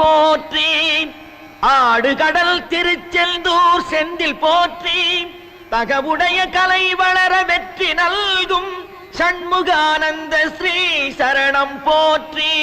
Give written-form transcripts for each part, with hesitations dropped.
போற்றி, ஆடுகடல் திருச்செந்தூர் செந்தில் போற்றி, தகவுடைய கலை வளர வெற்றி நல்கும் சண்முகானந்த ஸ்ரீ சரணம் போற்றி.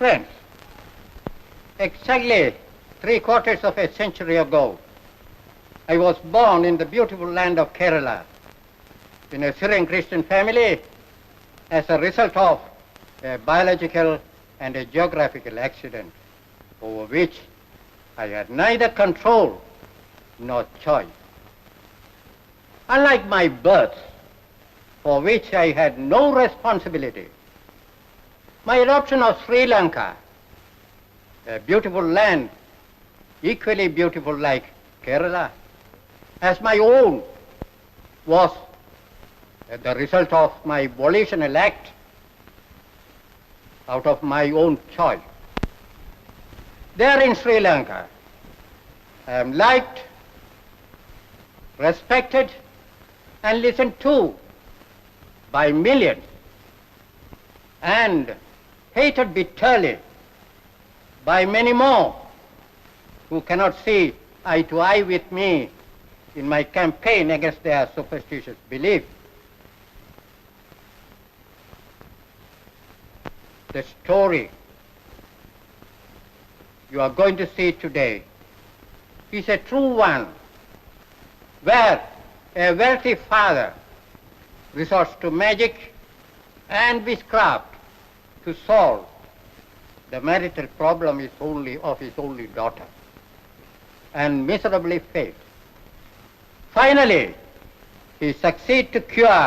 Friends, exactly 3/4 of a century ago, I was born in the beautiful land of Kerala in a Syrian Christian family as a result of a biological and a geographical accident over which I had neither control nor choice. Unlike my birth, for which I had no responsibility, my adoption of Sri Lanka, a beautiful land, equally beautiful like Kerala, as my own, was the result of my volitional act out of my own choice. There in Sri Lanka, I am liked, respected, and listened to by millions, and hated bitterly by many more who cannot see eye to eye with me in my campaign against their superstitious belief. The story you are going to see today is a true one, where a wealthy father resorts to magic and witchcraft to solve the marital problem of his only daughter, and miserably fails. Finally, he succeeds to cure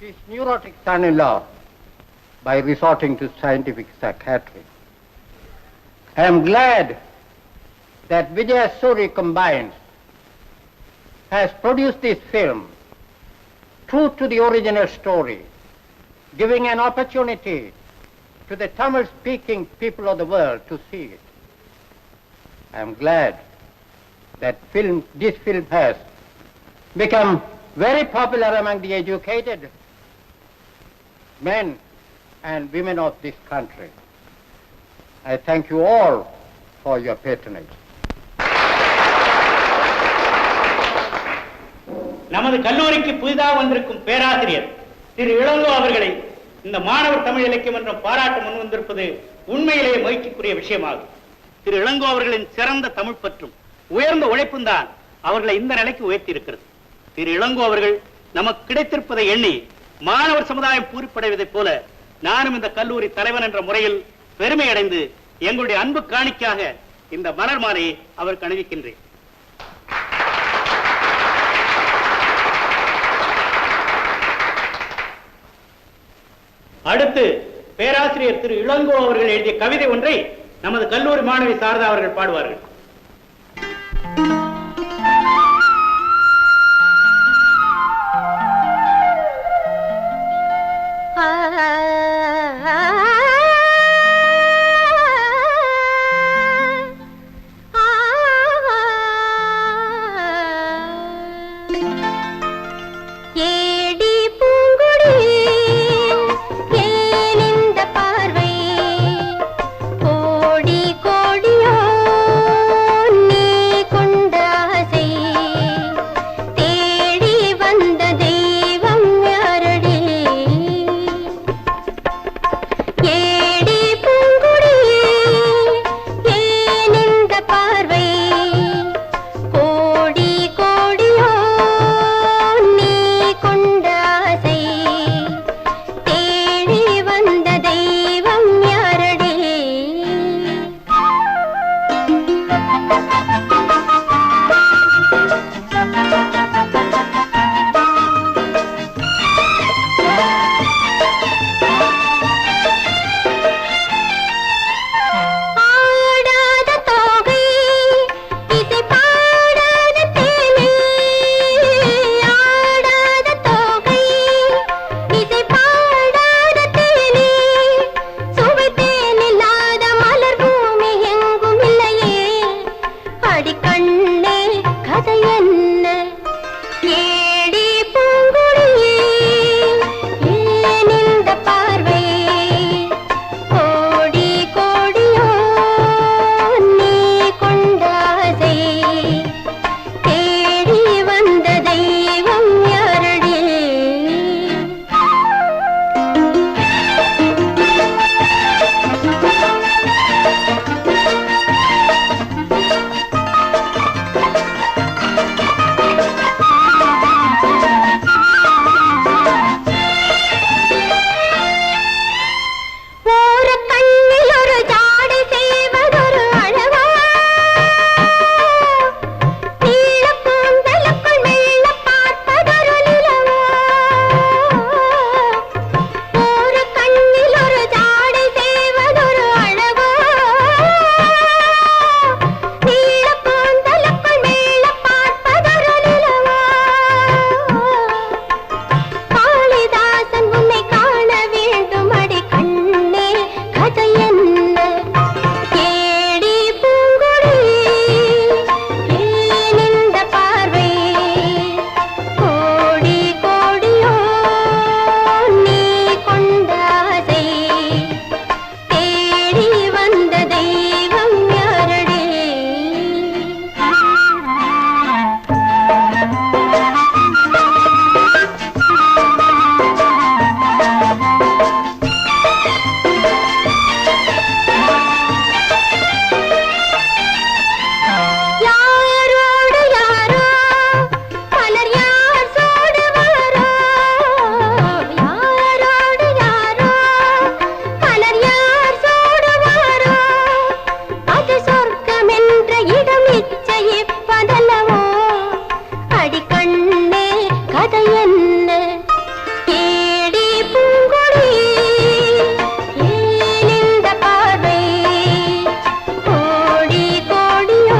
his neurotic son-in-law by resorting to scientific psychiatry. I am glad that Vijaya Suri Combines has produced this film true to the original story, giving an opportunity to the Tamil-speaking people of the world to see it. I am glad that this film has become very popular among the educated men and women of this country. I thank you all for your patronage. நமது கல்லூரிக்கு புதிதாக வந்திருக்கும் பேராசிரியர் திரு இளங்கோ அவர்களை இந்த மாணவர் தமிழ் இலக்கியம் என்ற பாராட்டு முன் வந்திருப்பது உண்மையிலேயே மகிழ்ச்சிக்குரிய விஷயமாகும். திரு இளங்கோ அவர்களின் சிறந்த தமிழ் பற்றும் உயர்ந்த உழைப்பும் தான் அவர்களை இந்த நிலைக்கு உயர்த்தி இருக்கிறது. திரு இளங்கோ அவர்கள் நமக்கு கிடைத்திருப்பதை எண்ணி மாணவர் சமுதாயம் பூரிப்படைவதைப் போல நானும் இந்த கல்லூரி தலைவன் என்ற முறையில் பெருமை அடைந்து எங்களுடைய அன்பு காணிக்காக இந்த மலர் மாலையை அவருக்கு அணிவிக்கின்றேன். அடுத்து பேராசிரியர் திரு இளங்கோ அவர்கள் எழுதிய கவிதை ஒன்றை நமது கல்லூரி மாணவி சாரதா அவர்கள் பாடுவார்கள். கதை என்ன கேடி பூங்கொடி ஏன் இந்த பார்வை கோடி கோடியோ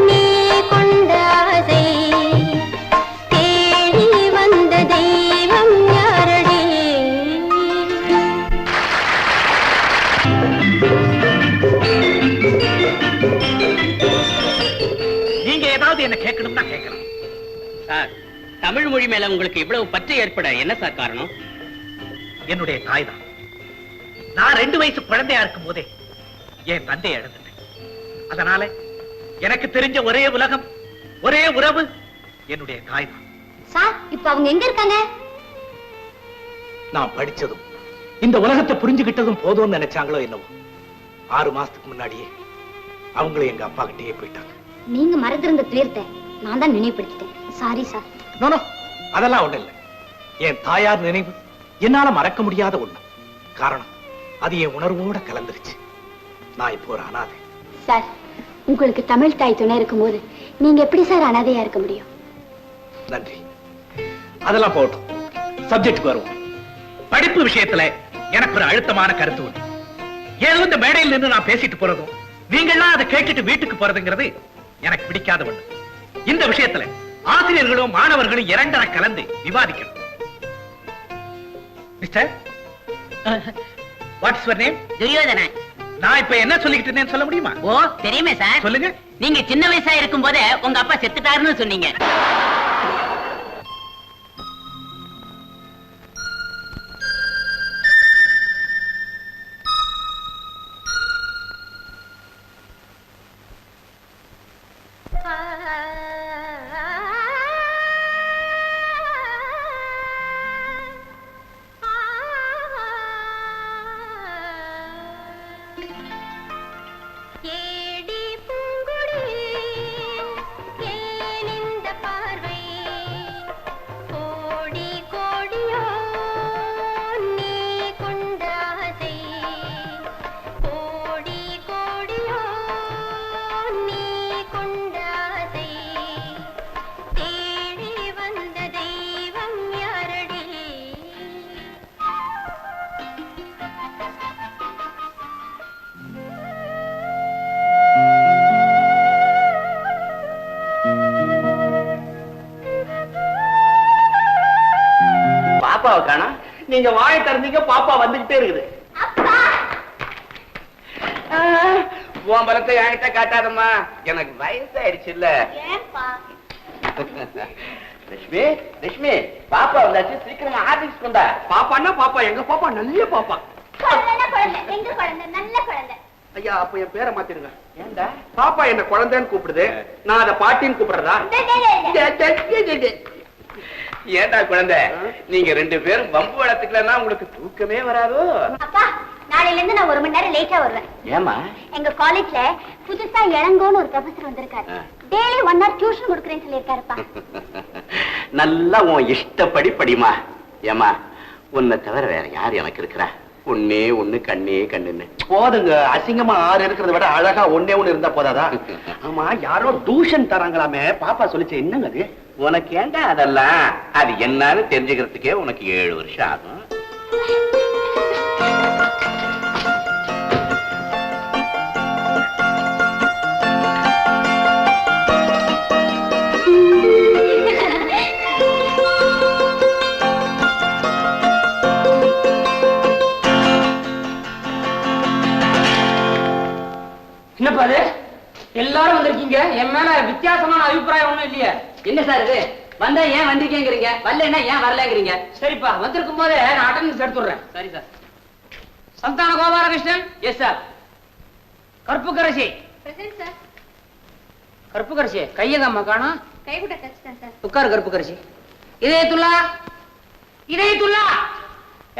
நீ கொண்ட ஆசை தேடி வந்த தெய்வம் யாரடி நீங்க ஏதாவது என்ன கேட்கணும்னா கேட்கலாம் சார், தமிழ் மொழி மேல உங்களுக்கு இவ்வளவு பற்று ஏற்பட என்ன சார் காரணம்? என்னுடைய தாய் தான். நான் 2 வயசு குழந்தையா இருக்கும் போதே என் தந்தையை இழந்துட்டேன். அதனால எனக்கு தெரிஞ்ச ஒரே உலகம், ஒரே உறவு என்னுடைய தாய் தான். சார் இப்ப அவங்க எங்க இருக்காங்க? நான் படிச்சதும் இந்த உலகத்தை புரிஞ்சுகிட்டதும் போதும்னு நினைச்சாங்களோ என்னவோ 6 மாசத்துக்கு முன்னாடியே அவங்களும் எங்க அப்பா கிட்டேயே போயிட்டாங்க. நீங்க மறந்திருந்த துயரத்தை நான் தான் நினைவுபடுத்திட்டேன். Sorry sir. நோ, அதெல்லாம் ஒண்ணு இல்லை. என் தாயார் நினைவு என்னால மறக்க முடியாத ஒண்ணு. காரணம் அது என் உணர்வோட கலந்துருச்சு. நான் இப்போ ஒரு அனாதை. சார், உங்களுக்கு தமிழ் தாய் துணை இருக்கும்போது நீங்க எப்படி சார் அனாதையா இருக்க முடியும்? நன்றி. அதெல்லாம் போட்டும், சப்ஜெக்டுக்கு வருவோம். படிப்பு விஷயத்துல எனக்கு ஒரு அழுத்தமான கருத்து உண்டு. ஏதோ இந்த மேடையில் நின்று நான் பேசிட்டு போறதும் நீங்கள்லாம் அதை கேட்டுட்டு வீட்டுக்கு போறதுங்கிறது எனக்கு பிடிக்காத ஒண்ணு. இந்த விஷயத்துல ஆசிரியர்களும் மாணவர்களும் 2 கலந்து விவாதிக்கணும். Mister, what is your name? Duryodhanan. நான் இப்ப என்ன சொல்லிக்கிட்டு இருந்தேன்னு சொல்ல முடியுமா? ஓ, தெரியுமே சார். சொல்லுங்க. நீங்க சின்ன வயசா இருக்கும் போதே உங்க அப்பா செத்துட்டாருன்னு சொன்னீங்க. ஏடி பூங்குடி ஏன் இந்த பார்வை கோடி கோடியோ நீ கொண்ட ஆசை கோடி கோடியோ நீ கொண்ட ஆசை தேடி வந்த தெய்வம் யாரடி? பாப்பாவை காணா. நீங்க வாயை திறந்தீங்க, பாப்பா வந்துகிட்டே இருக்குது. உன் பலத்தை என்கிட்ட காட்டாதம்மா, எனக்கு வயசாயிடுச்சு இல்ல. ஏன்பா? லட்சுமி, லட்சுமி, பாப்பா வந்தாச்சு, சீக்கிரமா ஆபீஸ் கொண்டா. பாப்பான்னா பாப்பா, எங்க பாப்பா நல்ல பாப்பா. குழந்தைன்னா குழந்தை, எங்க குழந்தை? நல்ல குழந்தை. ஐயா, அப்ப என் பேரை மாத்திருங்க. ஏண்டா பாப்பா என்ன குழந்தைன்னு கூப்பிடுது, நான் அதை பாட்டின்னு கூப்பிடுறதா? ஏண்டா குழந்தை, நீங்க 2 பேரும் வம்பு வளர்த்துக்கலன்னா உங்களுக்கு தூக்கமே வராதோ? அப்பா, நாளையில இருந்து நான் 1 மணி நேரம் லேட்டா வருவேன். ஏமா? எங்க காலேஜ்ல புதுசா இளங்கோன்னு ஒரு ப்ரொஃபசர் வந்திருக்காரு. டெய்லி 1 hour டியூஷன் கொடுக்கறேன்னு சொல்லியிருக்காருப்பா. நல்லா உன் இஷ்டப்படி படிமா. ஏமா, உன்னை தவிர வேற யார் எனக்கு இருக்கிறா? ஒன்னே ஒண்ணு, கண்ணே கண்ணுன்னு போதுங்க. அசிங்கமா 6 இருக்கிறத விட அழகா ஒன்னே ஒண்ணு இருந்தா போதாதா? ஆமா, யாரோ டியூஷன் தராங்களாமே, பாப்பா சொல்லிச்சு. என்னங்க அது? உனக்கு ஏண்டா அதெல்லாம்? அது என்னன்னு தெரிஞ்சுக்கிறதுக்கே உனக்கு 7 வருஷம் ஆகும். என்னப்பா அது? எல்லாரும் வந்திருக்கீங்க, என் மேல வித்தியாசமான அபிப்பிராயம் ஒண்ணும் இல்லையே. என்ன சார் இது? வந்தா ஏன் வந்திருக்கேங்கிறீங்க, வரலன்னா ஏன் வரலங்கிறீங்க? சரிப்பா, வந்திருக்கும் போதே நான் அட்டெண்டன்ஸ் எடுத்துடுறேன். சரி sir. Santhana Gopalakrishnan. Yes sir. Karpukkarasi. Present sir. Karpukkarasi, கையதாம்மா காணோம். கைகுட்ட டச் சார். உட்காரு கற்புக்கரசி. இதயத்துல்லா, இதயத்துல்லா.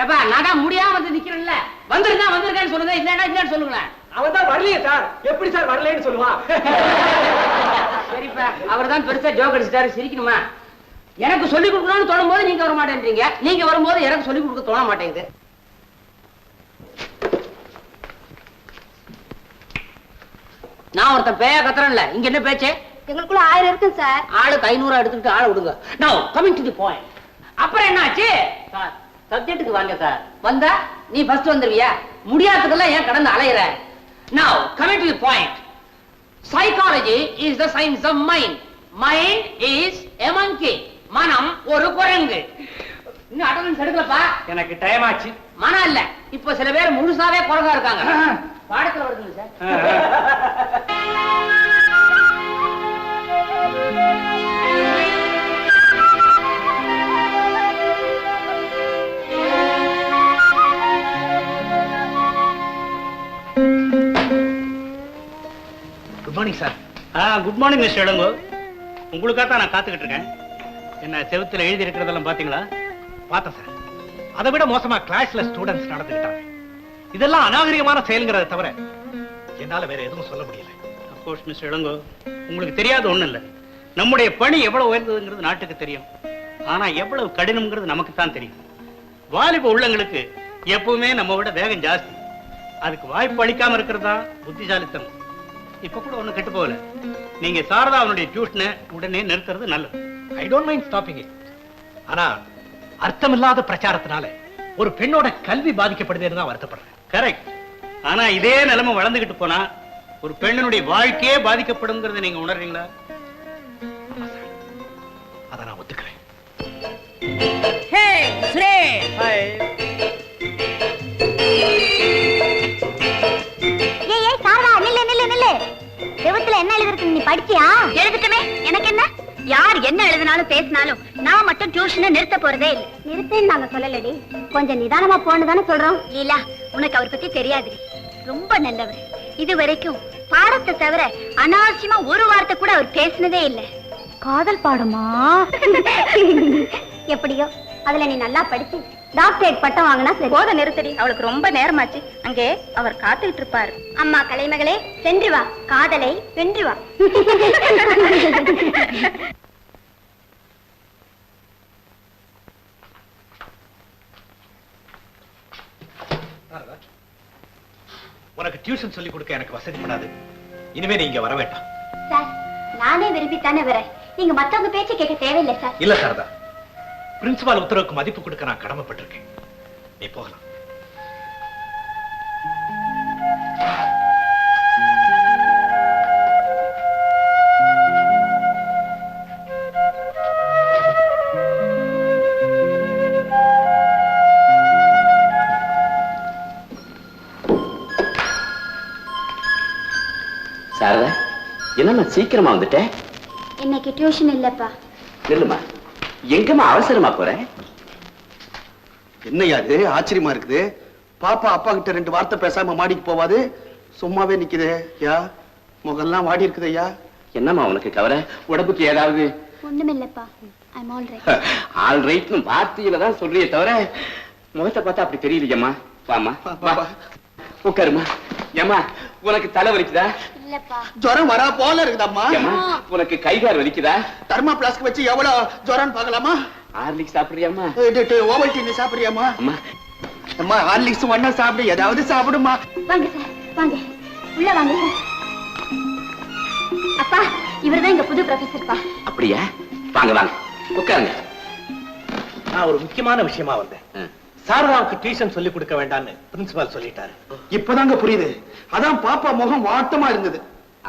ஏப்பா, நான் தான் முடியாம வந்து நிக்கிறேன்ல, வந்திருந்தா வந்திருக்கேன்னு சொல்லுங்க, இல்லன்னா இல்லன்னு சொல்லுங்களேன். அவன் தான் வரலையே சார். எப்படி சார் வரலன்னு சொல்லுவான்? சரிப்பா, அவர் தான் பெருசா ஜோக் அடிச்சிட்டாரு, சிரிக்கணுமா? எனக்கு சொல்லிக் கொடுக்கணும்னு தோணும் போது நீங்க வர மாட்டேன்றீங்க, நீங்க வரும்போது எனக்கு சொல்லிக் கொடுக்க தோண மாட்டேங்குது. நான் ஒருத்தன் பேயா கத்துறேன்ல, இங்க என்ன பேச்சு? எங்களுக்குள்ள 1000 இருக்கு சார். ஆளுக்கு 500 எடுத்துக்கிட்டு ஆளை விடுங்க. Now coming to the point. அப்புறம் என்னாச்சு சார்? சப்ஜெக்ட்டுக்கு வாங்க சார். வந்தா நீ ஃபர்ஸ்ட் வந்துருவியா? முடியாததுக்கெல்லாம் ஏன் கடந்து அலையற? Now coming to the point. Psychology is the science of mind. Mind is a monkey. மனம் ஒரு குரங்கு. இன்னும் அட்டெண்டன்ஸ் எடுக்கலப்பா. எனக்கு டைம் ஆச்சு. மனம் இல்ல, இப்ப சில பேர் முழுசாவே குரங்கா இருக்காங்க. பாடத்துல வருதுங்க sir. Good morning sir. Good morning mister Elango. உங்களுக்காக தான் நான் காத்துக்கிட்டு இருக்கேன். என்ன செவுத்துல எழுதி இருக்கிறதெல்லாம் பாத்தீங்களா? பார்த்தேன் சார். அதை விட மோசமா கிளாஸ்ல ஸ்டூடெண்ட்ஸ் நடந்துக்கிட்டாங்க. இதெல்லாம் அநாகரிகமான செயல்ங்கிறத தவிர என்னால வேற எதுவும் சொல்ல முடியல. அப்கோர்ஸ் மிஸ்டர் இளங்கோ, உங்களுக்கு தெரியாத ஒண்ணும் இல்ல. நம்முடைய பணி எவ்வளவு உயர்ந்ததுங்கிறது நாட்டுக்கு தெரியும். ஆனா எவ்வளவு கடினம்ங்கிறது நமக்கு தான் தெரியும். வாலிப உள்ளங்களுக்கு எப்பவுமே நம்ம விட வேகம் ஜாஸ்தி. அதுக்கு வாய்ப்பு அளிக்காம இருக்கிறதா புத்திசாலித்தனம். இப்ப கூட ஒண்ணு கெட்டு போகல. நீங்க சாரதா அவனுடைய டியூஷனை உடனே நிறுத்துறது நல்லது. I don't mind stopping it. ஆனா அர்த்தமில்லாத பிரச்சாரத்தினால ஒரு பெண்ணோட கல்வி பாதிக்கப்படுதுன்னு தான் வருத்தப்படுறேன். கரெக்ட். ஆனா இதே நிலைமை வளர்ந்துகிட்டு போனா ஒரு பெண்ணினுடைய வாழ்க்கையே பாதிக்கப்படுங்கிறத நீங்க உணர்றீங்களா? அதை நான் ஒத்துக்கிறேன். Hey, Suresh. ஏய் சாரதா, நில்லு. செவத்துல என்ன எழுதிருக்கு நீ படிச்சியா? எழுதிட்டமே, எனக்கு என்ன? யார் என்ன எழுதினாலும் பேசினாலும் நான் மட்டும் டியூஷனை நிறுத்த போறதே இல்ல. நிறுத்தேன்னு நாங்க சொல்லலடி, கொஞ்சம் நிதானமா போன்னு தானே சொல்றோம். லீலா, உனக்கு அவர் பத்தி தெரியாது. ரொம்ப நல்லவர். இது வரைக்கும் பாடத்தை தவிர அனாவசியமா ஒரு வார்த்தை கூட அவர் பேசினதே இல்ல. காதல் பாடமா? எப்படியோ அதுல நீ நல்லா படிச்சு டாக்டரேட் பட்டம் வாங்கினா சரி. போத நிறுத்தடி, அவளுக்கு ரொம்ப நேரமாச்சு. அங்கே அவர் காத்துக்கிட்டு இருப்பாரு. அம்மா கலைமகளே, சென்று வா, காதலை வென்று வா. உனக்கு டியூஷன் சொல்லி கொடுக்க எனக்கு வசதிப்படாது. இனிமே நீங்க வர வேண்டாம். சார், நானே விரும்பித்தானே வரேன். நீங்க மத்தவங்க பேச்சு கேட்க தேவையில்லை சார். இல்ல சாரதா, பிரின்சிபால் உத்தரவுக்கு மதிப்பு கொடுக்க நான் கடமைப்பட்டிருக்கேன். நீ போகலாம். சாரதா, என்னம்மா சீக்கிரமா வந்துட்டேன்? இன்னைக்கு டியூஷன் இல்லப்பா. இல்லம்மா, எங்கம்மா அவசரமா போற? என்னையா இது ஆச்சரியமா இருக்குது. பாப்பா அப்பா கிட்ட 2 வார்த்தை பேசாம மாடிக்கு போவாது, சும்மாவே நிக்குது. யா முகெல்லாம் வாடி இருக்குது. ஐயா என்னம்மா உனக்கு கவலை? உடம்புக்கு ஏதாவது? ஒண்ணுமில்லப்பா, ஐ அம் ஆல் ரைட். ஆல் ரைட்னு வார்த்தையில தான் சொல்றியே தவிர முகத்தை பார்த்தா அப்படி தெரியலையம்மா. வாமா, வா, உட்காருமா. ஏம்மா, உனக்கு தலை வலிக்குதா? இல்லப்பா. ஜுரம் வரா போல இருக்குதாம்மா. ஏம்மா, உனக்கு கைகால் வலிக்குதா? தர்மா பிளாஸ்க் வச்சு எவ்வளவு ஜுரம்னு பார்க்கலாமா? ஹார்லிக்ஸ் சாப்பிடுறியாம்மா? ஓவல்டின் சாப்பிடுறியாமா? அம்மா, அம்மா ஹார்லிக்ஸ் ஒண்ணா சாப்பிடு, ஏதாவது சாப்பிடுமா. வாங்க சார், வாங்க உள்ள வாங்க சார். அப்பா, இவர்தான் எங்க புது ப்ரொஃபசர்ப்பா. அப்படியா? வாங்க வாங்க, உட்காருங்க. நான் ஒரு முக்கியமான விஷயமா வந்தேன். சாரதாவுக்கு டியூஷன் சொல்லி கொடுக்க வேண்டாம்னு பிரின்சிபால் சொல்லிட்டாரு. இப்பதாங்க புரியுது. அதான் பாப்பா முகம் வாட்டமா இருந்தது.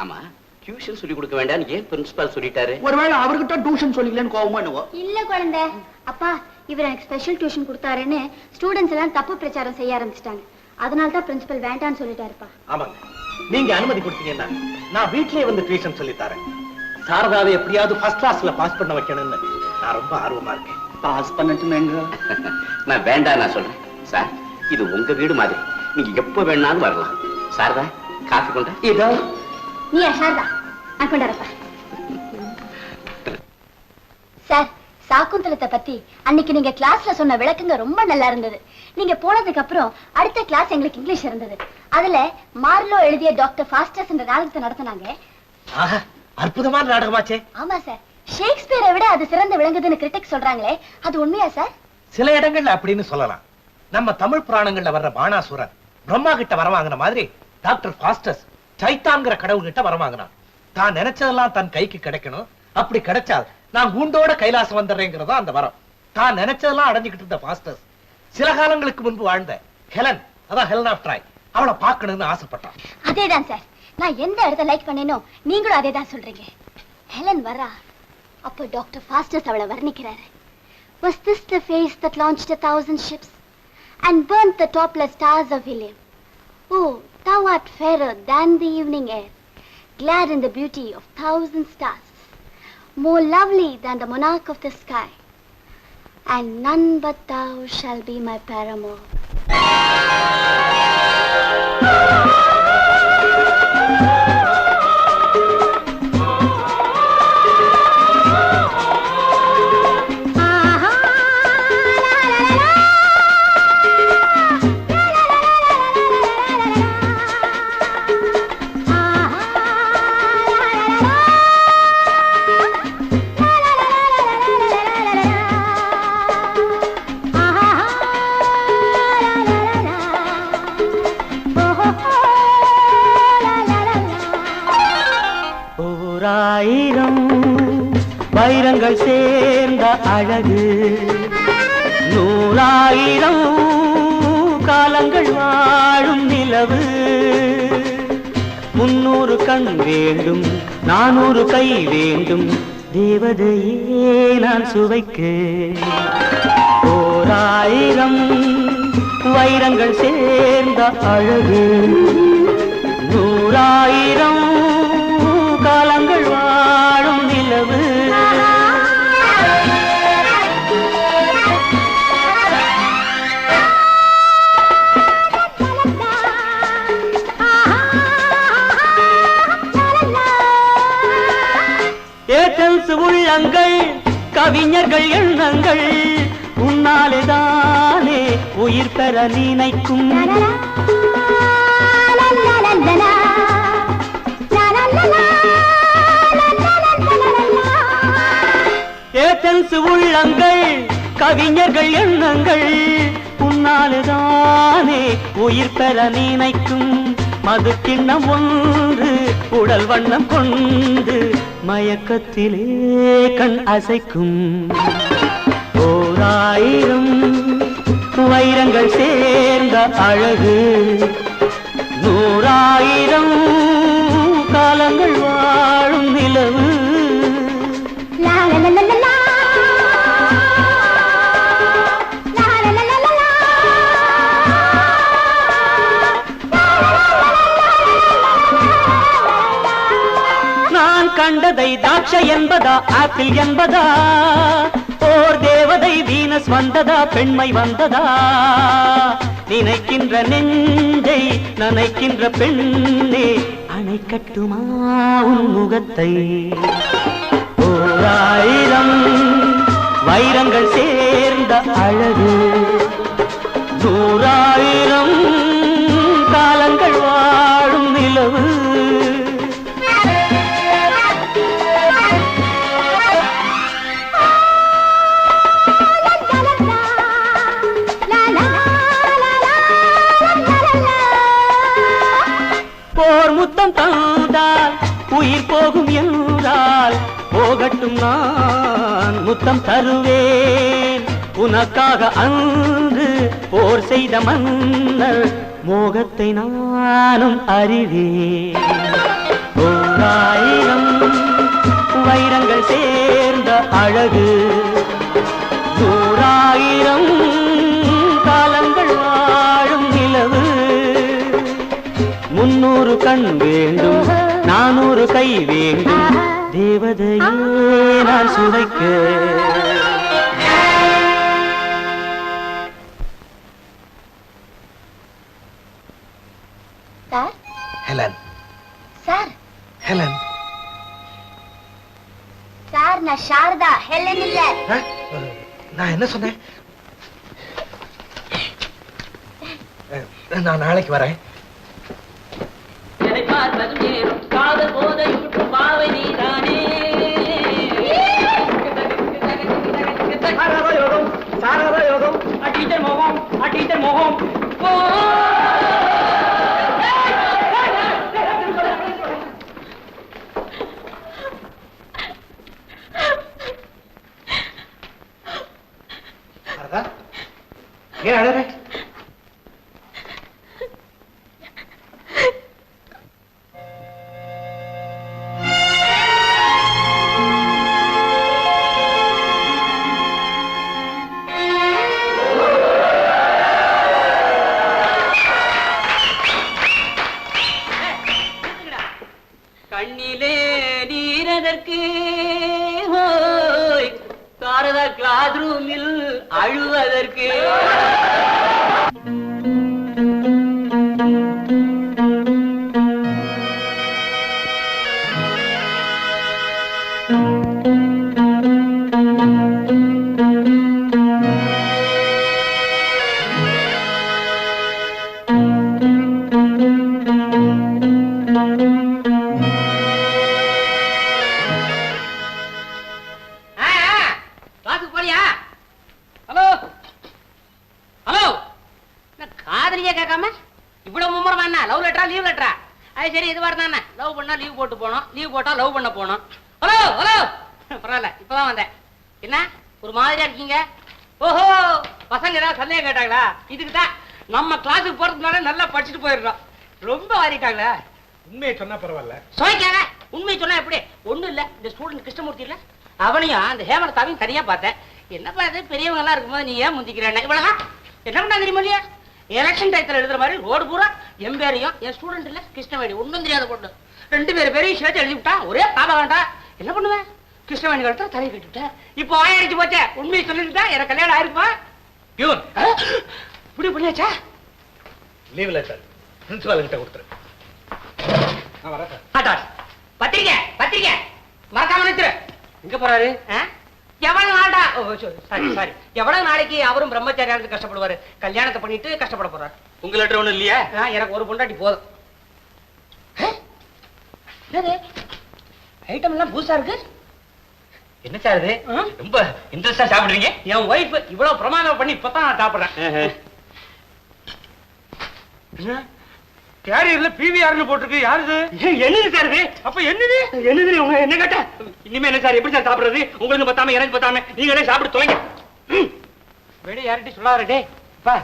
ஆமா, டியூஷன் சொல்லி கொடுக்க வேண்டாம்னு ஏன் பிரின்சிபால் சொல்லிட்டாரு? ஒருவேளை அவர்கிட்ட டியூஷன் சொல்லிக்கலன்னு கோவமா என்னவோ. இல்ல குழந்தை, அப்பா இவர் எனக்கு ஸ்பெஷல் டியூஷன் கொடுத்தாருன்னு ஸ்டூடெண்ட்ஸ் எல்லாம் தப்பு பிரச்சாரம் செய்ய ஆரம்பிச்சிட்டாங்க. அதனால தான் பிரின்சிபல் வேண்டான்னு சொல்லிட்டாருப்பா. ஆமாங்க, நீங்க அனுமதி கொடுத்தீங்கன்னா நான் வீட்லயே வந்து டியூஷன் சொல்லி தரேன். சாரதாவை எப்படியாவது ஃபர்ஸ்ட் கிளாஸ்ல பாஸ் பண்ண வைக்கணும்னு நான் ரொம்ப ஆர்வமா இருக்கேன். பாஸ் பண்ணட்டுமேங்க. நான் வேண்டாம் நான் சொல்றேன். சார், இது உங்க வீடு மாதிரி, நீங்க எப்ப வேணாலும் வரலாம். சாரதா, காஃபி கொண்டா? இதோ நீ சாரதா, நான் கொண்டாரப்பா. சார், சாக்குந்தலத்தை பத்தி அன்னைக்கு நீங்க கிளாஸ்ல சொன்ன விளக்கங்க ரொம்ப நல்லா இருந்தது. நீங்க போனதுக்கு அப்புறம் அடுத்த கிளாஸ் எங்களுக்கு இங்கிலீஷ் இருந்தது. அதுல மார்லோ எழுதிய டாக்டர் ஃபாஸ்டஸ் என்ற நாடகத்தை நடத்தினாங்க. ஆஹா, அற்புதமான நாடகமாச்சே. ஆமா சார், ஷேக்ஸ்பியரை விட அது சிறந்து விளங்குதுன்னு கிரிட்டிக் சொல்றாங்களே, அது உண்மையா சார்? சில இடங்கள்ல அப்படின்னு சொல்லலாம். நம்ம தமிழ் புராணங்கள்ல வர்ற பாணாசுரன் பிரம்மா கிட்ட வரவாங்கின மாதிரி டாக்டர் ஃபாஸ்டஸ் சைத்தான்கிற கடவுள் கிட்ட வரவாங்கினான். தான் நினைச்சதெல்லாம் தன் கைக்கு கிடைக்கணும். அப்படி கிடைச்சால் நான் கூண்டோட கைலாசம் வந்துடுறேங்கிறதா அந்த வரம். தான் நினைச்சதெல்லாம் அடைஞ்சுக்கிட்டு இருந்த மாஸ்டர்ஸ் சில காலங்களுக்கு முன்பு வாழ்ந்த ஹெலன், அதான் ஹெலன் ஆஃப் ட்ராய், அவளை பார்க்கணும்னு ஆசைப்பட்டான். அதேதான் சார், நான் எந்த இடத்த லைக் பண்ணேனோ நீங்களும் அதேதான் சொல்றீங்க. ஹெலன் வரா, அப்போ டாக்டர் ஃபாஸ்டர்ஸ் அவளை வர்ணிக்கிறாரு. Was this the face that launched 1,000 ships and burnt the topless stars of Ilium? Oh, thou art fairer than the evening air, glad in the beauty of 1,000 stars, more lovely than the monarch of the sky, and none but thou shall be my paramour. வைரங்கள் சேர்ந்த அழகு 100,000 காலங்கள் வாழும் நிலவு 300 கண் வேண்டும் 400 கை வேண்டும் தேவதையே நான் சுவைக்க 1000 வைரங்கள் சேர்ந்த அழகு 100,000 காலங்கள் வாழும் நிலவு ஏதென்ஸ் உள்ளங்கள் கவிஞர்கள் எண்ணங்கள் உன்னாலேதானே உயிர் பெற நினைக்கும் ஏதென்ஸ் உள்ளங்கள் கவிஞர்கள் எண்ணங்கள் உன்னாலேதானே உயிர் பெற நினைக்கும் மது கிண்ணம் ஒன்று உடல் வண்ணம் கொண்டு மயக்கத்திலே கண் அசைக்கும் 1000 வைரங்கள் சேர்ந்த அழகு 100,000 காலங்கள் வாழும் நிலவு கண்டதை தாட்சை என்பதா ஆப்பிள் என்பதா ஓர் தேவதை வீனஸ் வந்ததா பெண்மை வந்ததா நினைக்கின்ற நெஞ்சை நனைக்கின்ற பெண்ணே அணை கட்டுமா உன் முகத்தை 1000 வைரங்கள் சேர்ந்த அழகு 100,000 காலங்கள் வாழும் நிலவு போர் முத்தம் தந்தால் உயிர் போகும் என்றால் போகட்டும் நான் முத்தம் தருவேன் உனக்காக அன்று போர் செய்த மன்னர் மோகத்தை நானும் அறிவேன் 1000 வைரங்கள் சேர்ந்த அழகு 100,000 காலங்கள் வாழும் நிலவு 300 கண் வேண்டும் 400 கை வேண்டும் தேவதையே நான் சுவைக்க sir Helen sir Helen sir நான் சாரதா ஹெலன் இல்ல நான் என்ன சொன்னேன் நான் நாளைக்கு வரேன் காதல் போதை பாவை நீதானே சாரதா யோகம் டீச்சர் மோகம் டீச்சர் மோகம் சாரதா, ஏன் அழற? கண்ணிலே நீரதற்கு சாரதா கிளாஸ் ரூமில் அழுவதற்கு. ஹலோ ஹலோ, காதலியே கேட்காம இவ்வளவு மும்முரமா என்ன? லவ் லெட்டரா லீவ் லெட்டரா? அது சரி, இது மாதிரி தானே. லவ் பண்ணா லீவ் போட்டு போனோம், லீவ் போட்டா லவ் பண்ண போனோம். ஹலோ ஹலோ, பரவாயில்ல, இப்பதான் வந்தேன். என்ன ஒரு மாதிரியா இருக்கீங்க? ஓஹோ, பசங்க ஏதாவது சந்தேகம் கேட்டாங்களா? இதுக்கு தான் நம்ம கிளாஸுக்கு போறதுனால நல்லா படிச்சுட்டு போயிடுறோம். ரொம்ப வாரிட்டாங்களா? உண்மையை சொன்னா பரவாயில்ல. சோய்க்காங்க. உண்மையை சொன்னா எப்படி? ஒண்ணும் இல்ல, இந்த ஸ்டூடெண்ட் கிருஷ்ணமூர்த்தி இல்ல, அவனையும் அந்த ஹேமலதாவையும் தனியா பார்த்தேன். என்னப்பா இது, பெரியவங்க எல்லாம் இருக்கும்போது நீ ஏன் முந்திக்கிறேன்? இவ்வளவுதான். என்ன பண்ணா தெரியுமா இல்லையா? எலெக்ஷன் டயத்துல எழுதுற மாதிரி ரோடு பூரா என் பேரையும் என் ஸ்டூடெண்ட் இல்ல கிருஷ்ணவேணி ஒண்ணும் தெரியாத பொண்ணு 2 பேரையும் சேர்த்து எழுதி விட்டா. ஒரே பாபா வேண்டாம். என்ன பண்ணுவேன்? கிருஷ்ணவேணி கழுத்த தலையை கட்டிவிட்டேன். இப்போ ஆயிடுச்சு போச்சே. உண்மையை சொல்லிட்டுட்டா எனக்கு கல்யாணம் ஆயிருப்பா. பியூன், இப்படி பண்ணியாச்சா? லீவ் லெட்டர் பிரின்சிபால் கிட்ட கொடுத்துரு. நான் வரேன் சார். பத்திரிக்கை பத்திரிக்கை மறக்காம நிறுத்துரு. எங்க போறாரு? எவ்வளவு நாளா? சாரி சாரி, எவ்வளவு நாளைக்கு அவரும் பிரம்மச்சாரியானது கஷ்டப்படுவாரு? கல்யாணத்தை பண்ணிட்டு கஷ்டப்பட போறாரு. உங்க லெட்டர் ஒண்ணும் இல்லையா? எனக்கு ஒரு பொண்டாட்டி போதும். ஐட்டம் எல்லாம் புதுசா இருக்கு. என்ன சார் இது? ரொம்ப இன்ட்ரெஸ்டா சாப்பிடுறீங்க. என் ஒய்ஃப் இவ்வளவு பிரமாதம் பண்ணி இப்பதான் நான் சாப்பிடுறேன். கேரியர்ல பிவிஆர்னு போட்டிருக்கு. யாருது? என்னது சார் இது? அப்ப என்னது என்னது உங்க என்ன கேட்ட? இனிமே என்ன சார், எப்படி சார் சாப்பிடுறது? உங்களுக்கு பத்தாம எனக்கு பத்தாம நீங்களே சாப்பிட்டு தொலைங்க. வெளியே யார்கிட்டயும் சொல்லாத. டே பா,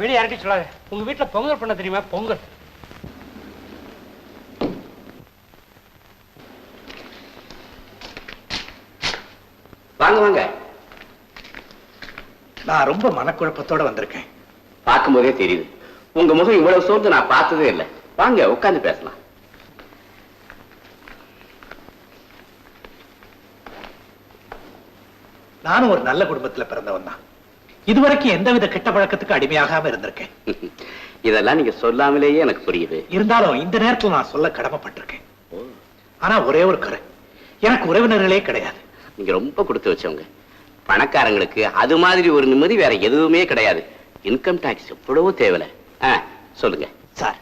வெளியே யார்கிட்டயும் சொல்லாத. உங்க வீட்டுல பொங்கல் பண்ண தெரியுமா? பொங்கல். வாங்க வாங்க. நான் ரொம்ப மனக்குழப்பத்தோட வந்திருக்கேன். பார்க்கும் போதே தெரியுது. உங்க முகம் இவ்வளவு சோர்ந்து நான் பார்த்ததே இல்லை. வாங்க உட்கார்ந்து பேசலாம். நானும் ஒரு நல்ல குடும்பத்துல பிறந்தவன் தான். இதுவரைக்கும் எந்தவித கெட்ட பழக்கத்துக்கு அடிமையாகாம இருந்திருக்கேன். இதெல்லாம் நீங்க சொல்லாமலேயே எனக்கு புரியுது. இருந்தாலும் இந்த நேரத்துல நான் சொல்ல கடமைப்பட்டிருக்கேன். ஆனா ஒரே ஒரு குறை, எனக்கு உறவினர்களே கிடையாது. நீங்க ரொம்ப கொடுத்து வச்சவங்க. பணக்காரங்களுக்கு அது மாதிரி ஒரு நிம்மதி வேற எதுவுமே கிடையாது. இன்கம் டாக்ஸ் எவ்வளவோ தேவையில்ல. சொல்லுங்க சார்.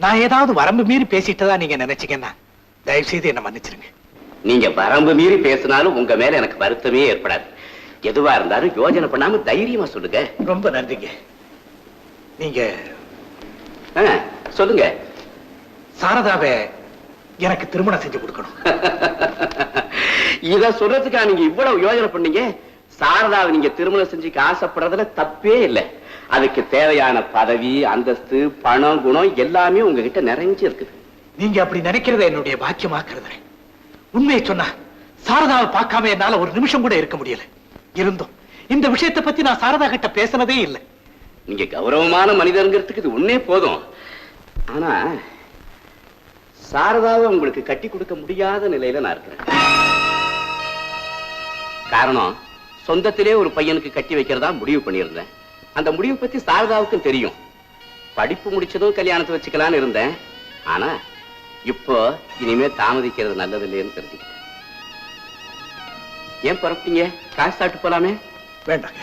நான் ஏதாவது வரம்பு மீறி பேசிட்டதா நீங்க நினைச்சீங்கன்னா தயவு செய்து என்ன மன்னிச்சிருங்க. நீங்க வரம்பு மீறி பேசினாலும் உங்க மேல எனக்கு வருத்தமே ஏற்படாது. எதுவா இருந்தாலும் யோசனை பண்ணாம தைரியமா சொல்லுங்க. ரொம்ப நன்றிங்க. நீங்க சொல்லுங்க. சாரதாவை எனக்கு திருமணம் செஞ்சு கொடுக்கணும். இத சொல்றதுக்கா நீங்க இவ்வளவு யோசனை பண்ணீங்க? சாரதாவை நீங்க திருமணம் செஞ்சுக்க ஆசைப்படுறதுல தப்பே இல்லை. அதுக்கு தேவையான பதவி, அந்தஸ்து, பணம், குணம் எல்லாமே உங்ககிட்ட நிறைஞ்சு இருக்குது. நீங்க அப்படி நினைக்கிறத என்னுடைய பாக்கியமா கருதுறேன். உண்மையை சொன்னா சாரதாவை பார்க்காம என்னால ஒரு நிமிஷம் கூட இருக்க முடியல. இருந்தும் இந்த விஷயத்தை பத்தி நான் சாரதா கிட்ட பேசினதே இல்லை. நீங்க கௌரவமான மனிதங்கிறதுக்கு இது ஒன்னே போதும். ஆனா சாரதாவை உங்களுக்கு கட்டி கொடுக்க முடியாத நிலையில நான் இருக்கிறேன். காரணம், சொந்தத்திலே ஒரு பையனுக்கு கட்டி வைக்கிறதா முடிவு பண்ணியிருந்தேன். அந்த முடிவு பத்தி சாரதாவுக்கும் தெரியும். படிப்பு முடிச்சதும் கல்யாணத்தை வச்சுக்கலான்னு இருந்தேன். ஆனா இப்போ இனிமே தாமதிக்கிறது நல்லது இல்லைன்னு தெரிஞ்சுக்கிட்டேன். ஏன் புறப்பட்டீங்க? காசு சாப்பிட்டு போலாமே. வேண்டாங்க,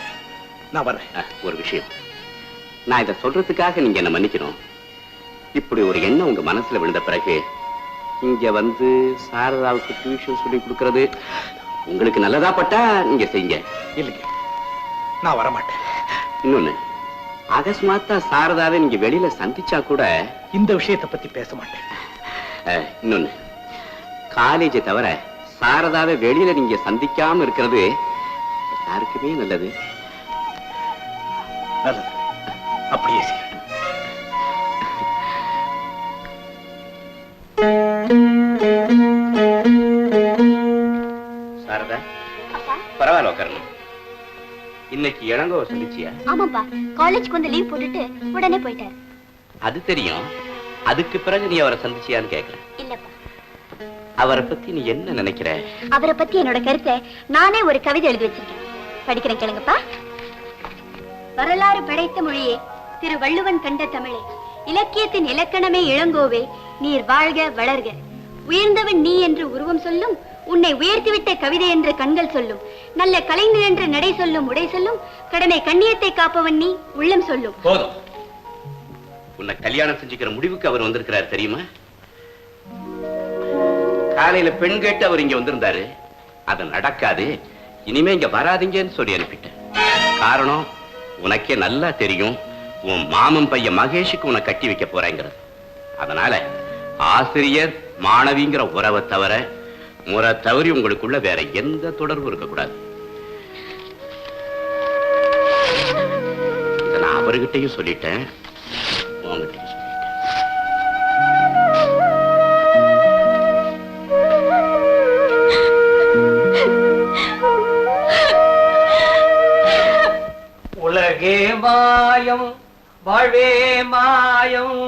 நான் வரேன். ஒரு விஷயம், நான் இதை சொல்றதுக்காக நீங்க என்ன மன்னிக்கணும். இப்படி ஒரு எண்ணம் உங்க மனசுல விழுந்த பிறகு இங்க வந்து சாரதாவுக்கு டியூஷன் சொல்லி கொடுக்கறது உங்களுக்கு நல்லதா பட்டா நீங்க செய்யுங்க. இல்லைங்க, நான் வரமாட்டேன். இன்னொன்னு, அகஸ்மாத்தா சாரதாவை நீங்க வெளியில சந்திச்சா கூட இந்த விஷயத்தை பத்தி பேச மாட்டேன். இன்னொன்னு, காலேஜை தவிர சாரதாவை வெளியில நீங்க சந்திக்காம இருக்கிறது யாருக்குமே நல்லது. நல்லது, அப்படியே செய்ய. சாரதா, பரவாயில்ல உட்காரணும். இன்னைக்கு இளங்கோவை சந்திச்சியா? ஆமாப்பா, காலேஜ்க்கு வந்து லீவ் போட்டுட்டு உடனே போயிட்டாரு. அது தெரியும். அதுக்கு பிறகு நீ அவரை சந்திச்சியான்னு கேட்கிறேன். இல்லப்பா. அவரை பத்தி நீ என்ன நினைக்கிற? அவரை பத்தி என்னோட கருத்தை நானே ஒரு கவிதை எழுதி வச்சிருக்கேன், படிக்கிறேன் கேளுங்கப்பா. வரலாறு படைத்த மொழியே, திரு வள்ளுவன் கண்ட தமிழே, இலக்கியத்தின் இலக்கணமே இளங்கோவே, நீர் வாழ்க வளர்க. உயர்ந்தவன் நீ என்று உருவம் சொல்லும், உன்னை உயர்த்திவிட்ட கவிதை என்று கண்கள் சொல்லும், நல்ல கலைஞர் என்று நடை சொல்லும் உடை சொல்லும், கடனை கண்ணியத்தை காப்பவன் நீ உள்ளம் சொல்லும். போதும். உன்னை கல்யாணம் செஞ்சுக்கிற முடிவுக்கு அவர் வந்திருக்கிறார் தெரியுமா? காலையில பெண் கேட்டு அவர் இங்க வந்திருந்தாரு. அது நடக்காது, இனிமே இங்க வராதீங்கன்னு சொல்லி அனுப்பிட்டேன். காரணம் உனக்கே நல்லா தெரியும், உன் மாமன் பையன் மகேஷுக்கு உன்னை கட்டி வைக்க போறேங்கிறது. அதனால ஆசிரியர் மாணவிங்கிற உறவை தவிர முறை தவறி உங்களுக்குள்ள வேற எந்த தொடர்பும் இருக்கக்கூடாது. இதை நான் அவர்கிட்டையும் சொல்லிட்டேன், உங்ககிட்டையும் சொல்லிட்டேன். உலகே மாயம், வாழ்வே மாயம்,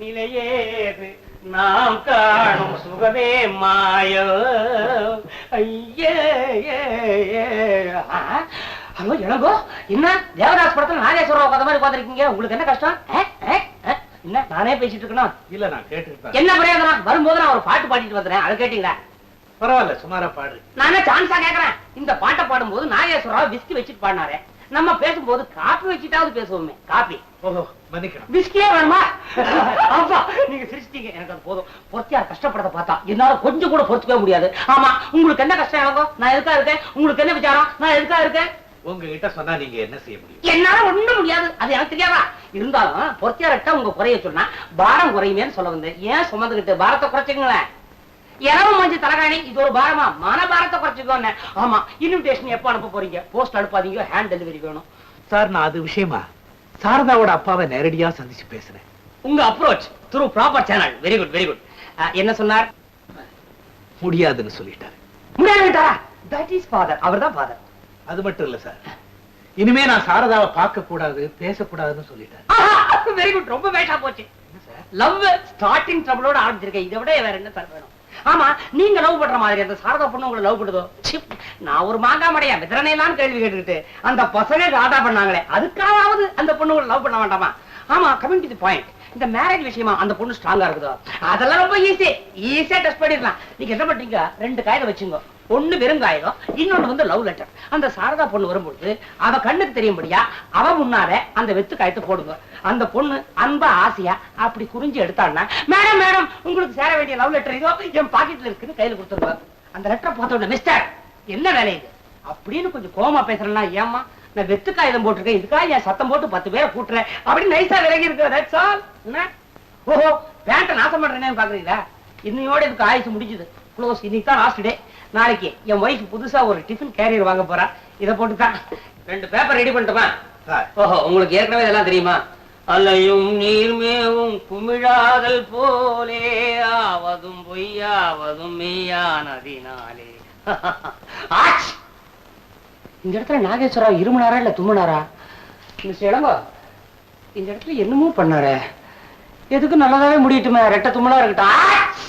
நிலையேது நாம் காணும் சுகமே மாயம். ஐயே ஹலோ இளங்கோ, என்ன தேவதாஸ் படத்துல நாகேஸ்வரம் உட்காந்த மாதிரி உட்காந்துருக்கீங்க? உங்களுக்கு என்ன கஷ்டம்? என்ன நானே பேசிட்டு இருக்கணும்? இல்ல, நான் கேட்டுக்கிட்டேன். என்ன பிரயோஜனம்? வரும்போது நான் ஒரு பாட்டு பாடிட்டு வந்துறேன், அதை கேட்டீங்களா? பரவாயில்ல, சுமாரா பாடு. நானே சான்ஸா கேக்குறேன். இந்த பாட்டை பாடும்போது நாகேஸ்வரராவ் விஸ்கி வச்சுட்டு பாடினாரே, நம்ம பேசும்போது காப்பி வச்சுட்டாவது பேசுவோமே. காப்பி, ஓஹோ, மன்னிக்கணும். விஸ்கியே வேணுமா? அப்பா நீங்க சிரிச்சிட்டீங்க, எனக்கு அது போதும். பொறுத்தியார் கஷ்டப்படத்தை பார்த்தா என்னால கொஞ்சம் கூட பொறுத்துக்கவே முடியாது. ஆமா, உங்களுக்கு என்ன கஷ்டம் இளங்கோ? நான் எதுக்கா இருக்கேன்? உங்களுக்கு என்ன விசாரம்? நான் எதுக்கா இருக்கேன்? உங்ககிட்ட சொன்னா நீங்க என்ன செய்ய முடியும்? என்னால ஒண்ணும் முடியாது, அது எனக்கு தெரியாதா? இருந்தாலும் பொறுத்தியார்ட்ட உங்க குறைய சொன்னா பாரம் குறையுமேன்னு சொல்ல வந்தேன். ஏன் சுமந்துகிட்டு பாரத்தை குறைச்சுங்களேன். இரவு மஞ்சு தலகாணி, இது ஒரு பாரமா? மன பாரத்தை குறைச்சுக்கோன்னு. ஆமா, இன்விடேஷன் எப்ப அனுப்ப போறீங்க? போஸ்ட் அனுப்பாதீங்க, ஹேண்ட் டெலிவரி வேணும். சார், நான் அது விஷயமா சாரதாவோட அப்பாவை நேரடியா சந்திச்சு பேசுறேன். உங்க approach through proper channel. Very good, very good. என்ன சொன்னார்? முடியாதுன்னு சொல்லிட்டாரு. முடியாதுட்டாரா? That is father. அவர்தான் ஃபாதர். அது மட்டும் இல்ல சார், இனிமே நான் சாரதாவை பார்க்க கூடாது, பேசக்கூடாதுன்னு சொல்லிட்டாரு. வெரி குட், ரொம்ப வேஷா போச்சு. லவ் ஸ்டார்டிங் ட்ரபிளோட ஆரம்பிச்சிருக்கேன், இதை விட வேற என்ன சார் வேணும்? ஆமா, நீங்க லவ் பண்ற மாதிரி அந்த சாரதா பொண்ணு உங்களை லவ் பண்ணுதோ? நான் ஒரு மாங்கா மடையா விதரணையெல்லாம் கேள்வி கேட்டுக்கிட்டு அந்த பசங்க ராதா பண்ணாங்களே, அதுக்காவது அந்த பொண்ணு உங்களை லவ் பண்ண வேண்டாமா? ஆமா, கமிங் டு தி பாயிண்ட். இந்த மேரேஜ் விஷயமா அந்த பொண்ணு ஸ்ட்ராங்கா இருக்குதோ? அதெல்லாம் ரொம்ப ஈஸியா டெஸ்ட் பண்ணிடலாம். நீங்க என்ன பண்றீங்க, 2 காகிதம் வச்சுங்க. ஒண்ணு வெறும் காகிதம், இன்னொன்னு வந்து லவ் லெட்டர். அந்த சாரதா பொண்ணு வரும்பொழுது அவ கண்ணுக்கு தெரியும்படியா அவ முன்னால அந்த வெத்து காயத்தை போடுங்க. அந்த பொண்ணு அன்பா ஆசையா அப்படி குறிஞ்சி எடுத்தாள்னா, மேடம் மேடம் உங்களுக்கு சேர வேண்டிய லவ் லெட்டர் இதோ என் பாக்கெட்ல இருக்குன்னு கையில கொடுத்துருவா. அந்த லெட்டரை பார்த்த உடனே, மிஸ்டர் என்ன வேலை இது அப்படின்னு கொஞ்சம் கோமா பேசுறேன்னா, ஏமா நான் வெத்து காகிதம் போட்டிருக்கேன், இதுக்காக என் சத்தம் போட்டு 10 பேரை கூட்டுறேன் அப்படின்னு நைஸா விலகி இருக்கு. ஓஹோ, பேண்ட நாசம் பண்றேன்னு பாக்குறீங்களா? இன்னையோட இதுக்கு ஆயுசு முடிஞ்சது, க்ளோஸ். இன்னைக்கு தான் லாஸ்ட் டே. நாளைக்கு என் ஒய்ஃப் புதுசா ஒரு டிஃபன் கேரியர் வாங்க போறா. இதை போட்டுதான் 2 பேப்பர் ரெடி பண்ணிட்டுமா? ஓஹோ, உங்களுக்கு ஏற்கனவே இதெல்லாம் தெரியுமா? அலையும் நீர்மேவும் குமிழாதல் போலே ஆவதும் பொய்யாவதும் மெய்யானதினாலே. இந்த இடத்துல நாகேஸ்வரராவ் இருமுனாரா இல்ல தும்முனாரா? மிஸ்டர் இளங்கோ, இந்த இடத்துல என்னமோ பண்ணாரு. எதுக்கு நல்லதாவே முடியட்டுமே, ரெட்ட தும்மலா இருக்கட்டும்.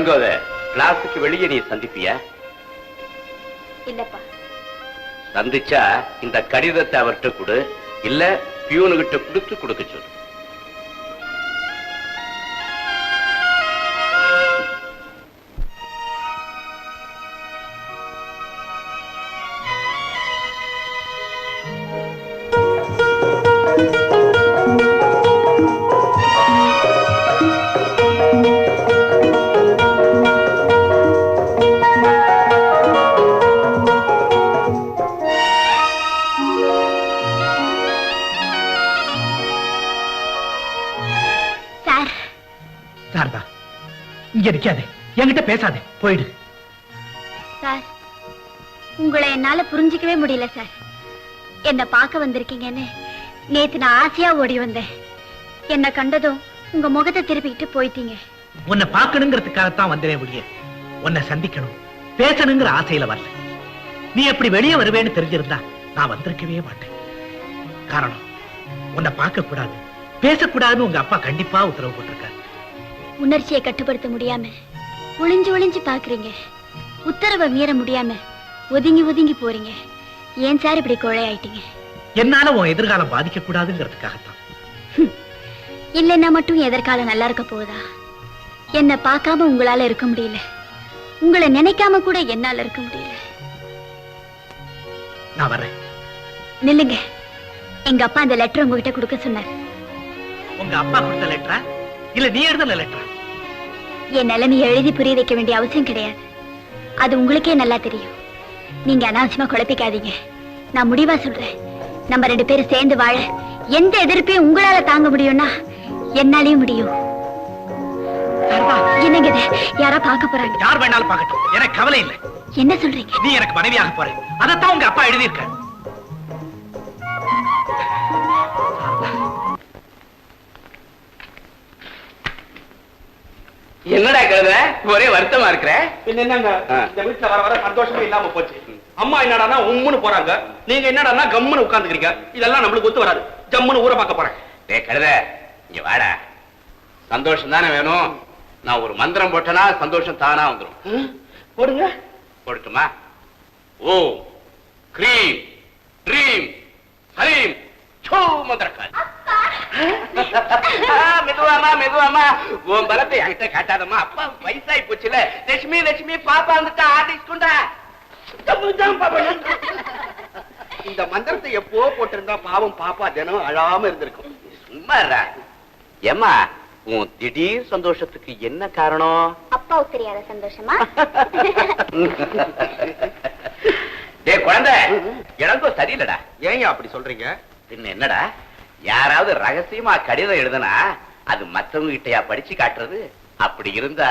இளங்கோத கிளாஸுக்கு வெளியே நீ சந்திப்பியா? இல்லப்பா. சந்திச்சா இந்த கடிதத்தை அவர்கிட்ட கொடு, இல்ல பியூனுகிட்ட கொடுக்க சொல்லு. சாரதா, இங்க நிக்காதே, என்கிட்ட பேசாதே, போயிடு. சார், உங்களை என்னால புரிஞ்சிக்கவே முடியல சார். என்ன பார்க்க வந்திருக்கீங்கன்னு நேத்து நான் ஆசையா ஓடி வந்தேன். என்ன கண்டதும் உங்க முகத்தை திருப்பிக்கிட்டு போயிட்டீங்க. உன்னை பார்க்கணுங்கிறதுக்காகத்தான் வந்தேனே ஒழிய உன்னை சந்திக்கணும் பேசணுங்கிற ஆசையில வரல. நீ எப்படி வெளியே வருவேன்னு தெரிஞ்சிருந்தா நான் வந்திருக்கவே மாட்டேன். காரணம், உன்னை பார்க்க கூடாது பேசக்கூடாதுன்னு உங்க அப்பா கண்டிப்பா உத்தரவு போட்டிருக்காரு. உணர்ச்சியை கட்டுப்படுத்த முடியாம ஒளிஞ்சு ஒளிஞ்சு பாக்குறீங்க. உத்தரவை மீற முடியாம ஒதுங்கி ஒதுங்கி போறீங்க. ஏன் சார் இப்படி கோழையாயிட்டீங்க? என்னால உன் எதிர்காலம் பாதிக்க கூடாதுங்கிறதுக்காகத்தான். இல்லைன்னா மட்டும் எதிர்காலம் நல்லா இருக்க போதா? என்ன பார்க்காம உங்களால இருக்க முடியல, உங்களை நினைக்காம கூட என்னால இருக்க முடியல. நான் வரேன். நில்லுங்க. எங்க அப்பா அந்த லெட்டர் உங்ககிட்ட கொடுக்க சொன்னார். உங்க அப்பா கொடுத்த லெட்டரா இல்ல நீ எழுதின லெட்டரா? என் நிலைமையை எழுதி புரிய வைக்க வேண்டிய அவசியம் கிடையாது. அது உங்களுக்கே நல்லா தெரியும். நீங்க அனாவசியமா குழப்பிக்காதீங்க. நான் முடிவா சொல்றேன். நம்ம 2 பேரும் சேர்ந்து வாழ எந்த எதிர்ப்பையும் உங்களால தாங்க முடியும்னா என்னாலையும் முடியும். என்னங்க இது? யாரா பார்க்க போறாங்க? யார் வேணாலும் பார்க்கட்டும், எனக்கு கவலை இல்லை. என்ன சொல்றீங்க? நீ எனக்கு மனைவியாக போற, அதைத்தான் உங்க அப்பா எழுதியிருக்க. என்னடா கழுத ஒரே வருத்தமா இருக்கிற? என்னங்க இந்த வீட்டுல வர வர சந்தோஷமே இல்லாம போச்சு. அம்மா என்னடான்னா உம்முன்னு போறாங்க, நீங்க என்னடான்னா கம்முன்னு உட்கார்ந்துக்கிறீங்க. இதெல்லாம் நம்மளுக்கு ஒத்து வராது. ஜம்முன்னு ஊரை பார்க்க போறேன். டேய் கழுத, இங்க வாடா. சந்தோஷம் தானே வேணும். நான் ஒரு மந்திரம் போட்டனா சந்தோஷம் தானா வந்துடும். போடுங்க. போடுட்டுமா? ஓம் க்ரீம் ட்ரீம் ஹரீம் சோ மந்திரக்கால். மெதுவாமா மெதுவாமா, உன் பலத்தை என்கிட்ட காட்டாதம்மா. அப்பா வயசாகி போச்சுல. லட்சுமி லட்சுமி பாப்பா வந்துட்டா, ஆட்டிஸ்குண்டா. இந்த மந்திரத்தை எப்போ போட்டிருந்தா பாவம் பாப்பா தினம் அழாம இருந்திருக்கும். சும்மா ஏமா, உன் திடீர் சந்தோஷத்துக்கு என்ன காரணம்? அப்பாவுக்கு தெரியாத சந்தோஷமா? டே குழந்தை, இளங்கோ சரியில்லடா. ஏன் அப்படி சொல்றீங்க? பின்ன என்னடா, யாராவது ரகசியமா கடிதம் எழுதுனா அது மத்தவங்க கிட்டயா படிச்சு காட்டுறது? அப்படி இருந்தா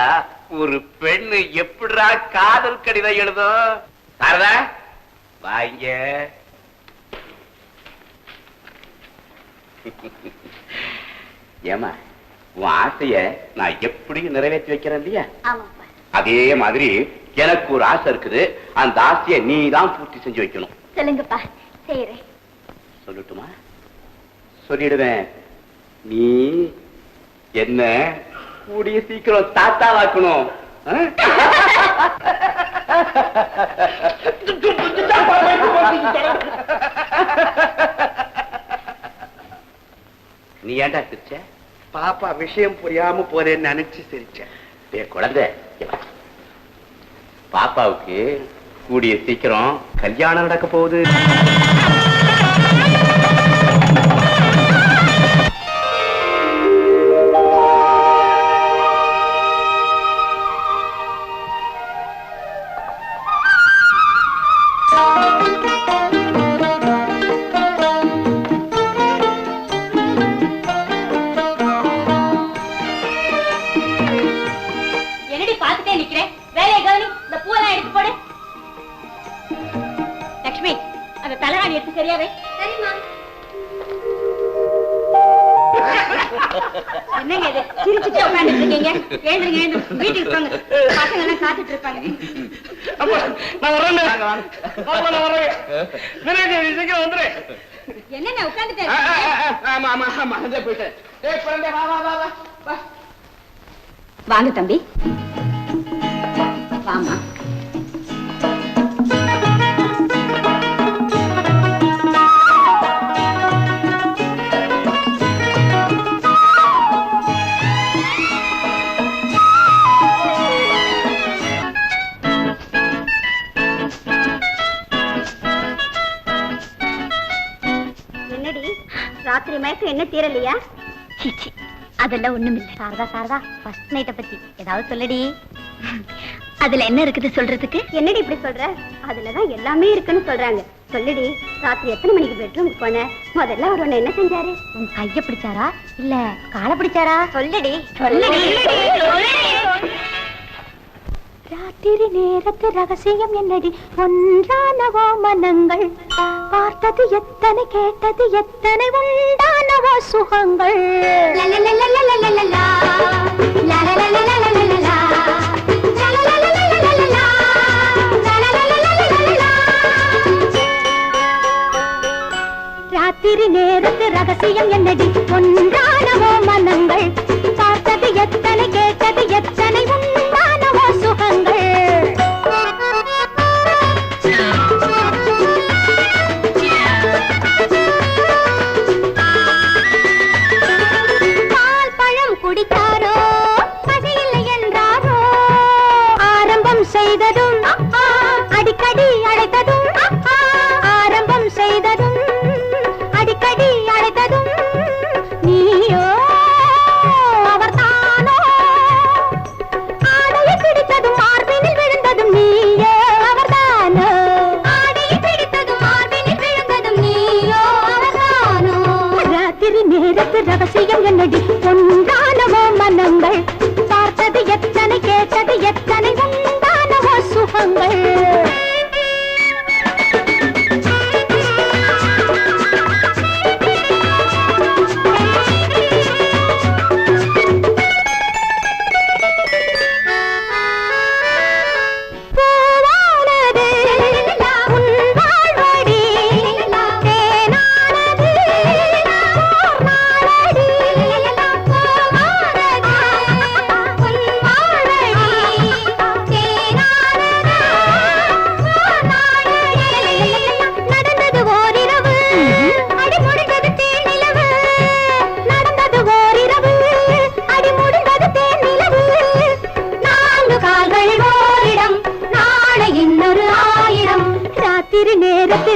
ஒரு பெண்ணு எப்படிடா காதல் கடிதம் எழுதும்? சாரதா வாங்க. ஏமா, உன் ஆசைய நான் எப்படி நிறைவேற்றி வைக்கிறேன் இல்லையா? ஆமாப்பா. அதே மாதிரி எனக்கு ஒரு ஆசை இருக்குது. அந்த ஆசையை நீ தான் பூர்த்தி செஞ்சு வைக்கணும். சொல்லுங்கப்பா, செய்யறேன். சொல்லட்டுமா? சொல்லிடுவேன். நீ என்ன கூடிய சீக்கிரம் தாத்தாவாக்கணும். நீ ஏன்டா சிரிச்ச? பாப்பா விஷயம் புரியாம போறேன்னு நினைச்சு சிரிச்சேன். குழந்தை, பாப்பாவுக்கு கூடிய சீக்கிரம் கல்யாணம் நடக்க போகுது. என்னடி பாத்துட்டே நிக்கிறேன்? வேலையை கவனி. இந்த பூவெல்லாம் எடுத்து போடு. லட்சுமி, அந்த தலைகாணி எடுத்து சரியாவே. சரிம்மா. என்னங்க இது? சிரிச்சுட்டு உட்காந்துட்டு இருக்கீங்க? எழுந்துருங்க, எழுந்துருங்க. வீட்டுக்கு போங்க. பசங்க எல்லாம் காத்துட்டு இருப்பாங்க. என்னென்ன உட்காந்துட்டு வாங்க தம்பி. வாமா. என்னடி ராத்திரி மயக்கம் என்ன தீரலையா? சீச்சி, அதெல்லாம் ஒண்ணும் இல்ல. சாரதா சாரதா, ஃபர்ஸ்ட் நைட்ட பத்தி ஏதாவது சொல்லடி. அதுல என்ன இருக்குது சொல்றதுக்கு? என்னடி இப்படி சொல்ற? அதுலதான் எல்லாமே இருக்குன்னு சொல்றாங்க. சொல்லுடி, ராத்திரி எத்தனை மணிக்கு பெட்ரூம் போன? முதல்ல அவர் உன்னை என்ன செஞ்சாரு? உன் கைய பிடிச்சாரா இல்ல காலை பிடிச்சாரா? சொல்லுடி சொல்லுடி. ராத்திரி நேரத்து ரகசியம் என்னடி? ஒன்றானவோ மனங்கள், பார்த்தது எத்தனை கேட்டது எத்தனை உண்டானவோ சுகங்கள். ராத்திரி நேரத்து ரகசியம் என்னடி? ஒன்றானவோ மனங்கள், பார்த்தது எத்தனை கேட்டது எத்தனை உண்டானவோ சுகங்கள். பால் பழம் குடித்தாரோ பசியில்லை என்றாரோ, ஆரம்பம் செய்ததும் அடிக்கடி அழைத்ததும், ஆரம்பம் செய்ததும் அடிக்கடி அழைத்ததும் நீயோ அவர்தானோ, ஆடையை பிடித்ததும் மார்பினில் விழுந்ததும் நீயோ அவர்தானோ, ஆடையை பிடித்ததும் மார்பினில் விழுந்ததும் நீயோ அவர்தானோ. ராத்திரி நேரத்து ரகசியம் என்னடி? ஒன்றானவோ மனங்கள், பார்த்தது எத்தனை கேட்டது எத்தனை உண்டானவோ சுகங்கள்.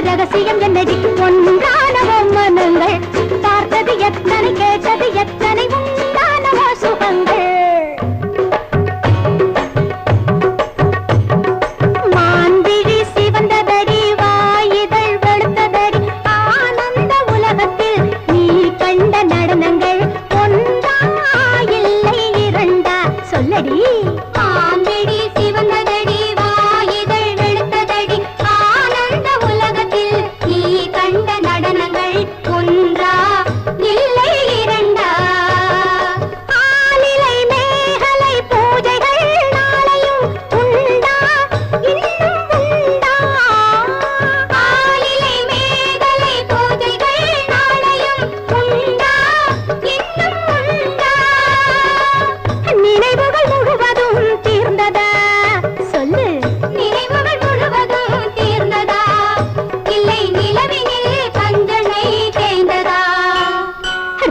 ரகசியம் என்னடி? ஒன்றானவோ மனங்கள், பார்த்தது எத்தனை கேட்டது எத்தனை உண்டானவோ சுகங்கள். மான்விழி சிவந்ததடி, வாயிதழ் வெளுத்ததடி, ஆனந்த உலகத்தில் நீ கண்ட நடனங்கள் ஒன்றா இல்லை இரண்டா? சொல்லடி. மான்விழி சிவந்ததடி, வாயிதழ் வெளுத்ததடி, ஆனந்த உலகத்தில் நீ கண்ட நடனங்கள் ஒன்றா இல்லை இரண்டா? ஆலிலை மேகலை பூஜைகள் நாளையும் உண்டா இன்னும் உண்டா? ஆலிலை மேகலை பூஜைகள் நாளையும் உண்டா இன்னும் உண்டா? நினைவுகள் முழுவதும் தீர்ந்ததா? சொல்லு. நினைவுகள் முழுவதும் தீர்ந்ததா? இல்லை நிலவினில் கஞ்சனை தேய்ந்ததா?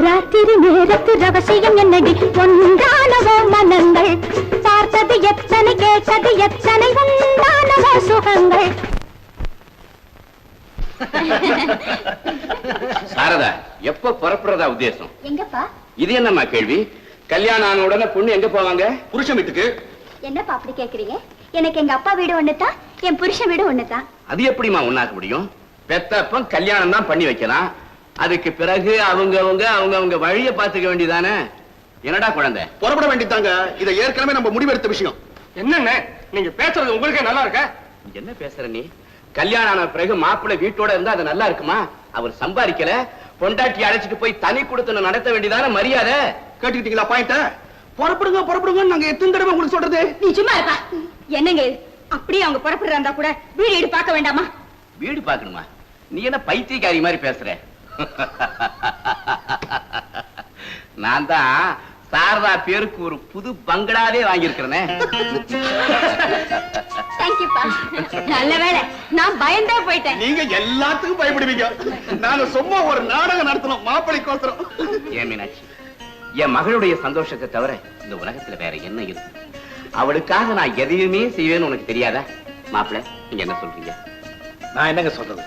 ராத்திரி நேரத்து ரகசியம் என்னடி? ஒன்றானவோ மனங்கள், பார்த்தது எத்தனை கேட்டது எத்தனை உண்டானவோ சுகங்கள். சாரதா, எப்ப புறப்படுறதா உத்தேசம்? எங்கப்பா? இது என்னம்மா கேள்வி? கல்யாணம் ஆன உடனே பொண்ணு எங்க போவாங்க? புருஷன் வீட்டுக்கு. என்னப்பா அப்படி கேக்குறீங்க? எனக்கு எங்க அப்பா வீடு ஒண்ணுதான், என் புருஷன் வீடு ஒண்ணுதான். அது எப்படிமா ஒண்ணாக்க முடியும்? பெத்தப்ப கல்யாணம் தான் பண்ணி வைக்கலாம், அதுக்கு பிறகு அவங்க வழிய பாத்துக்க வேண்டியதானே. என்னடா குழந்தை? புறப்பட வேண்டியதாங்க. இதை ஏற்கனவே நம்ம முடிவெடுத்த விஷயம். என்னென்ன நீங்க பேசுறது உங்களுக்கே நல்லா இருக்க? என்ன பேசுற நீ? கல்யாணம் ஆன பிறகு மாப்பிள்ளை வீட்டோட இருந்தா அது நல்லா இருக்குமா? அவர் சம்பாதிக்கல, பொண்டாட்டி அழைச்சிட்டு போய் தனி கொடுத்து நடத்த வேண்டியதான மரியாதை. கேட்டுக்கிட்டீங்களா பாயிண்ட? புறப்படுங்க புறப்படுங்க நாங்க எத்தனை தடவை உங்களுக்கு சொல்றது? நீ சும்மா இருக்கா? என்னங்க இது? அப்படியே அவங்க புறப்படுறா கூட வீடு பார்க்க வேண்டாமா? வீடு பார்க்கணுமா? நீ என்ன பைத்தியக்காரி மாதிரி பேசுற? நான் தான் சாரதா பேருக்கு ஒரு புது பங்களாவே வாங்கியிருக்கிறேனே. தேங்க்யூப்பா. நல்ல வேளை நான் பயந்தே போயிட்டேன். நீங்க எல்லாத்துக்கும் பயப்படுவீங்க. நாங்க சும்மா ஒரு நாடகம் நடத்தணும் மாப்பிள்ளைக்கோசரம். ஏன் மீனாட்சி, என் மகளுடைய சந்தோஷத்தை தவிர இந்த உலகத்துல வேற என்ன இருக்கு? அவளுக்காக நான் எதையுமே செய்வேன்னு உனக்கு தெரியாதா? மாப்பிள்ளை, நீங்க என்ன சொல்றீங்க? நான் என்னங்க சொல்றது?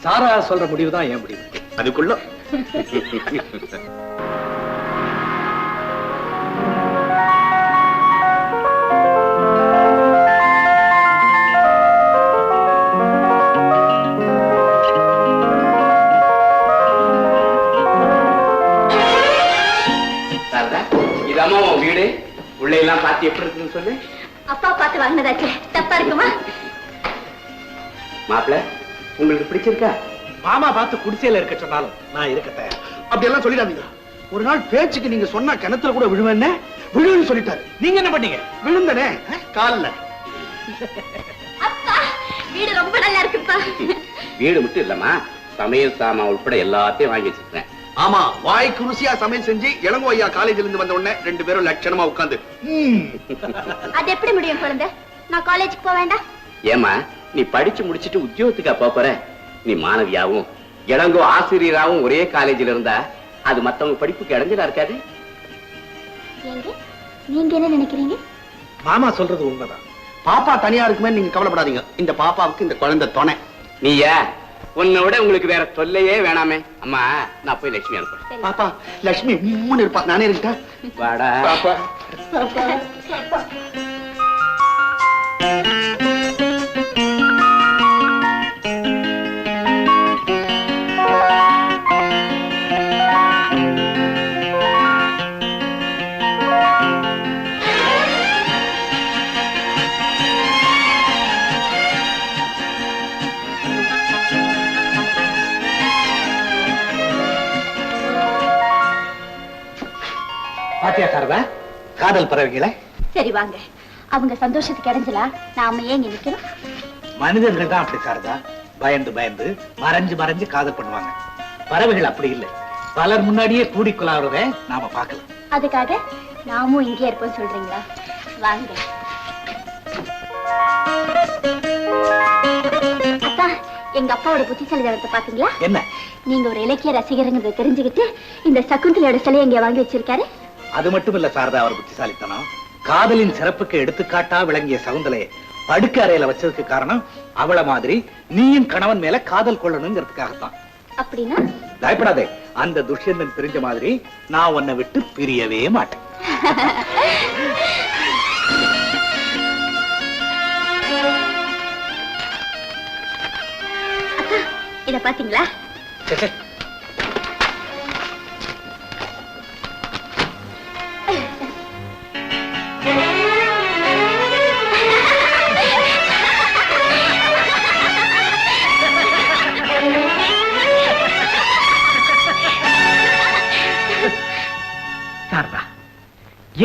சாரா சொல்ற முடிவுதான் என் முடிவு. அதுக்குள்ள சாரதா, இது அம்மாவும் வீடு. உள்ள எல்லாம் பார்த்து எப்படி இருக்குன்னு சொல்லு. அப்பா பார்த்து வாங்கினதாச்சு தப்பா இருக்குமா? மாப்பிள்ளை, உங்களுக்கு பிடிச்சிருக்கா? மாமா பார்த்து குடிசையில இருக்க சொன்னாலும் நான் இருக்க தயார். அப்படி எல்லாம் சொல்லிடாதீங்க. ஒரு நாள் பேச்சுக்கு நீங்க சொன்னா கிணத்துல கூட விழுவேன்னு விழுன்னு சொல்லிட்டாரு. நீங்க என்ன பண்ணீங்க? விழுந்தனே கால்ல. அப்பா வீடு ரொம்ப நல்லா இருக்குப்பா. வீடு மட்டும் இல்லம்மா, சமையல் சாமான் உட்பட எல்லாத்தையும் வாங்கி வச்சிருக்கேன். ஆமா, வாய்க்கு ருசியா சமையல் செஞ்சு இளங்கோ ஐயா காலேஜ்ல இருந்து வந்த உடனே 2 பேரும் லட்சணமா உட்கார்ந்து அது எப்படி முடியும் குழந்தை? நான் காலேஜுக்கு போக வேண்டாம்? ஏமா, நீ படிச்சு முடிச்சிட்டு உத்தியோகத்துக்கா போற? நீ மாணவியாவும் இளங்கோ ஆசிரியராவும் ஒரே காலேஜில் இருந்தா அது மத்தவங்க படிப்புக்கு இடைஞ்சலா இருக்காது? ஏங்க நீங்க என்ன நினைக்கிறீங்க? மாமா சொல்றது உண்மைதான். பாப்பா தனியா இருக்குமே நீங்க கவலைப்படாதீங்க. இந்த பாப்பாவுக்கு இந்த குழந்தை துணை. நீயா? உன்னை விட உங்களுக்கு வேற தொல்லையே வேணாமே. அம்மா, நான் போய் லட்சுமி அனுப்புறேன். பாப்பா லட்சுமி உம்முன்னு இருப்பா. நானே இருக்கட்டா? வாடா. பாப்பா பாத்தியா சாரதா, காதல் பறவைகளை? சரி வாங்க, அவங்க சந்தோஷத்துக்கு இடைஞ்சலா நாம ஏன் நினைக்கிறோம்? மனிதர்கள் தான் அப்படி சாரதா, பயந்து பயந்து மறைஞ்சு மறைஞ்சு காதல் பண்ணுவாங்க. பறவைகள் அப்படி இல்லை, பலர் முன்னாடியே கூடி கொள்ளாறத நாம பார்க்கலாம். அதுக்காக நாமும் இங்கே இருப்போம் சொல்றீங்களா? வாங்க. அப்பா, எங்க அப்பாவோட புத்திசாலித்தனத்தை பாத்தீங்களா? என்ன? நீங்க ஒரு இலக்கிய ரசிகருங்கிறத தெரிஞ்சுக்கிட்டு இந்த சகுந்தலையோட சிலையை இங்க வாங்கி வச்சிருக்காரு. அது மட்டும் இல்ல சாரதா, அவர் புத்திசாலித்தனம். காதலின் சிறப்புக்கு எடுத்துக்காட்டா விளங்கிய சகுந்தலையை படுக்க அறையில வச்சதுக்கு காரணம் அவள மாதிரி நீயும் கணவன் மேல காதல் கொள்ளணுங்கிறதுக்காகத்தான். அப்படின்னா பயப்படாதே, அந்த துஷ்யந்தன் பிரிஞ்ச மாதிரி நான் உன்னை விட்டு பிரியவே மாட்டேன். அப்பா, இத பாத்தீங்களா? சாரதா,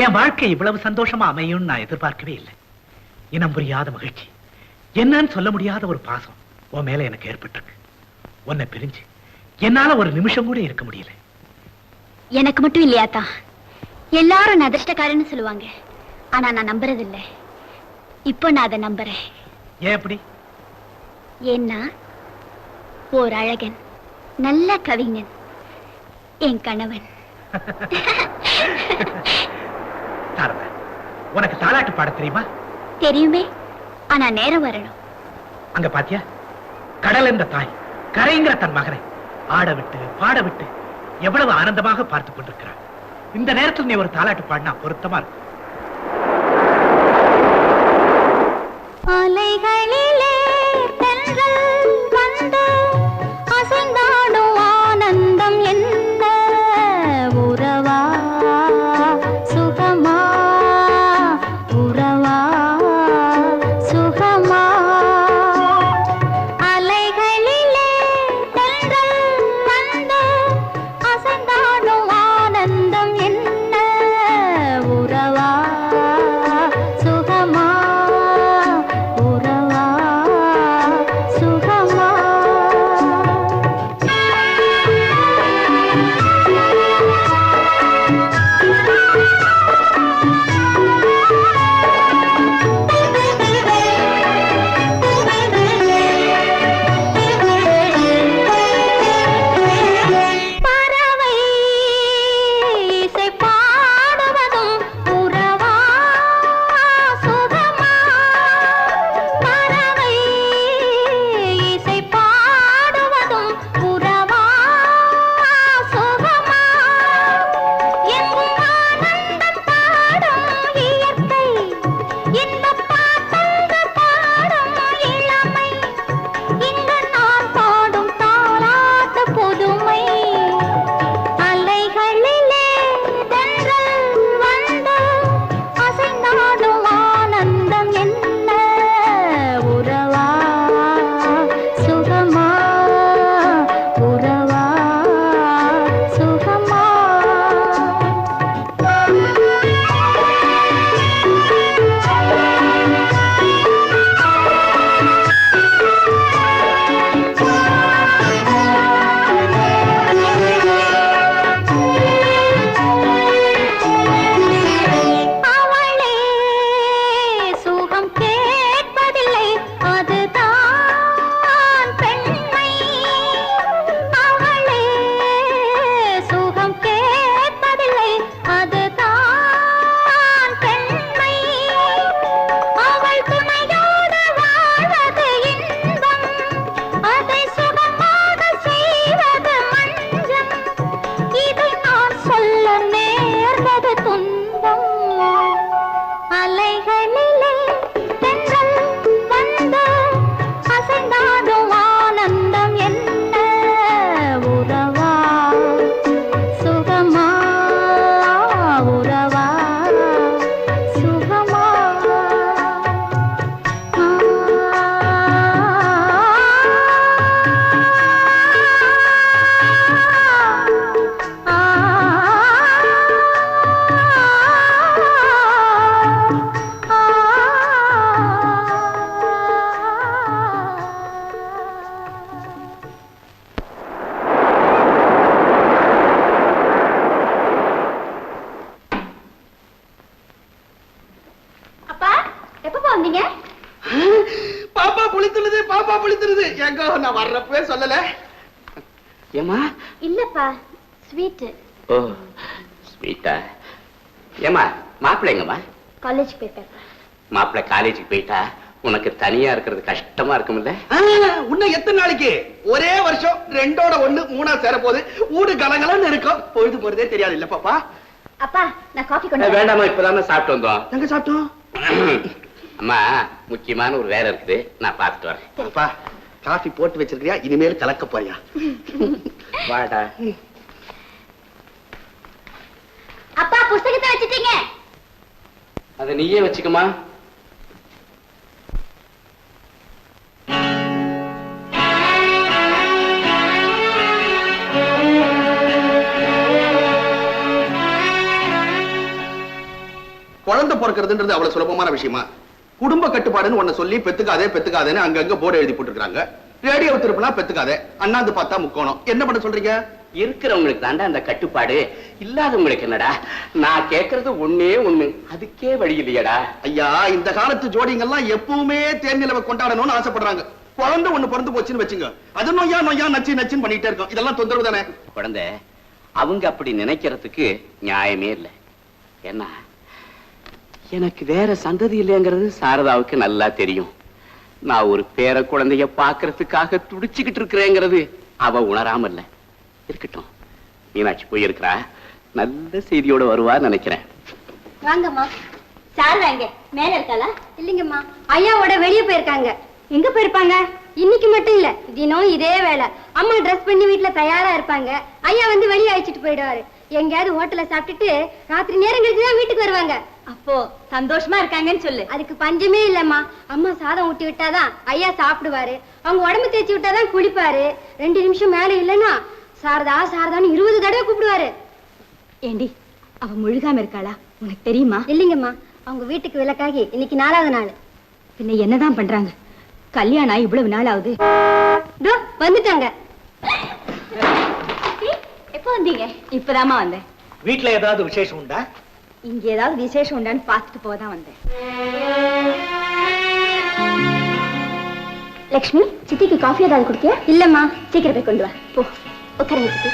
என் வாழ்க்கை இவ்வளவு சந்தோஷமா அமையும் நான் எதிர்பார்க்கவே இல்லை. இனம் புரியாத மகிழ்ச்சி, என்னன்னு சொல்ல முடியாத ஒரு பாசம் உன் மேல எனக்கு ஏற்பட்டிருக்கு. உன்னை பிரிஞ்சு என்னால ஒரு நிமிஷம் கூட இருக்க முடியல. எனக்கு மட்டும் இல்லையாத்தா, எல்லாரும் நான் அதிர்ஷ்டக்காரன்னு சொல்லுவாங்க. ஆனா நான் நம்புறது இல்ல. இப்போ நான் அதை நம்புறேன். ஏன் அப்படி? ஏன்னா ஓர் அழகன், நல்ல கவிஞன் என் கணவன். சாரதா, உனக்கு தாலாட்டு பாட தெரியுமா? தெரியுமே, ஆனா நேரம் வரணும். அங்க பாத்தியா, கடல் என்ற தாய் கரைங்கிற தன் மகனை ஆட விட்டு பாட விட்டு எவ்வளவு ஆனந்தமாக பார்த்துக் கொண்டிருக்கிறார். இந்த நேரத்தில் நீ ஒரு தாலாட்டு பாடினா பொருத்தமா இருக்கும். அலைகளிலே தென்றல் வந்து அசைந்தாடும் ஆனந்தம் என்ன உறவா சுகமா, உறவா சுகமா. அலைகளிலே தென்றல் வந்து அசைந்தாடும் ஆனந்தம் என்ன உறவா எங்க நான் வர்றப்பவே சொல்லல. ஏமா? இல்லப்பா, ஸ்வீட். ஓ, ஸ்வீட்டா? ஏமா, மாப்பிள்ளை எங்கம்மா? காலேஜ் போயிட்டேன். மாப்பிள்ளை காலேஜுக்கு போயிட்டா உனக்கு தனியா இருக்கிறது கஷ்டமா இருக்கும்ல? இன்னும் எத்தனை நாளைக்கு? ஒரே வருஷம் 2ஓட 1 3ஆ சேர போகுது. ஊடு கலங்கலன்னு இருக்கும். பொழுது போறதே தெரியாது இல்ல பாப்பா? அப்பா, நான் காஃபி கொண்டு வரேன். வேண்டாமா, இப்பதானே சாப்பிட்டு வந்தோம். எங்க சாப்பிட்டோம்? அம்மா, முக்கியமான ஒரு வேலை இருக்குது, நான் பார்த்துட்டு வரேன். பாப்பா, காஃபி போட்டு வச்சிருக்கியா? இனிமேல் கலக்க போறியா? வாடா. அப்பா, புஸ்தகத்தை வச்சுட்டீங்க. அதை நீயே வச்சுக்கமா. குழந்தை பிறக்கிறதுன்றது அவ்வளவு சுலபமான விஷயமா? குடும்ப கட்டுப்பாடுன்னு ஒன்ன சொல்லி பெத்துக்காதேன்னு அங்கங்க போர்டு எழுதி போட்டுருக்காங்க. ரேடியோ திருப்பினா பெத்துக்காதே, அண்ணாந்து பார்த்தா முக்கோணம். என்ன பண்ண சொல்றீங்க? இருக்கிறவங்களுக்கு தாண்டா அந்த கட்டுப்பாடு, இல்லாதவங்களுக்கு என்னடா? நான் கேட்கறது ஒண்ணே ஒண்ணு, அதுக்கே வழி இல்லையடா. ஐயா, இந்த காலத்து ஜோடிங்கெல்லாம் எப்பவுமே தேர்நிலவை கொண்டாடணும்னு ஆசைப்படுறாங்க. குழந்தை ஒண்ணு பிறந்து போச்சுன்னு வச்சுங்க, அது நொய்யா நச்சுன்னு பண்ணிட்டே இருக்கும். இதெல்லாம் தொந்தரவு தானே? குழந்தை அவங்க அப்படி நினைக்கிறதுக்கு நியாயமே இல்லை. என்ன, எனக்கு வேற சந்ததி இல்லைங்கிறது சாரதாவுக்கு நல்லா தெரியும். நான் ஒரு பேர குழந்தைய பாக்குறதுக்காக துடிச்சுக்கிட்டு இருக்கிறேங்கிறது அவ உணராம இல்ல. இருக்கட்டும், மீனாட்சி போயிருக்கிறா, நல்ல செய்தியோட வருவா நினைக்கிறேன். வாங்கம்மா. சாரதா எங்க? மேல இருக்காளா? இல்லைங்கம்மா, ஐயாவோட வெளியே போயிருக்காங்க. எங்க போயிருப்பாங்க? இன்னைக்கு மட்டும் இல்ல, தினம் இதே வேலை. அம்மா ட்ரெஸ் பண்ணி வீட்டுல தயாரா இருப்பாங்க. ஐயா வந்து வெளியே அழைச்சிட்டு போயிடுவாரு. எங்கேயாவது ஹோட்டல்ல சாப்பிட்டுட்டு ராத்திரி நேரம் கழிச்சுதான் வீட்டுக்கு வருவாங்க. அப்போ சந்தோஷமா இருக்காங்கன்னு சொல்லு. அதுக்கு பஞ்சமே இல்லம்மா. அம்மா சாதம் ஊட்டி விட்டாதான் ஐயா சாப்பிடுவாரு. அவங்க உடம்பு தேய்ச்சி விட்டாதான் குளிப்பாரு. 2 நிமிஷம் மேல இல்லன்னா சாரதா சாரதான்னு 20 தடவை கூப்பிடுவாரு. ஏண்டி, அவ முழுகாம இருக்காளா? உனக்கு தெரியுமா? இல்லைங்கம்மா, அவங்க வீட்டுக்கு விளக்காகி இன்னைக்கு 4வது நாள். பின்ன என்னதான் பண்றாங்க? கல்யாணம் இவ்வளவு நாள் ஆகுது. வந்துட்டாங்க. எப்போ வந்தீங்க? இப்பதாமா வந்தேன். வீட்டுல ஏதாவது விசேஷம் உண்டா? இங்க ஏதாவது விசேஷம் உண்டான்னு பார்த்துட்டு போதான் வந்தேன். லக்ஷ்மி, சித்திக்கு காஃபி ஏதாவது குடிக்கியா? இல்லம்மா, சீக்கிரம் போய் கொண்டு வா. போ, உட்காருங்க சித்தி.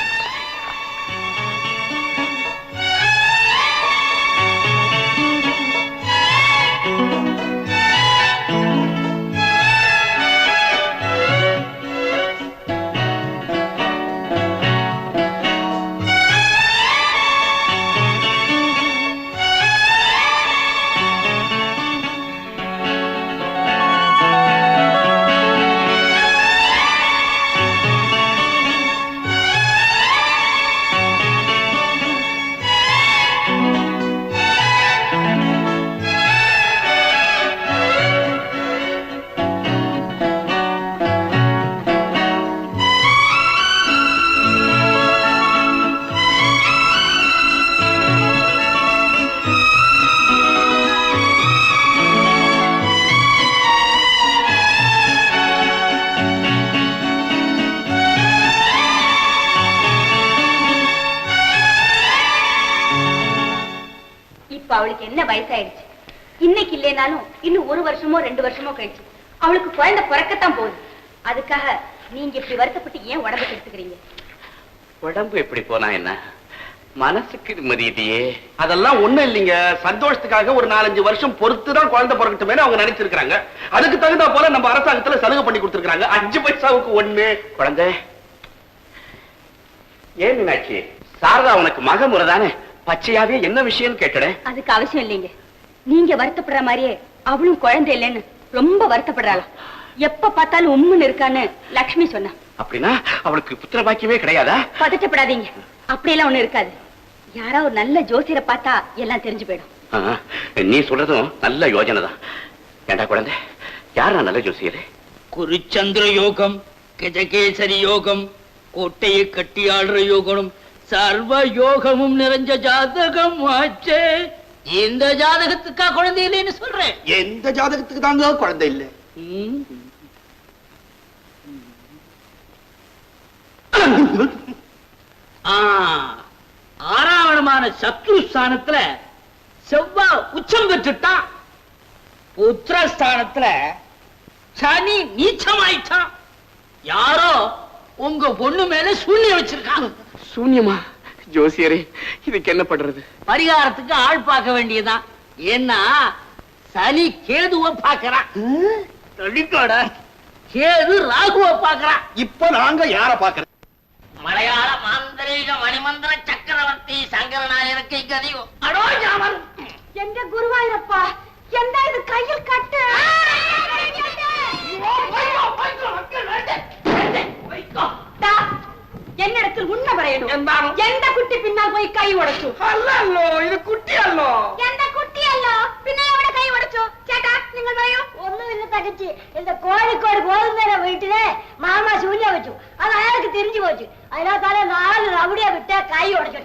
அவளுக்கு என்ன வயசாயிடுச்சு? இன்னைக்கு இல்லைனாலும் இன்னும் 1 வருஷமோ 2 வருஷமோ கழிச்சு அவளுக்கு குழந்தை பிறக்கத்தான் போகுது. அதுக்காக நீங்க இப்படி வருத்தப்பட்டு ஏன் உடம்பு கெடுத்துக்கிறீங்க? உடம்பு எப்படி போனா என்ன, மனசுக்கு நிம்மதி இல்லையே. அதெல்லாம் ஒண்ணும் இல்லைங்க. சந்தோஷத்துக்காக ஒரு 4-5 வருஷம் பொறுத்துதான் குழந்தை பிறக்கட்டுமே அவங்க நினைச்சிருக்காங்க. அதுக்கு தகுந்த போல நம்ம அரசாங்கத்துல சலுகை பண்ணி கொடுத்திருக்காங்க. 5 பைசாவுக்கு 1. குழந்தை ஏன் மீனாட்சி, சாரதா உனக்கு மக முறைதானே, பச்சையாவே என்ன விஷயம் கேட்டட? அதுக்கு அவசியம் இல்லைங்க. நீங்க வருத்தப்படுற மாதிரியே அவளும் குழந்தை இல்லைன்னு ரொம்ப வருத்தப்படுறாளாம். எப்ப பார்த்தாலும் உம்முன்னு இருக்கான்னு லக்ஷ்மி சொன்னா. அப்படின்னா அவளுக்கு புத்திர பாக்கியமே கிடையாதா? பதட்டப்படாதீங்க, அப்படியெல்லாம் ஒண்ணு இருக்காது. யாரா ஒரு நல்ல ஜோசியரை பார்த்தா எல்லாம் தெரிஞ்சு போயிடும். நீ சொல்றதும் நல்ல யோஜனை தான். ஏண்டா குழந்தை, யாரா நல்ல ஜோசியரு? குருச்சந்திர யோகம், கஜகேசரி யோகம், கோட்டையை கட்டி ஆடுற யோகம், சர்வ யோகமும் நிறைஞ்ச ஜாதகம் ஆச்சே. இந்த ஜாதகத்துக்கா குழந்தை இல்லைன்னு சொல்றேன்? எந்த ஜாதகத்துக்கு தாங்க குழந்தை இல்லை? ஆறாவணமான சத்ருஸ்தானத்துல செவ்வாய் உச்சம் பெற்றுட்டான். புத்திரஸ்தானத்துல சனி நீச்சமாயிட்டான். யாரோ உங்க பொண்ணு மேல சூன்யம் வச்சிருக்காங்க. சூன்யமா? ஜோசியரே, இதுக்கு என்ன பண்றது? பரிகாரத்துக்கு ஆள் பார்க்க வேண்டியதுதான். ஏன்னா சனி கேதுவ பாக்குறான், கேது ராகுவ பாக்குறான். இப்ப நாங்க யார பாக்குறோம்? மலையாள மாந்திரீக மணிமந்திர சக்கரவர்த்தி சங்கரநாயருக்கு கதியும் அடோஜாமன். எங்க குருவாயிரப்பா, என்ன இது கையில் கட்டு? என்னிடத்தில் உண்மை வரையணும். எந்த குட்டி பின்னால் போய் கை உடைச்சு? அல்லோ, இது குட்டி அல்லோ. எந்த குட்டி அல்லோ பின்னையோட கை உடைச்சு? சேட்டா, நீங்கள் வரையும். ஒண்ணும் இல்ல தகச்சி, இந்த கோழிக்கோடு கோதுமை வீட்டுல மாமா சூன்யா வச்சு அது அயாளுக்கு தெரிஞ்சு போச்சு. அதனால 4 ரவுடியா விட்ட கை உடைச்சு.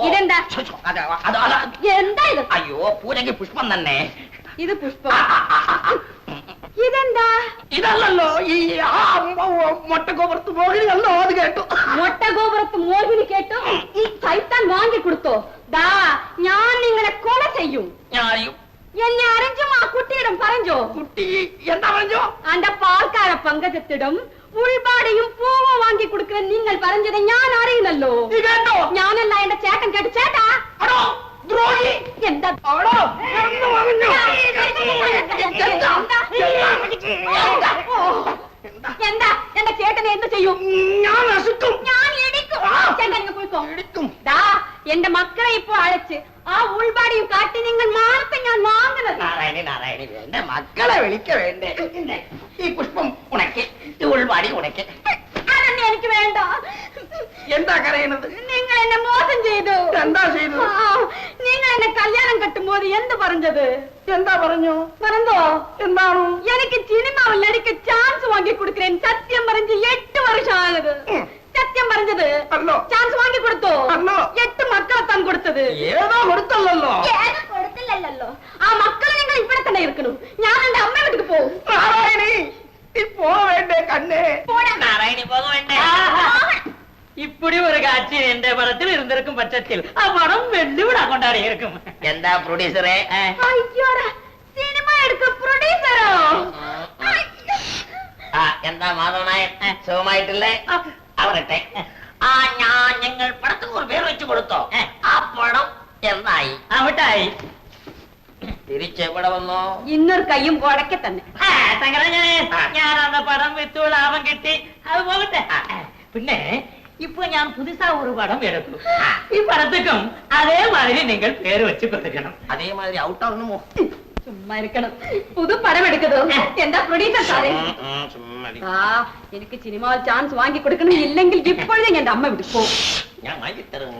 இதெண்டா? எந்த இது? ஐயோ, பூஜைக்கு புஷ்பம் தானே இது. புஷ்பம் இதெண்டா? இதல்லோ மொட்டை கோபுரத்து மோகினி அல்லோ. அது கேட்டோம். மொட்டை கோபுரத்து மோகினி கேட்டோம். சைத்தான் வாங்கி கொடுத்தோ ദാ ഞാൻ നിങ്ങളെ കൊല ചെയ്യും. എന്നെ അറിഞ്ഞും ആ കുട്ടിയിടം പറഞ്ഞോ? കുട്ടി എന്താ പറഞ്ഞോ? അന്റെ പാൽക്കാര പങ്കജത്തിടും ഉൾപാടിയും പൂവും വാങ്ങി കൊടുക്കാൻ നിങ്ങൾ പറഞ്ഞത് ഞാൻ അറിയുന്നല്ലോ. ഞാനല്ല എന്റെ ചേട്ടൻ കേട്ടു. ചേട്ടാ ദ്രോഹി എന്താ? എന്താ എന്റെ ചേട്ടനെ എന്ത് ചെയ്യും? ഞാൻ നശിക്കും, ഞാൻ ഇടിക്കും. ചേട്ടാ നിങ്ങൾ പോയിക്കോ. ഇടിക്കും. ദാ എന്റെ മക്കളെ ഇപ്പൊ അழைച്ച് ആ ഉൾപാടിയും കാട്ടി നിങ്ങൾ മാനത്തെ ഞാൻ വാങ്ങുന്നത്. നാരായണി നാരായണി, എന്റെ മക്കളെ വിളിക്ക വേണ്ടേ? ഈ പുഷ്പം ഉണക്കി, ഈ ഉൾപാടി ഉണക്കി. അതെന്നെ എനിക്ക് വേണ്ട. എന്താ കരയണത്? നിങ്ങൾ എന്നെ മോശം ചെയ്തു. എന്താ ചെയ്തു? നിങ്ങൾ എന്നെ കല്യാണം കെട്ടുമ്പോൾ എന്ത് പറഞ്ഞത്? എന്താ പറഞ്ഞു? പറഞ്ഞോ? എന്താണ്? എനിക്ക് സിനിമാവിൽ നടിക്ക് ചാൻസ് വാങ്ങി കൊടുക്കാൻ സത്യം പറഞ്ഞ് 8 വർഷം ആയത്. സത്യം പറഞ്ഞത് ചാൻസ് വാങ്ങി കൊടുത്തോ? 8 മക്കളെ താൻ കൊടുത്തത്. ഏതോ കൊടുത്തല്ലോ. കൊടുത്തില്ലല്ലോ. ആ മക്കളെ നിങ്ങൾ ഇവിടെ തന്നെ ഇരിക്കണം. ഞാൻ എന്റെ അമ്മ വീട്ടിക്ക് പോകും. നാരായണി போக வேண்டே கண்ணே. நாராயணி போக வேண்டே. இப்படி ஒரு காட்சி என்ற படத்தில் இருந்திருக்கும் பட்சத்தில் அப்படம் வெள்ளிவிடா கொண்டாடி இருக்கும். എന്താ പ്രൊഡ്യൂസറെ? അയ്യോടാ, സിനിമ എടുക്ക പ്രൊഡ്യൂസറോ? എന്താ മാധവനായൻ സുഖമായിട്ടില്ലേ? അവരട്ടെ. ഞങ്ങൾ പടത്തിന് ഒരു പേര് വെച്ചു കൊടുത്തോ? ആ പടം എന്തായി? അവിട്ടായി. തിരിച്ചെവിടെ വന്നോ? ഇന്നൊരു കയ്യും കൊടക്കെ തന്നെ. ഞാൻ അന്ന പടം വിത്തു ലാഭം കിട്ടി, അത് പോകട്ടെ. പിന്നെ இப்போ ഞാൻ புதுசா ஒரு படம் எடுக்கும். இப்படத்துக்கும் அதே மாதிரி நீங்கள் பேர் வச்சு கொடுக்கணும். அதே மாதிரி அவுட் ஆகணுமோ? ചുമ്മാ ഇരിക്കണം. പുതു പടം എടുക്കതോ? എന്താ പ്രൊഡ്യൂസർ സാറേ? എനിക്ക് സിനിമ ചാൻസ് വാങ്ങി കൊടുക്കണം. ഇല്ലെങ്കിൽ ഇപ്പോഴേ എന്റെ അമ്മ വിട്ടു പോകും. ഞാൻ വാങ്ങിത്തരും.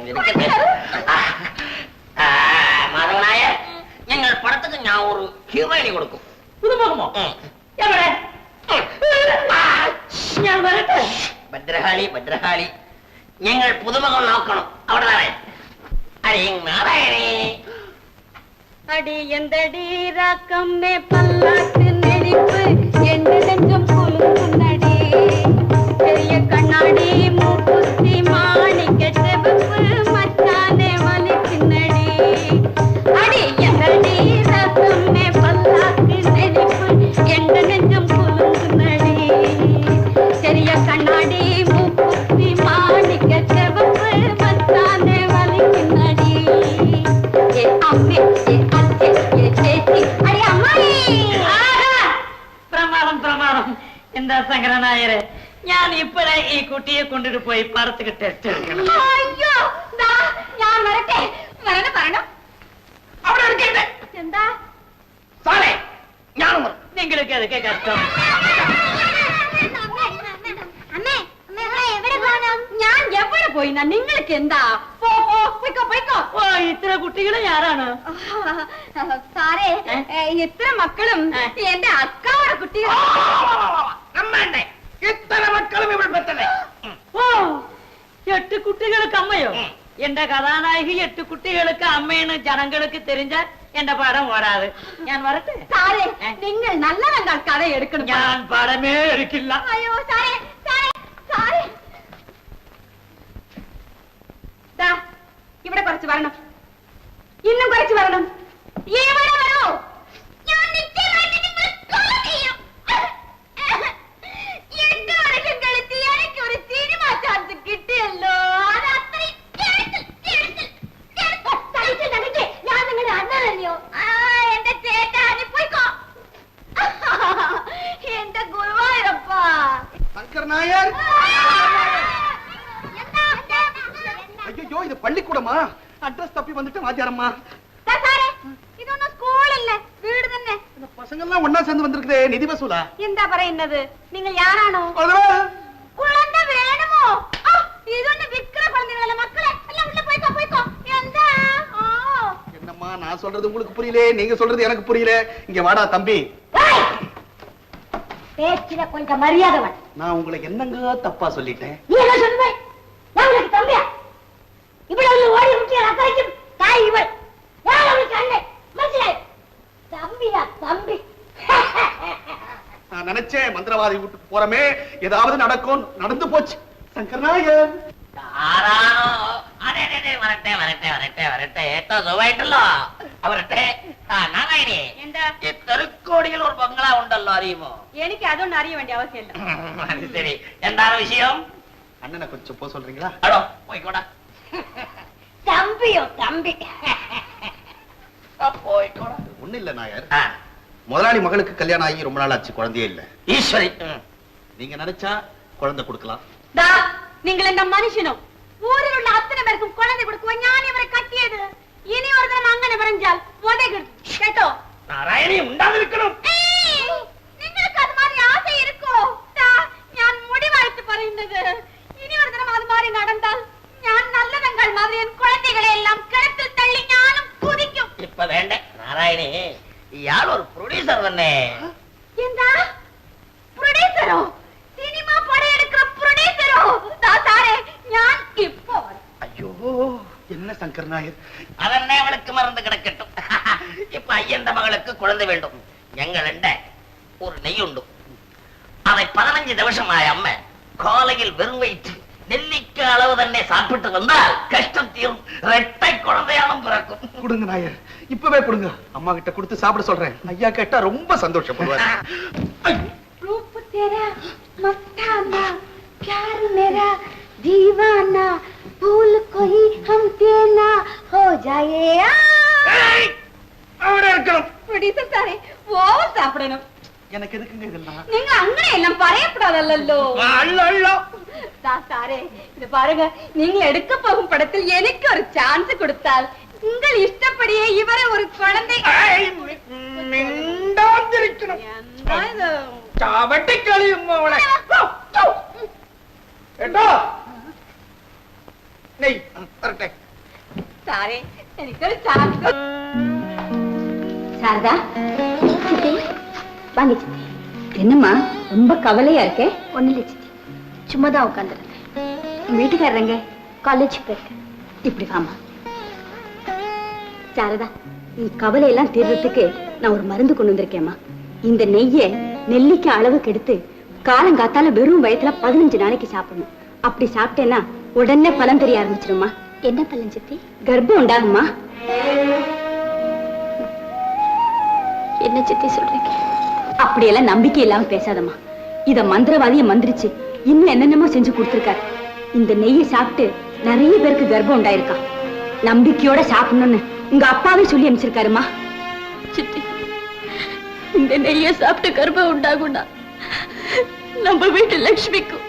മാധവനായ, ഞങ്ങൾ പടத்துக்கு ഞാൻ ഒരു ഹീറോയിനി കൊടുക്കും. പുതുമുഖമോ? എവിടെ? ഞാൻ വരട്ടെ. ഭദ്രകാളി ഭദ്രകാളി, ഞങ്ങൾ പുതുമുഖം നോക്കണം. അവിടെ അടി നാരായണേ. അടി എന്തടി രാക്കമ്മേ പല്ലാക്ക് നെളിപ്പ് എന്റെ നെഞ്ചം കുലുങ്ങുന്നടി. ചെറിയ കണ്ണാടി മൂക്കുത്തി മാണിക്ക ചെവപ്പ് മച്ചാനെ വലിക്കുന്നടി. അടി എന്തടി രാക്കമ്മേ പല്ലാക്ക് നെളിപ്പ് എന്റെ നെഞ്ചം കുലുങ്ങുന്നടി. ചെറിയ കണ്ണാടി മൂക്കുത്തി മാണിക്ക ചെവപ്പ് മച്ചാനെ വലിക്കുന്നടി. അമ്മേ പ്രമാണം പ്രമാണം. എന്താ ശങ്കരനായരെ, ഞാൻ ഇപ്പോഴേ ഈ കുട്ടിയെ കൊണ്ടിട്ട് പോയി പടத்துக்கு ടെസ്റ്റ് എടുക്കണം. അയ്യോ, ഞാൻ വരട്ടെ. വരണം വരണം. അവിടെ എടുക്കട്ടെ. എന്താ സാറേ, ഞാനും നിങ്ങൾക്ക് അതൊക്കെ കഷ്ടം. ഞാൻ എവിടെ പോയി? നിങ്ങൾക്ക് എന്താ? ഓ, ഇത്ര കുട്ടികളെ ആരാണ്? സാറേ, ഇത്ര മക്കളും എന്റെ അക്കാവയുടെ കുട്ടികൾ. അമ്മേണ്ടേ, ഇത്ര മക്കളും ഇവിടെ പെട്ടതേ. ഓ, 8 കുട്ടികൾക്ക് അമ്മയോ? എന്റെ കഥാനായിക 8 കുട്ടികൾക്ക് അമ്മയെന്ന് ജനങ്ങൾക്ക് തെരിഞ്ഞാൽ എന്റെ പടം ഓടാതെ. ഞാൻ വരട്ടെ. സാറേ, നിങ്ങൾ നല്ല നല്ല കഥ എടുക്കണം. ഞാൻ പടമേ എടുക്കില്ല. അയ്യോ സാറേ, സാറേ, സാറേ, ഇവിടെ കുറച്ച് വരണം. ഇന്നും കുറച്ച് വരണം. ഇവിടെ വരോ? ഞാൻ നിശ്ചയമായിട്ട് നിങ്ങളെ കൊല ചെയ്യും. சங்கர் நாயர். ஐயோ, இது பள்ளிக்கூடமா? அட்ரஸ் தப்பி வந்துட்டு வாத்தியாரம்மா. இது ஒன்னும் ஸ்கூல் இல்ல, வீடு தானே. இந்த பசங்க எல்லாம் ஒன்னா சேர்ந்து வந்திருக்குதே, நிதி வசூலா? இந்த பரம் என்னது? நீங்கள் யாரானோ? குழந்தை வேணுமோ? இது ஒண்ணு விக்கிற குழந்தைகள மக்களே, எல்லாம் உள்ள போய்க்கோ போய்க்கோ. எந்த என்னம்மா நான் சொல்றது உங்களுக்கு புரியல, நீங்க சொல்றது எனக்கு புரியல. இங்க வாடா தம்பி. பேச்சில கொஞ்சம் மரியாதை வேணும். நான் உங்களை என்னங்க தப்பா சொல்லிட்டேன்? நீ என்ன சொல்லுவே? நான் உனக்கு தம்பியா? இவ்வளவு ஓடி முட்டிய ரத்தரைக்கும் தாய் இவள். யார் அவளுக்கு அண்ணன்? மனுஷனே தம்பியா தம்பி. நான் நினைச்சேன் மந்திரவாதி வீட்டுக்கு போறமே ஏதாவது நடக்கும், நடந்து போச்சு. சங்கர் நாயர் தெருக்கோடியில் ஒரு பங்களா உண்டல்லோ, அறியுமோ? எனக்கு அதுவும் அறிய வேண்டிய அவசியம் இல்ல. அது சரி, என்ன விஷயம்? அண்ணனை கொஞ்சம் போக சொல்றீங்களா? அடோ போய்க்கோடா. தம்பியோ தம்பி. போய்க்கோடா. ஒண்ணு இல்ல நாயர், முதலாளி மகளுக்கு கல்யாணம் ஆகி ரொம்ப நாள் ஆச்சு, குழந்தையே இல்ல. ஈஸ்வரி, நீங்க நினைச்சா குழந்தை கொடுக்கலாம். நீங்கள் இந்த மனுஷனும் ஊரில் உள்ள அத்தனை பேருக்கும் குழந்தை கொடுக்குவோம். ஞான் இவரை கட்டியது. இனி ஒரு தினம் அங்கன வரைஞ்சால் உதைக்கு கேட்டோ? நாராயணி உண்டாதிருக்கணும். നിങ്ങൾക്ക് അത് மாதிரி ஆசை இருக்கோ? ഞാൻ முடிவாய்த்து പറയുന്നത്, இனி ஒரு தினம் அது மாதிரி நடந்தால் நான் நல்லவங்கள் மாதிரி என் குழந்தைகளை எல்லாம் கிணத்தில் தள்ளி ஞானும் குதிக்கும். இப்ப வேண்ட நாராயணி, யார் ஒரு ப்ரொடியூசர் தானே? எந்த ப்ரொடியூசரோ? சினிமா படம் எடுக்கிற ப்ரொடியூசரோ? தாத்தாரே ஞான் இப்போ. ஐயோ என்ன சங்கர் நாயர், அதென்ன அவளுக்கு மறந்து கிடக்கட்டும். இப்ப ஐயந்த மகளுக்கு குழந்தை வேண்டும். எங்களண்ட ஒரு நெய் உண்டு. அதை 15 நிமிஷமாய் அம்மா காலையில் வெறும் வயிற்று நெல்லிக்காய் அளவு தன்னை சாப்பிட்டு வந்தால் கஷ்டம் தீரும், இரட்டை குழந்தையாலும் பிறக்கும். கொடுங்க நாயர், இப்பவே கொடுங்க. அம்மா கிட்ட கொடுத்து சாப்பிட சொல்றேன். ஐயா கேட்டா ரொம்ப சந்தோஷப்படுவார். रूप तेरा मस्ताना, प्यार मेरा दीवाना, भूल कोई हम देना हो जाए. அவரே இருக்கணும். ப்ரொடியூசர் சாரே, ஓவர் சாப்பிடணும். எனக்கு எதுக்குங்க இதெல்லாம்? நீங்க அங்கனே எல்லாம் பறையப்படாதல்லோ. அல்ல அல்ல சாரே, இது பாருங்க, நீங்க எடுக்க போகும் படத்தில் எனக்கு ஒரு சான்ஸ் கொடுத்தால் உங்கள் இஷ்டப்படியே இவரை ஒரு குழந்தை மிண்டாந்திருக்கணும். சாவட்டி கழியும் அவளை. ஏண்டா நெய் வரட்டே. சாரே, எனக்கு ஒரு சான்ஸ். சாரதா, சித்தி வாங்க சித்தி. என்னம்மா ரொம்ப கவலையா இருக்கே? ஒண்ணு இல்ல சித்தி, சும்மா தான் உட்காந்துருக்கேன். வீட்டுக்காரங்க காலேஜ் போயிருக்க. இப்படி வாமா. சாரதா, நீ கவலையெல்லாம் தீர்றதுக்கு நான் ஒரு மருந்து கொண்டு வந்திருக்கேம்மா. இந்த நெய்ய நெல்லிக்காய் அளவுக்கு எடுத்து காலங்காத்தால வெறும் வயத்துல 15 நாளைக்கு சாப்பிடணும். அப்படி சாப்பிட்டேன்னா உடனே பலன் தெரிய ஆரம்பிச்சிருமா. என்ன பலன் சித்தி? கர்ப்பம் உண்டாகுமா. என்ன சித்தி சொல்றீங்க? அப்படியெல்லாம் நம்பிக்கை இல்லாம பேசாதம்மா. இத மந்திரவாதிய மந்திரிச்சு இன்னும் என்னென்னமோ செஞ்சு கொடுத்திருக்காரு. இந்த நெய்யை சாப்பிட்டு நிறைய பேருக்கு கர்ப்பம் உண்டாயிருக்கா. நம்பிக்கையோட சாப்பிடணும்னு உங்க அப்பாவே சொல்லி அனுப்பிச்சிருக்காருமா. சித்தி, இந்த நெய்யை சாப்பிட்டு கர்ப்பம் உண்டாகும்னா நம்ம வீட்டு லட்சுமிக்கும்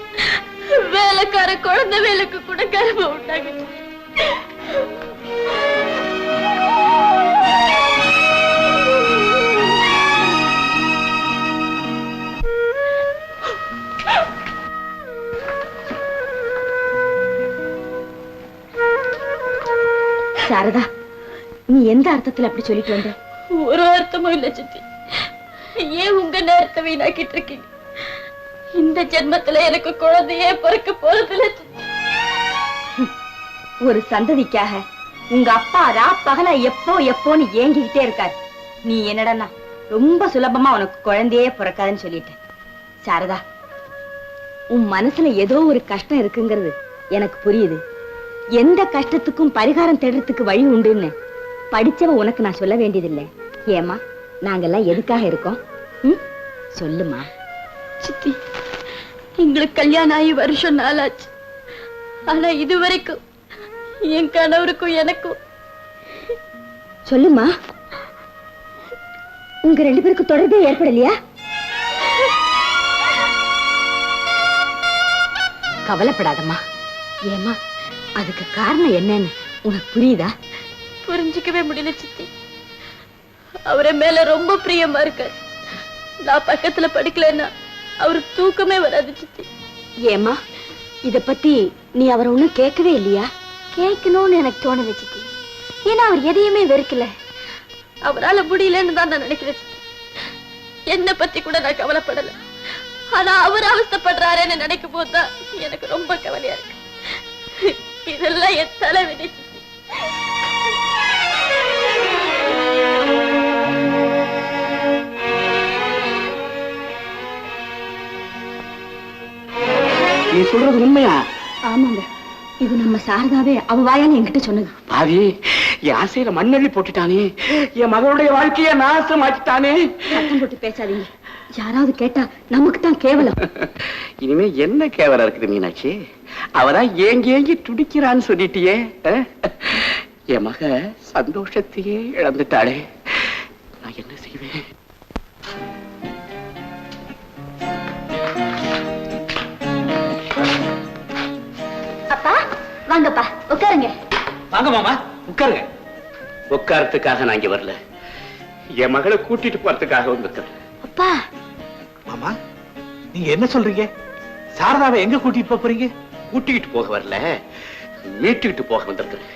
வேலைக்கார குழந்தை வேலைக்கு கூட கர்ப்பம் உண்டாகும். சாரதா, நீ எந்த அர்த்தத்துல அப்படி சொல்லிட்டு வந்த? ஒரு அர்த்தமும் இல்ல சித்தி. ஏன் உங்க நேரத்தை வீணாக்கிட்டு இருக்கீங்க? இந்த ஜென்மத்துல எனக்கு குழந்தையே பிறக்க போறதில்ல. ஒரு சந்ததிக்காக உங்க அப்பா பகல எப்போன்னு ஏங்கிக்கிட்டே இருக்காரு. நீ என்னடா ரொம்ப சுலபமா உனக்கு குழந்தையே பிறக்காதுன்னு சொல்லிட்ட. சாரதா, உன் மனசுல ஏதோ ஒரு கஷ்டம் இருக்குங்கிறது எனக்கு புரியுது. எந்த கஷ்டத்துக்கும் பரிகாரம் தேடுறதுக்கு வழி உண்டுன்னு படிச்சவ உனக்கு நான் சொல்ல வேண்டியதில்லை. ஏமா, நாங்கெல்லாம் எதுக்காக இருக்கோம்? சொல்லுமா. சித்தி, எங்களுக்கு கல்யாணம் ஆகி வருஷம் நாளாச்சு. ஆனா இதுவரைக்கும் என் கணவருக்கும் எனக்கும். சொல்லுமா, உங்க 2 பேருக்கு தொடர்பே ஏற்படலையா? கவலைப்படாதம்மா. ஏமா அதுக்கு காரணம் என்னன்னு உனக்கு புரியுதா? புரிஞ்சுக்கவே முடியல சித்தி. அவரை மேல ரொம்ப பிரியமா இருக்காரு. நான் பக்கத்துல படிக்கலன்னா அவருக்கு தூக்கமே வராது சித்தி. ஏமா இத பத்தி நீ அவரை ஒண்ணும் கேட்கவே இல்லையா? கேட்கணும்னு எனக்கு தோணுது சித்தி. ஏன்னா அவர் எதையுமே வெறுக்கல. அவரால முடியலன்னு தான் நான் நினைக்கிறேன் சித்தி. என்ன பத்தி கூட நான் கவலைப்படல. ஆனா அவர் அவஸ்தைப்படுறாருன்னு நினைக்கும் போதுதான் எனக்கு ரொம்ப கவலையா இருக்கு. இதெல்லாம் என் தலைவிதி சித்தி. நீ சொல்றது உண்மையா? ஆமாங்க, இது நம்ம சாரதாவே அவ வாயால என்கிட்ட சொன்னது. பாவி, என் ஆசையில மண்ணெள்ளி போட்டுட்டானே, என் மகளுடைய வாழ்க்கைய நாசமாக்கிட்டானே. சத்தம் போட்டு பேசாதீங்க. யாராவது கேட்டா நமக்கு தான் கேவலம். இனிமே என்ன கேவலம் இருக்குது மீனாட்சி? அவதான் ஏங்கி ஏங்கி துடிக்கிறான்னு சொல்லிட்டியே. என் மக சந்தோஷத்தையே இழந்துட்டாளே, நான் என்ன செய்வேன்? அப்பா வாங்கப்பா, உட்காருங்க. வாங்க மாமா, உட்காருங்க. உட்காரத்துக்காக நான் இங்க வரல, என் மகளை கூட்டிட்டு போறதுக்காக வந்திருக்கிறேன். அப்பா. மாமா, நீங்க என்ன சொல்றீங்க? சாரதாவை எங்க கூட்டிட்டு போறீங்க? கூட்டிட்டு போக வரல, மீட்டுக்கிட்டு போக வந்திருக்கிறேன்.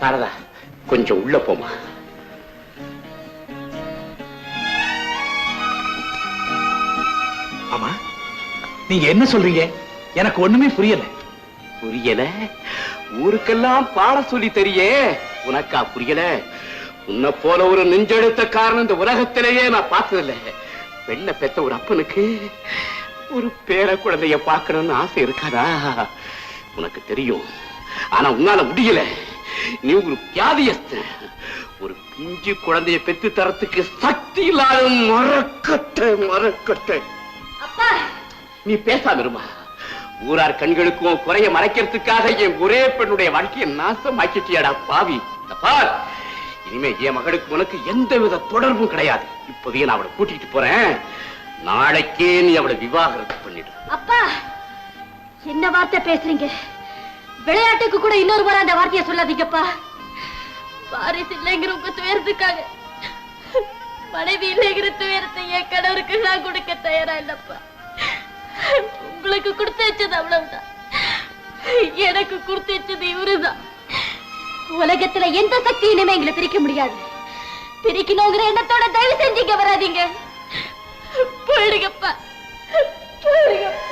சாரதா, கொஞ்சம் உள்ள போமா. மாமா, நீங்க என்ன சொல்றீங்க? எனக்கு ஒண்ணுமே புரியல. புரியல? ஊருக்கெல்லாம் பாட சொல்லி தெரியே, உனக்கா புரியல? உன்னை போல ஒரு நெஞ்செடுத்த காரணம் இந்த உலகத்திலேயே நான் பார்த்ததில்லை. பெண்ணை பெத்த ஒரு அப்பனுக்கு ஒரு பேர குழந்தைய பார்க்கணும்னு ஆசை இருக்காதா? உனக்கு தெரியும், ஆனா உன்னால முடியல. நீ ஒரு வியாதியஸ்த, ஒரு பிஞ்சு குழந்தைய பெத்து தரத்துக்கு சக்தி இல்லாத மரக்கட்டை. நீ பேசாம இருமா. ஊரார் கண்களுக்கும் குறைய மறைக்கிறதுக்காக என் ஒரே பெண்ணுடைய வாழ்க்கையை நாசமாக்கிட்டியாடா பாவி. பார், இனிமே என் மகளுக்கு உனக்கு எந்தவித தொடர்பும் கிடையாது. இப்பவே நான் அவளை கூட்டிட்டு போறேன். நாளைக்கே நீ அவளை விவாகரத்து பண்ணிடு. அப்பா, என்ன வார்த்தை பேசுறீங்க? விளையாட்டுக்கு கூட இன்னொரு முறை அந்த வார்த்தையை சொல்லாதீங்கப்பா. வாரிசு இல்லைங்கிற உங்க துயரத்துக்காக மனைவி இல்லைங்கிற துயரத்தை என் கணவருக்கு நான் கொடுக்க தயாரா இல்லப்பா. உங்களுக்கு கொடுத்து வச்சது அவ்வளவுதான். எனக்கு கொடுத்து வச்சது இவருதான். உலகத்துல எந்த சக்தியிலுமே எங்களை பிரிக்க முடியாது. பிரிக்கணுங்கிற எண்ணத்தோட தயவு செஞ்சீங்க வராதீங்க. போயிடுங்கப்பா, போயிடுங்கப்பா.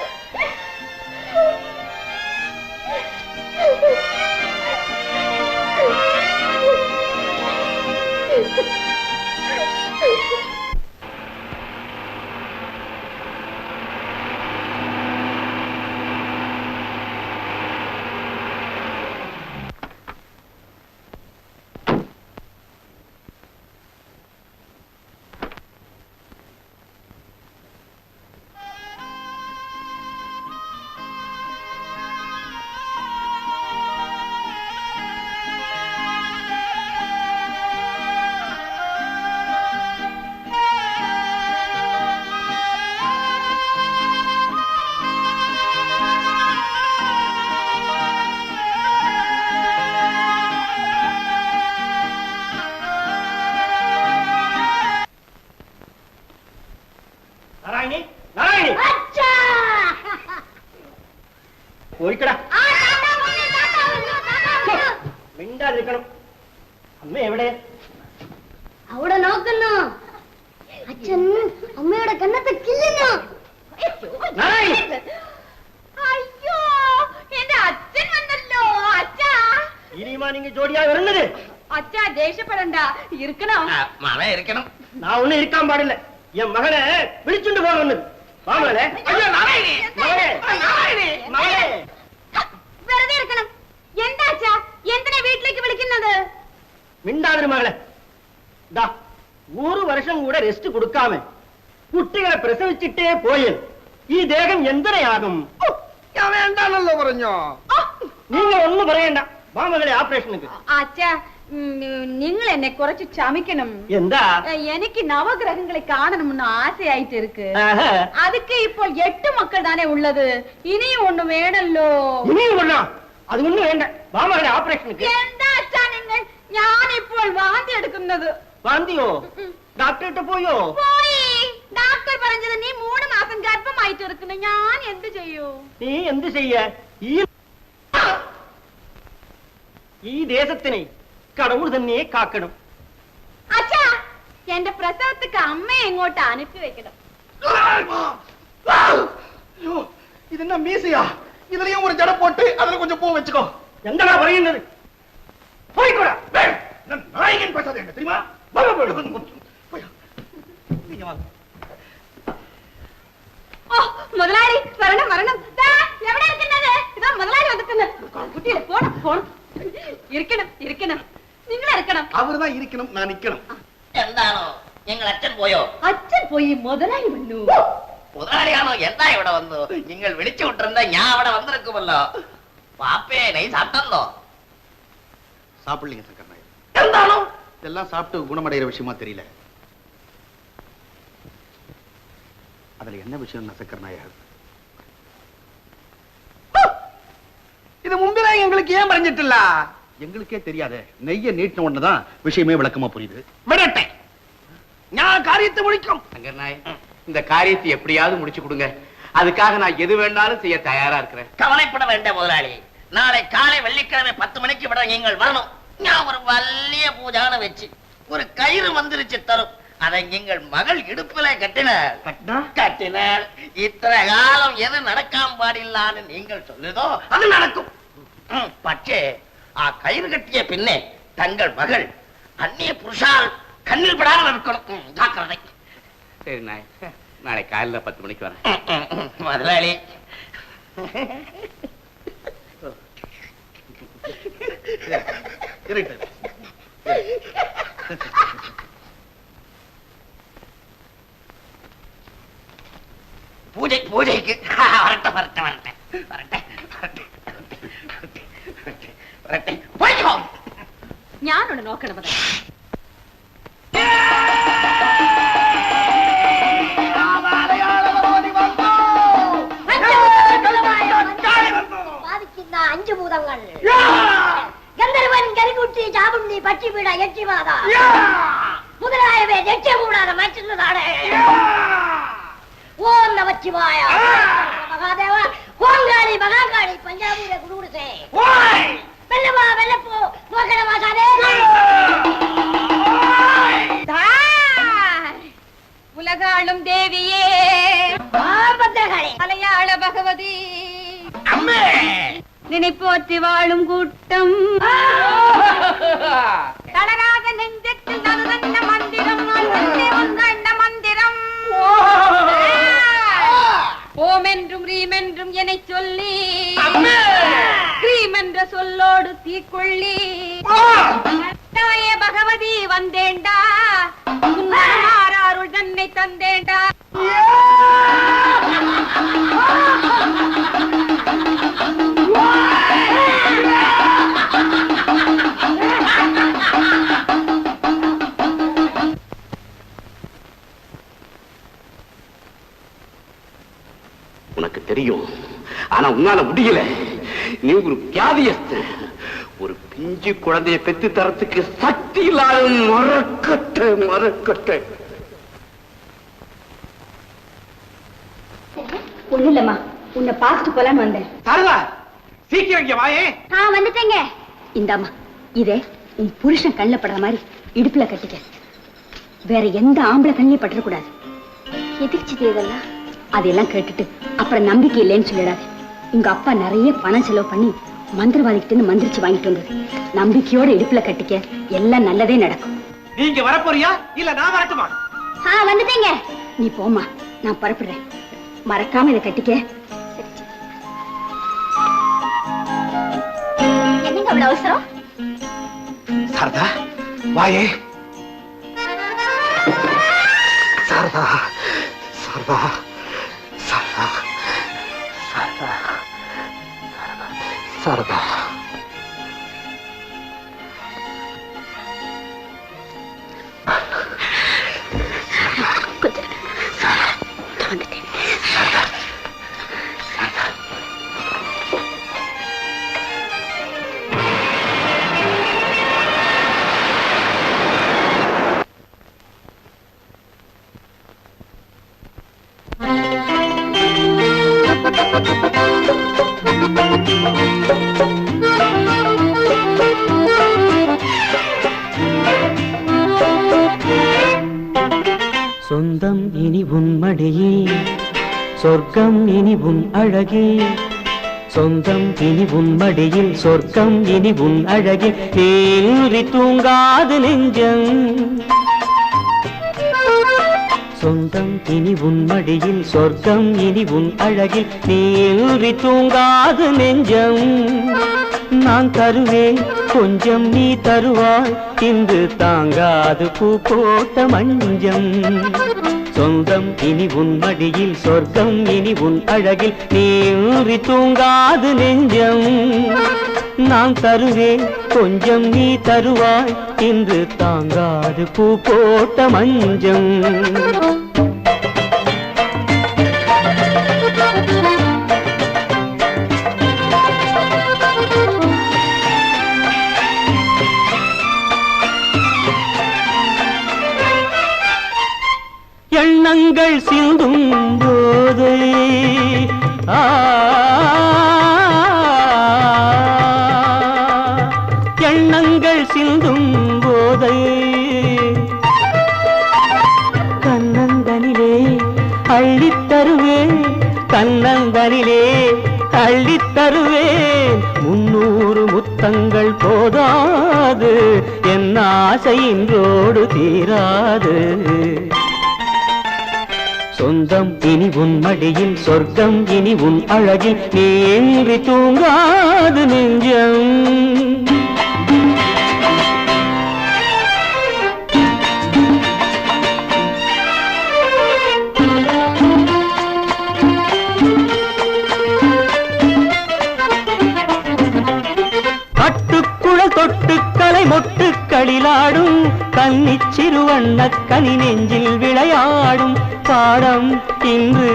போய்க்கடா. മിണ്ടാതെ ഇരിക്കണം. അമ്മ എവിടെ? അവിടെ നോക്കുന്നു. അച്ഛൻ അമ്മയുടെ കണ്ണത്തെ കില്ലുന്നു. അയ്യോ, എന്റെ അച്ഛൻ വന്നല്ലോ. അച്ഛാ, ഇനിയുമാ നിങ്ങൾ ജോഡിയാ വരുന്നത്? അച്ഛാ ദേഷ്യപ്പെടണ്ട, ഇരിക്കണം. മാമ ഇരിക്കണം. ഞാൻ ഒന്നും ഇരിക്കാൻ പാടില്ല. എൻ മകനെ വിളിച്ചുകൊണ്ട് പോകുന്നത്. മാമകളെ വെറുതെ ഇരിക്കണം. എന്താ അച്ഛാ, എന്തിനാ വീട്ടിലേക്ക് വിളിക്കുന്നത്? മിണ്ടാതിരു മകളെ. ദാ 100 വർഷം കൂടെ റെസ്റ്റ് കൊടുക്കാമേ കുട്ടികളെ പ്രസവിച്ചിട്ടേ പോയി ഈ ദേഹം എന്തരയാകും? വേണ്ടാണല്ലോ പറഞ്ഞോ. നിങ്ങൾ ഒന്നും പറയണ്ട. മാമകളെ ഓപ്പറേഷനുക്ക്. അച്ഛാ, നിങ്ങൾ എന്നെ കുറച്ച് ക്ഷമിക്കണം. എന്താ? എനിക്ക് നവഗ്രഹങ്ങളെ കാണണമെന്ന് ആശയായിട്ട് ഇருக்கு. അതൊക്കെ ഇപ്പോൾ 8 മക്കൾ താനേ ഉള്ളത്. ഇനിയും ഒന്ന് വേണല്ലോ. ഇനിയും വേണോ? അതൊന്നും വേണ്ട. വാമയുടെ ഓപ്പറേഷൻ. എന്താ അച്ഛാ നിങ്ങൾ? ഞാനിപ്പോൾ വാന്തി എടുക്കുന്നത്. വാന്തിയോ? ഡോക്ടറിട്ട് പോയോ? പോയി. ഡോക്ടർ പറഞ്ഞത് നീ 3 മാസം ഗർഭമായിട്ട് ഇരിക്കുന്നു. ഞാൻ എന്ത് ചെയ്യൂ? നീ എന്ത് ചെയ്യാ? ഈ ദേശത്തിനെ കടവുൾ തന്നെ കാക്കണം. അച്ഛാ, എന്റെ പ്രസവത്തിക്ക് അമ്മയെ എങ്ങോട്ട് അനുപ്പി വെക്കണം. ഇതെന്നാ மீசையா? இதுலயும் ஒரு ஜடை போட்டு அதுல கொஞ்சம் பூ வச்சுக்கோ. എന്താ പറയുന്നത്? போய்க்கோடா. நான் நாயகன் பேசாதே என்ன தெரியுமா? நீங்க வாங்க. ഓ മുതലാളി വരണം വരണം. എവിടെ ഇരിക്കുന്നത്? ഇതാ മുതലാളി വന്നിട്ടുണ്ട്. കുട്ടികളെ പോണം പോണം. ഇരിക്കണം ഇരിക്കണം. നിങ്ങൾ ഇരിക്കണം. அவர்தான் இருக்கணும், நான் நிக்கணும். എന്താണോ നിങ്ങൾ അച്ഛൻ പോയോ? അച്ഛൻ പോയി, മുതലാളി വന്നു. മുതലാളിയാണോ? എന്താ ഇവിടെ വന്നു? നിങ്ങൾ വിളിച്ചു വിട്ടിരുന്ന ഞാൻ അവിടെ വന്നിരിക്കുമല്ലോ. പാപ്പേ നീ സാப்பிட்டோ? சாப்பிடலீங்க சங்கர் நாயர். എന്താണോ? இதெல்லாம் சாப்பிட்டு குணமடைகிற விஷயமா தெரியல. அதுல என்ன விஷயம் சங்கர் நாயர்? இது மும்பில எங்களுக்கு ஏன் பறஞ்சிட்டல? எங்களுக்கே தெரியாதே. நெய்ய நீட்டின உடனேதான் விஷயமே விளக்கமா புரியுது. விடட்டே, நான் காரியத்தை முடிக்கும். சங்கர் நாயர், இந்த காரியத்தை எப்படியாவது முடிச்சு கொடுங்க. அதுக்காக நான் எது வேண்டாலும் செய்ய தயாரா இருக்கிறேன். கவலைப்பட வேண்டாம் முதலாளி. நாளை காலை வெள்ளிக்கிழமை 10 மணிக்கு விட நீங்கள் வரணும். நான் ஒரு வல்லிய பூஜான வச்சு ஒரு கயிறு வந்துருச்சு தரும். அதை எங்கள் மகள் இடுப்பில கட்டினாள். இத்தனை காலம் எது நடக்காம பாடில்லான்னு நீங்கள் சொல்லுதோ அது நடக்கும். പക്ഷേ ആ കയറ് കെട്ടിയ പിന്നെ തങ്ങൾ മകൾ അന്യ പുരുഷാൽ കണ്ണിൽ പെടാതെ இருக்கணும். ஜாக்கிரதை. சரி நாயர், நாளை காலையில 10 மணிக்கு வரேன். முதலாளி, பூஜைக்கு வரட்டும் வரட்டும் வரட்டும் வரட்டும் வரட்டும் போய்க்கோ. ഞാനൊന്ന് നോക്കണം. ബാധിക്കുന്ന 5 ഭൂതങ്ങൾ: ഗന്ധർവൻ, കരികുട്ടി, ചാമുണ്ഡി, പക്ഷിപീഡ, യക്ഷിബാധ മുതലായവയെ രക്ഷകൂടാതെ മാറ്റുന്നതാണ്. ഓം നമഃശിവായ. മഹാദേവ, ഓങ്കാളി, മഹാകാളി, പഞ്ചാബൂര ഗുരുസേ. വെല്ലവാ വെല്ലപ്പോ നോക്കണമാശാനേ. உலகாளும் தேவியே, மலையாள பகவதி, நினைப்போற்றி வாழும் கூட்டம், தளராத நெஞ்சத்தில் நறுதன்ன மந்திரம், வந்த மந்திரம். ஓம் என்றும் ரீம் என்றும் என சொல்லி, கிரீம் என்ற சொல்லோடு தீக்கொள்ளி, தாயே பகவதி வந்தேண்டா, உன்னாருள் தன்னை தந்தேண்டா. உனக்கு தெரியும், ஆனா உன்னால முடியல. நீ ஒரு வியாதியஸ்த, ஒரு பிஞ்சு குழந்தைய பெத்து தரத்துக்கு சக்தி இல்லாத மரக்கட்டை. ஒண்ணு இல்லம்மா, உன்னை பார்த்துட்டு போலான்னு வந்தேன். சாரதா, சீக்கிரம் இங்க வாயே. வந்துட்டேங்க. இந்தாமா, இதே உன் புருஷன் கண்ணில் படுற மாதிரி இடுப்புல கட்டிக்க. வேற எந்த ஆம்பளை கண்ணிலையும் பற்றக்கூடாது. எதிர்ச்சி இதெல்லாம் அதெல்லாம் கேட்டுட்டு அப்புறம் நம்பிக்கை இல்லைன்னு சொல்லிடாது. உங்க அப்பா நிறைய பணம் செலவு பண்ணி மந்திரவாதிக்கிட்டு மந்திரிச்சு வாங்கிட்டு வந்தது. நம்பிக்கையோட இடுப்புல கட்டிக்க, எல்லாம் நல்லதே நடக்கும். நீங்க வரப்போறியா இல்ல நான் வரட்டுமா? வந்துட்டேங்க. நீ போமா, நான் புறப்படுறேன். மறக்காம இதை கட்டிக்க. என்னங்க அவ்வளவு அவசரம்? சாரதா, வாயே. சாரதா, சாரதா, சாரதா, சாரதா, சாரதா. மடியில் சொர்க்கம் இனி உன் அழகில் சொந்தம் இனி உன் மடியில் சொர்க்கம் இனி உன் அழகில் தேறி தூங்காது நெஞ்சம் சொந்தம் இனி உன் மடியில் சொர்க்கம் இனி உன் அழகில் தேறி தூங்காது நெஞ்சம் நான் தருவேன் கொஞ்சம் நீ தருவாய் இன்று தாங்காது பூ போட்ட மஞ்சம் சொந்தம் இனி உன் மடியில் சொர்க்கம் இனி உன் அழகில் நீறி தூங்காது நெஞ்சம் நான் தருவேன் கொஞ்சம் நீ தருவாய் இன்று தாங்காது பூ போட்ட மஞ்சம் எண்ணங்கள் சிந்தும் போது எண்ணங்கள் சிந்தும் போது கண்ணந்தனிலே அள்ளித்தருவேன் கண்ணந்தனிலே அள்ளித்தருவேன் 300 முத்தங்கள் போதாது என் ஆசை இன்றோடு தீராது சொந்தம் இனி உன் மடியில் சொர்க்கம் இனி உன் அழகில் நீன்றி தூங்காது நெஞ்சம் கட்டுக்குழல் தொட்டுக்கலை மொட்டுக்களிலாடும் கன்னிச் சிறுவண்ணக் கனி நெஞ்சில் விளையாடும் பாடம் இன்று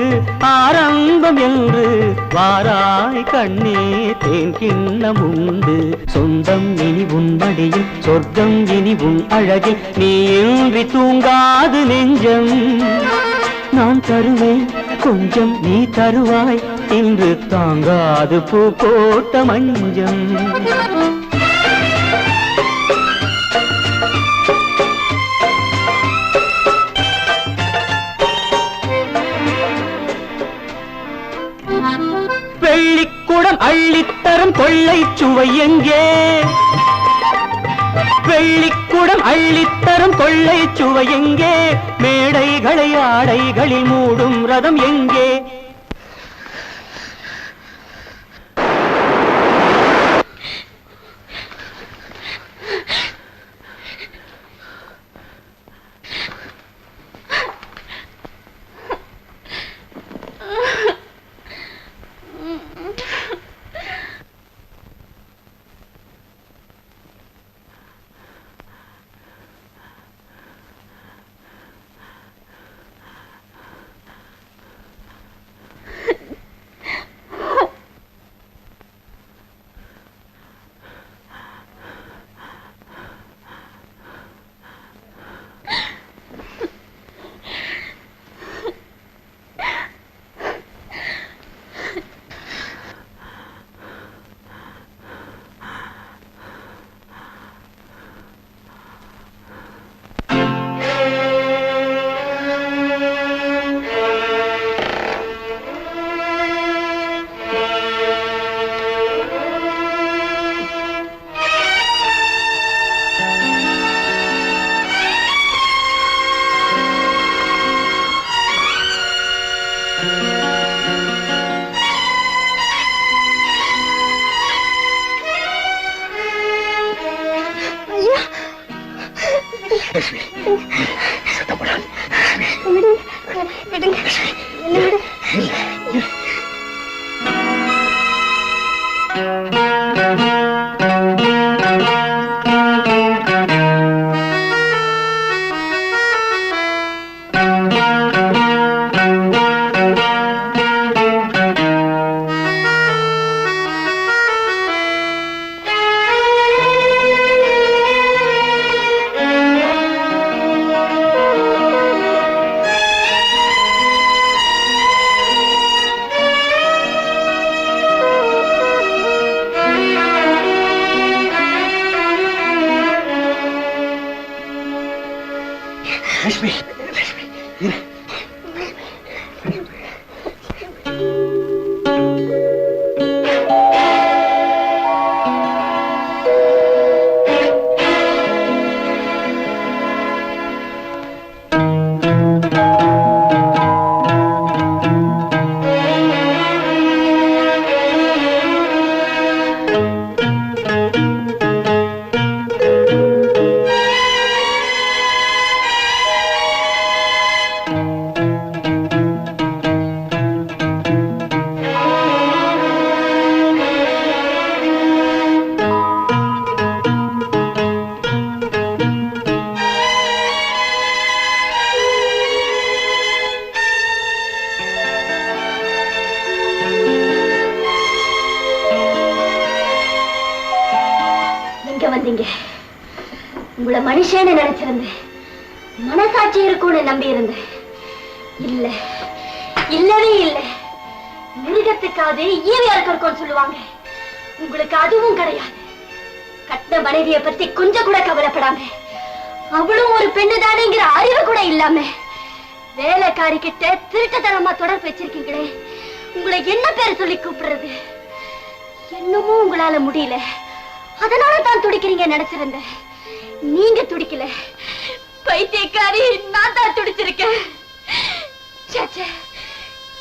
ஆரம்பம் என்று வாராய் கண்ணே தேன் கிண்ணம் உண்டு சொந்தம் இனி உன் மடியில் சொர்க்கம் இனி உன் அழகில் நீன்றி தூங்காது நெஞ்சம் நான் தருவேன் கொஞ்சம் நீ தருவாய் இன்று தாங்காது பூ போட்ட மஞ்சம் வெள்ளிக்குடம் அள்ளித்தரும் கொள்ளை சுவை எங்கே வெள்ளிக்குடம் அள்ளித்தரும் கொள்ளை சுவை எங்கே மேடைகளை ஆடைகளில் மூடும் ரதம் எங்கே மனுஷன்னு நினைச்சிருந்தேன். மனசாட்சி இருக்கும்னு நம்பி இருந்தேன். இல்ல, இல்லவே இல்ல. மிருகத்துக்காவது ஈவியா இருக்கும்னு சொல்லுவாங்க. உங்களுக்கு அதுவும் கிடையாது. கட்ட மனைவியை பத்தி கொஞ்சம் கூட கவலைப்படாம, அவளும் ஒரு பெண்ணு தானேங்கிற அறிவு கூட இல்லாம வேலைக்காரி கிட்ட திருட்டுத்தனமா தொடர்பு வச்சிருக்கீங்களே. உங்களை என்ன பேர் சொல்லி கூப்பிடுறது? என்னமோ உங்களால முடியல, அதனால தான் துடிக்கிறீங்க நினைச்சிருந்தேன். நீங்க துடிக்கல, பைத்தியக்காரி நான் தான் துடிச்சிருக்கேன்.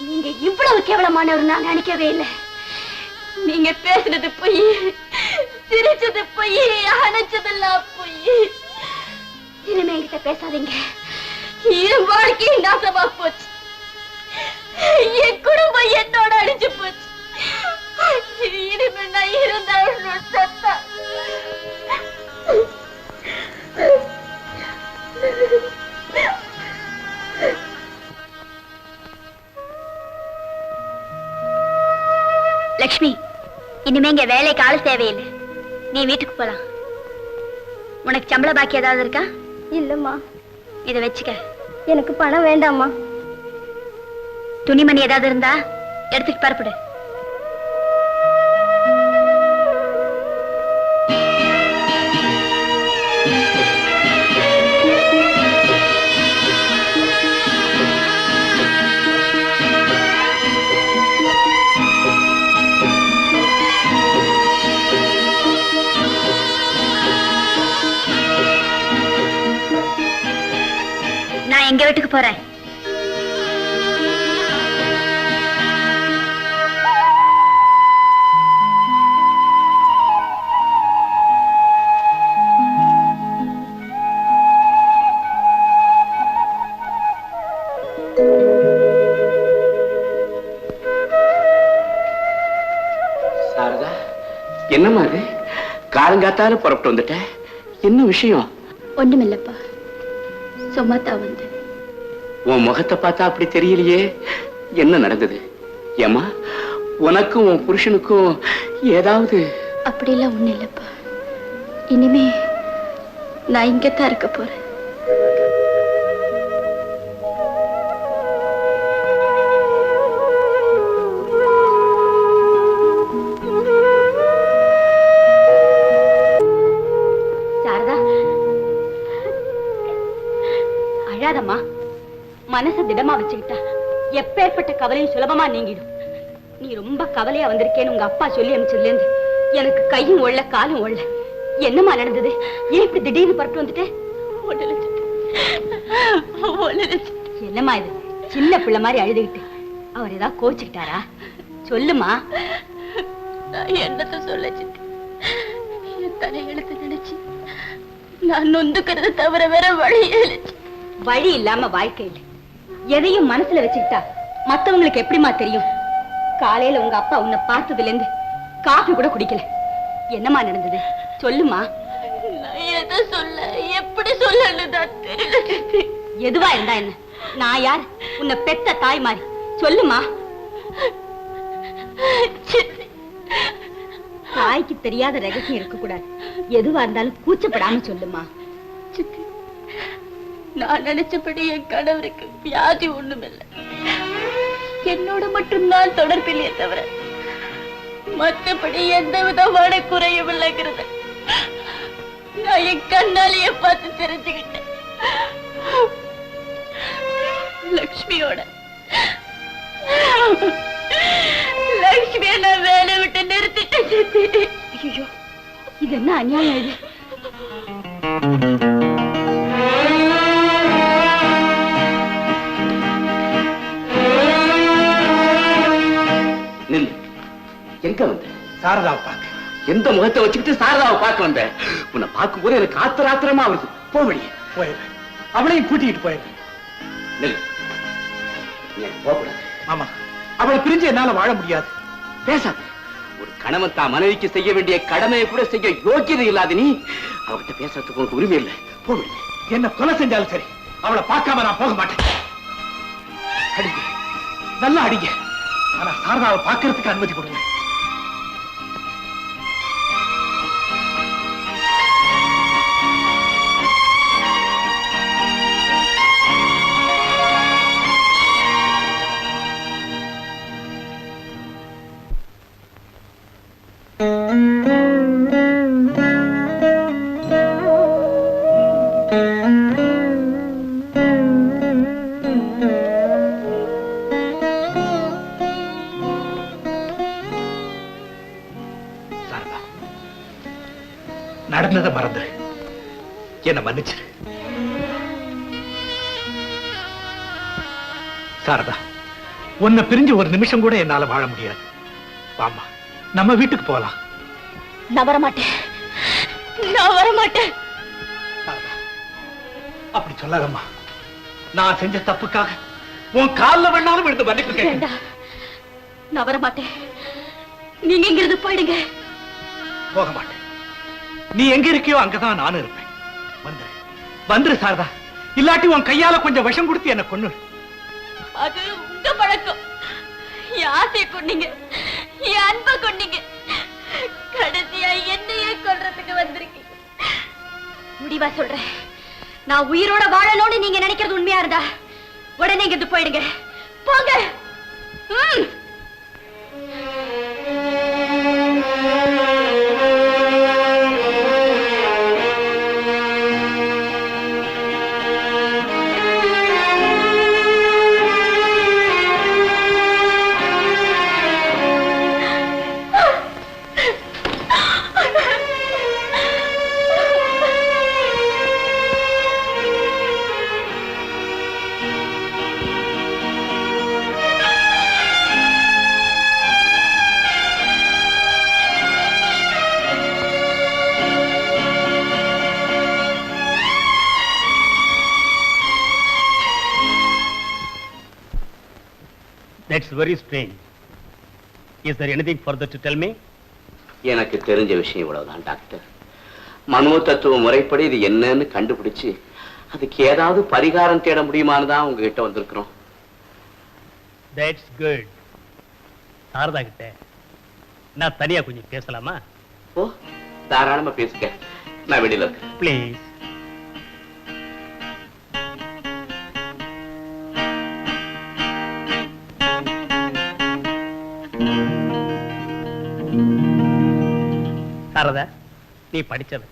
நீங்க இவ்வளவு கேவலமானவர் நான் நினைக்கவே இல்லை. நீங்க பேசுனது பொய், சிரிச்சது பொய், அணைச்சதெல்லாம் பொய். இனிமே என்கிட்ட பேசாதீங்க. என் வாழ்க்கையை நாசமா போச்சு. என் குடும்பம் என்னோட அடிச்சு போச்சு. இனிமே நான் இருந்தாலும் சத்தா. லக்ஷ்மி, இனிமே இங்க வேலைக்கு ஆள் தேவையில்லை. நீ வீட்டுக்கு போலாம். உனக்கு சம்பள பாக்கி ஏதாவது இருக்கா? இல்லம்மா. இத வச்சுக்க. எனக்கு பணம் வேண்டாமா. துணிமணி ஏதாவது இருந்தா எடுத்துட்டு பரப்பிடு. நான் எங்க வீட்டுக்கு போறேன். சாரதா, என்னம்மா அது? காலங்காத்தால புறப்பட்டு வந்துட்ட, என்ன விஷயம்? ஒண்ணுமில்லப்பா, சும்மா தான் வந்து. உன் முகத்தை பார்த்தா அப்படி தெரியலையே, என்ன நடந்தது? ஏமா, உனக்கும் உன் புருஷனுக்கும் ஏதாவது? அப்படிலாம் ஒண்ணு இல்லப்பா. இனிமே நான் இங்கத்தான் இருக்க போறேன். சாரதா, அழாதம்மா. மனச திடமா வச்சுக்கிட்டா எப்பேற்பட்ட கவலையும் சுலபமா நீங்கிடும். நீ ரொம்ப கவலையா வந்திருக்கேன்னு உங்க அப்பா சொல்லி அனுப்பிச்சதுல இருந்து எனக்கு கையும் ஒள்ள காலும் ஒள்ள. என்னமா நடந்தது? ஏன் இப்படி திடீர்னு பறட்டு வந்துட்டு? என்னம்மா இது? சின்ன பிள்ளை மாதிரி அழுதுகிட்டு. அவர் ஏதாவது கோச்சுக்கிட்டாரா? சொல்லுமா. என்னத்த சொல்ல சித்தி? எத்தனை எழுத்து நினைச்சு நான் நொந்துக்கிறத தவிர வேற வழி வழி இல்லாம வாழ்க்கை இல்லை. எதையும் மனசுல வச்சுக்கிட்டா மத்தவங்களுக்கு எப்படிமா தெரியும்? காலையில உங்க அப்பா உன்னை பார்த்ததுல இருந்து காஃபி கூட குடிக்கல. என்னமா நடந்தது? சொல்லுமா. எதை சொல்ல, எப்படி சொல்லணும் தெரியல. எதுவா இருந்தா என்ன? நான் யார்? உன்னை பெத்த தாய் மாதிரி. சொல்லுமா. தாய்க்கு தெரியாத ரகசியம் இருக்க கூடாது. எதுவா இருந்தாலும் கூச்சப்படாம சொல்லுமா. நான் நினைச்சபடி என் கணவருக்கு வியாதி ஒண்ணுமில்லை. என்னோட மட்டும்தான் தொடர்பில்லையே தவிர மற்றபடி எந்த விதமான குறையும் இல்லைங்கிறது நான் என் கண்ணாலேயே பார்த்து தெரிஞ்சுக்கிட்டேன். லக்ஷ்மியோட லக்ஷ்மியை நான் வேலை விட்டு நிறுத்திட்டேன். ஐயோ, இது என்ன அநியாயம் இது? எங்க வந்த? சாரதாவை பார்க்க. எந்த முகத்தை வச்சுக்கிட்டு சாரதாவை பார்க்க வந்த? உன்னை பார்க்கும் போது எனக்கு ஆத்திராத்திரமா வருது. போவடி. போயிடுறேன். அவளையும் கூட்டிக்கிட்டு போயிடுறேன். போகக்கூடாது. ஆமா, அவளை பிரிஞ்சு என்னால வாழ முடியாது. பேசாத. ஒரு கணவன் தான் மனைவிக்கு செய்ய வேண்டிய கடமையை கூட செய்ய யோக்கியதை இல்லாத நீ அவகிட்ட பேசுறதுக்கு உனக்கு உரிமை இல்லை. போவடி. என்ன கொலை செஞ்சாலும் சரி, அவளை பார்க்காம நான் போக மாட்டேன். அடிங்க, நல்லா அடிங்க. ஆனா சாரதாவை பார்க்கறதுக்கு அனுமதி கொடுங்க. சாரதா, நடந்ததை மறந்து என்ன மன்னிச்சிரு. சாரதா, உன்னை பிரிஞ்சு ஒரு நிமிஷம் கூட என்னால வாழ முடியாது. வாமா, நம்ம வீட்டுக்கு போகலாம். நான் வரமாட்டேன், நான் வரமாட்டேன். சாரதா, அப்படி சொல்லாதம்மா. நான் செஞ்ச தப்புக்காக உன் கால்ல வேணாலும் விழுந்து மன்னிப்பு கேட்கிறேன். வேண்டாம், நான் வரமாட்டேன். நீங்க இங்கிருந்து போயிடுங்க. போக மாட்டேன். நீ எங்க இருக்கியோ அங்கதான் நானும் இருப்பேன். வந்துரு, வந்துரு சாரதா. இல்லாட்டி உன் கையால கொஞ்சம் விஷம் கொடுத்து என்ன கொன்னு. அது உங்க பழக்கம். என் ஆசையை கொன்னீங்க, என் அன்பை கொன்னீங்க. கடைசியா என்னையே கொல்றதுக்கு வந்திருக்கீங்க. முடிவா சொல்றேன், நான் உயிரோட வாழணும்னு நீங்க நினைக்கிறது உண்மையா இருந்தா உடனே இங்கிருந்து போயிடுங்க. போங்க. That's very strange. Is there anything further to tell me? எனக்கு தெரிஞ்ச விஷயம் இவ்வளவுதான் டாக்டர். மனோ தத்துவ முறைப்படி இது என்னன்னு கண்டுபிடிச்சு அதுக்கு ஏதாவது பரிகாரம் தேட முடியுமான்னு தான் உங்ககிட்ட வந்திருக்கிறோம். That's good. சாரதா கிட்ட நான் தனியா கொஞ்சம் பேசலாமா? ஓ, தாராளமா பேசுங்க. நான் வெளியில இருக்கேன். Please. சாரதா, நீ படிச்சது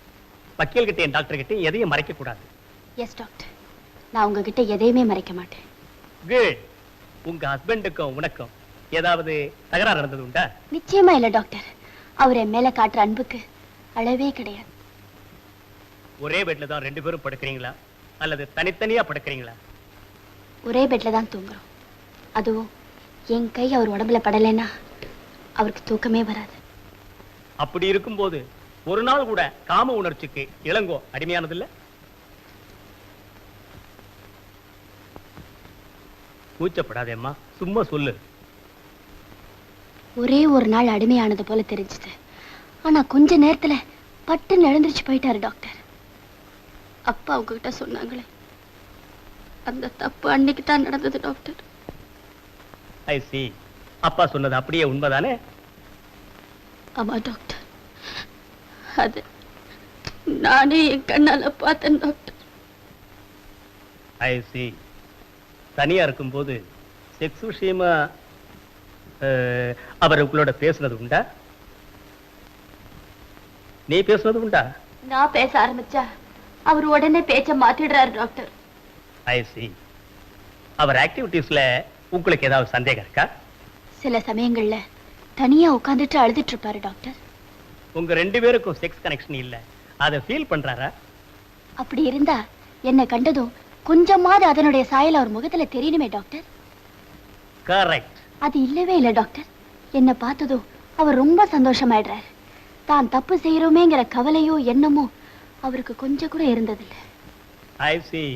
வக்கீல் கிட்ட டாக்டர் கிட்ட எதையும் மறைக்க கூடாது. எஸ் டாக்டர், நான் உங்ககிட்ட எதையுமே மறைக்க மாட்டேன். குட். உங்க ஹஸ்பண்டுக்கும் உனக்கும் ஏதாவது தகராறு நடந்தது உண்டா? நிச்சயமா இல்ல டாக்டர். அவர் என் மேல காட்டுற அன்புக்கு அளவே கிடையாது. ஒரே பெட்ல தான் ரெண்டு பேரும் படுக்கிறீங்களா அல்லது தனித்தனியா படுக்கிறீங்களா? ஒரே பெட்ல தான் தூங்குறோம். அதுவும் என் கை அவர் உடம்புல படலைன்னா அவருக்கு தூக்கமே வராது. அப்படி இருக்கும்போது ஒரு நாள் கூட காம உணர்ச்சிக்கு இளங்கோ அடிமையானதில்லை? கூச்சப்படாதேம்மா, சும்மா சொல்லு. ஒரே ஒரு நாள் அடிமையானது போல தெரிஞ்சது. ஆனா கொஞ்ச நேரத்துல பட்டுன்னு எழுந்திருச்சு போயிட்டாரு டாக்டர். அப்பா உங்ககிட்ட சொன்னாங்களே, அந்த தப்பு அன்னைக்கு தான் நடந்தது டாக்டர். ஐ see. அப்பா சொன்னது அப்படியே உண்மைதானே? ஆமா டாக்டர், அது நானே என் கண்ணால பார்த்தேன் டாக்டர். ஐ see. தனியா இருக்கும்போது செக்ஸ் விஷயமா அவர் உங்களோட பேசுனது உண்டா? நீ பேசுனது உண்டா? நான் பேச ஆரம்பிச்சா அவர் உடனே பேச்ச மாத்திடுறாரு டாக்டர். ஐ see. அவர் ஆக்டிவிட்டீஸ்ல உங்களுக்கு ஏதாவது சந்தேகம் இருக்கா? சில சமயங்கள்ல தனியா உட்கார்ந்துட்டு அழுதுட்டு இருப்பாரு டாக்டர். உங்க ரெண்டு பேருக்கும் செக்ஸ் கனெக்ஷன் இல்ல, அதை ஃபீல் பண்றாரா? அப்படி இருந்தா என்ன கண்டதும் கொஞ்சமாவது அதனுடைய சாயல் அவர் முகத்துல தெரியணுமே டாக்டர். கரெக்ட். அது இல்லவே இல்ல டாக்டர். என்ன பார்த்ததும் அவர் ரொம்ப சந்தோஷமாயிடுறாரு. தான் தப்பு செய்யறோமேங்கிற கவலையோ எண்ணமோ அவருக்கு கொஞ்சம் கூட இருந்ததில்லை. ஐ see.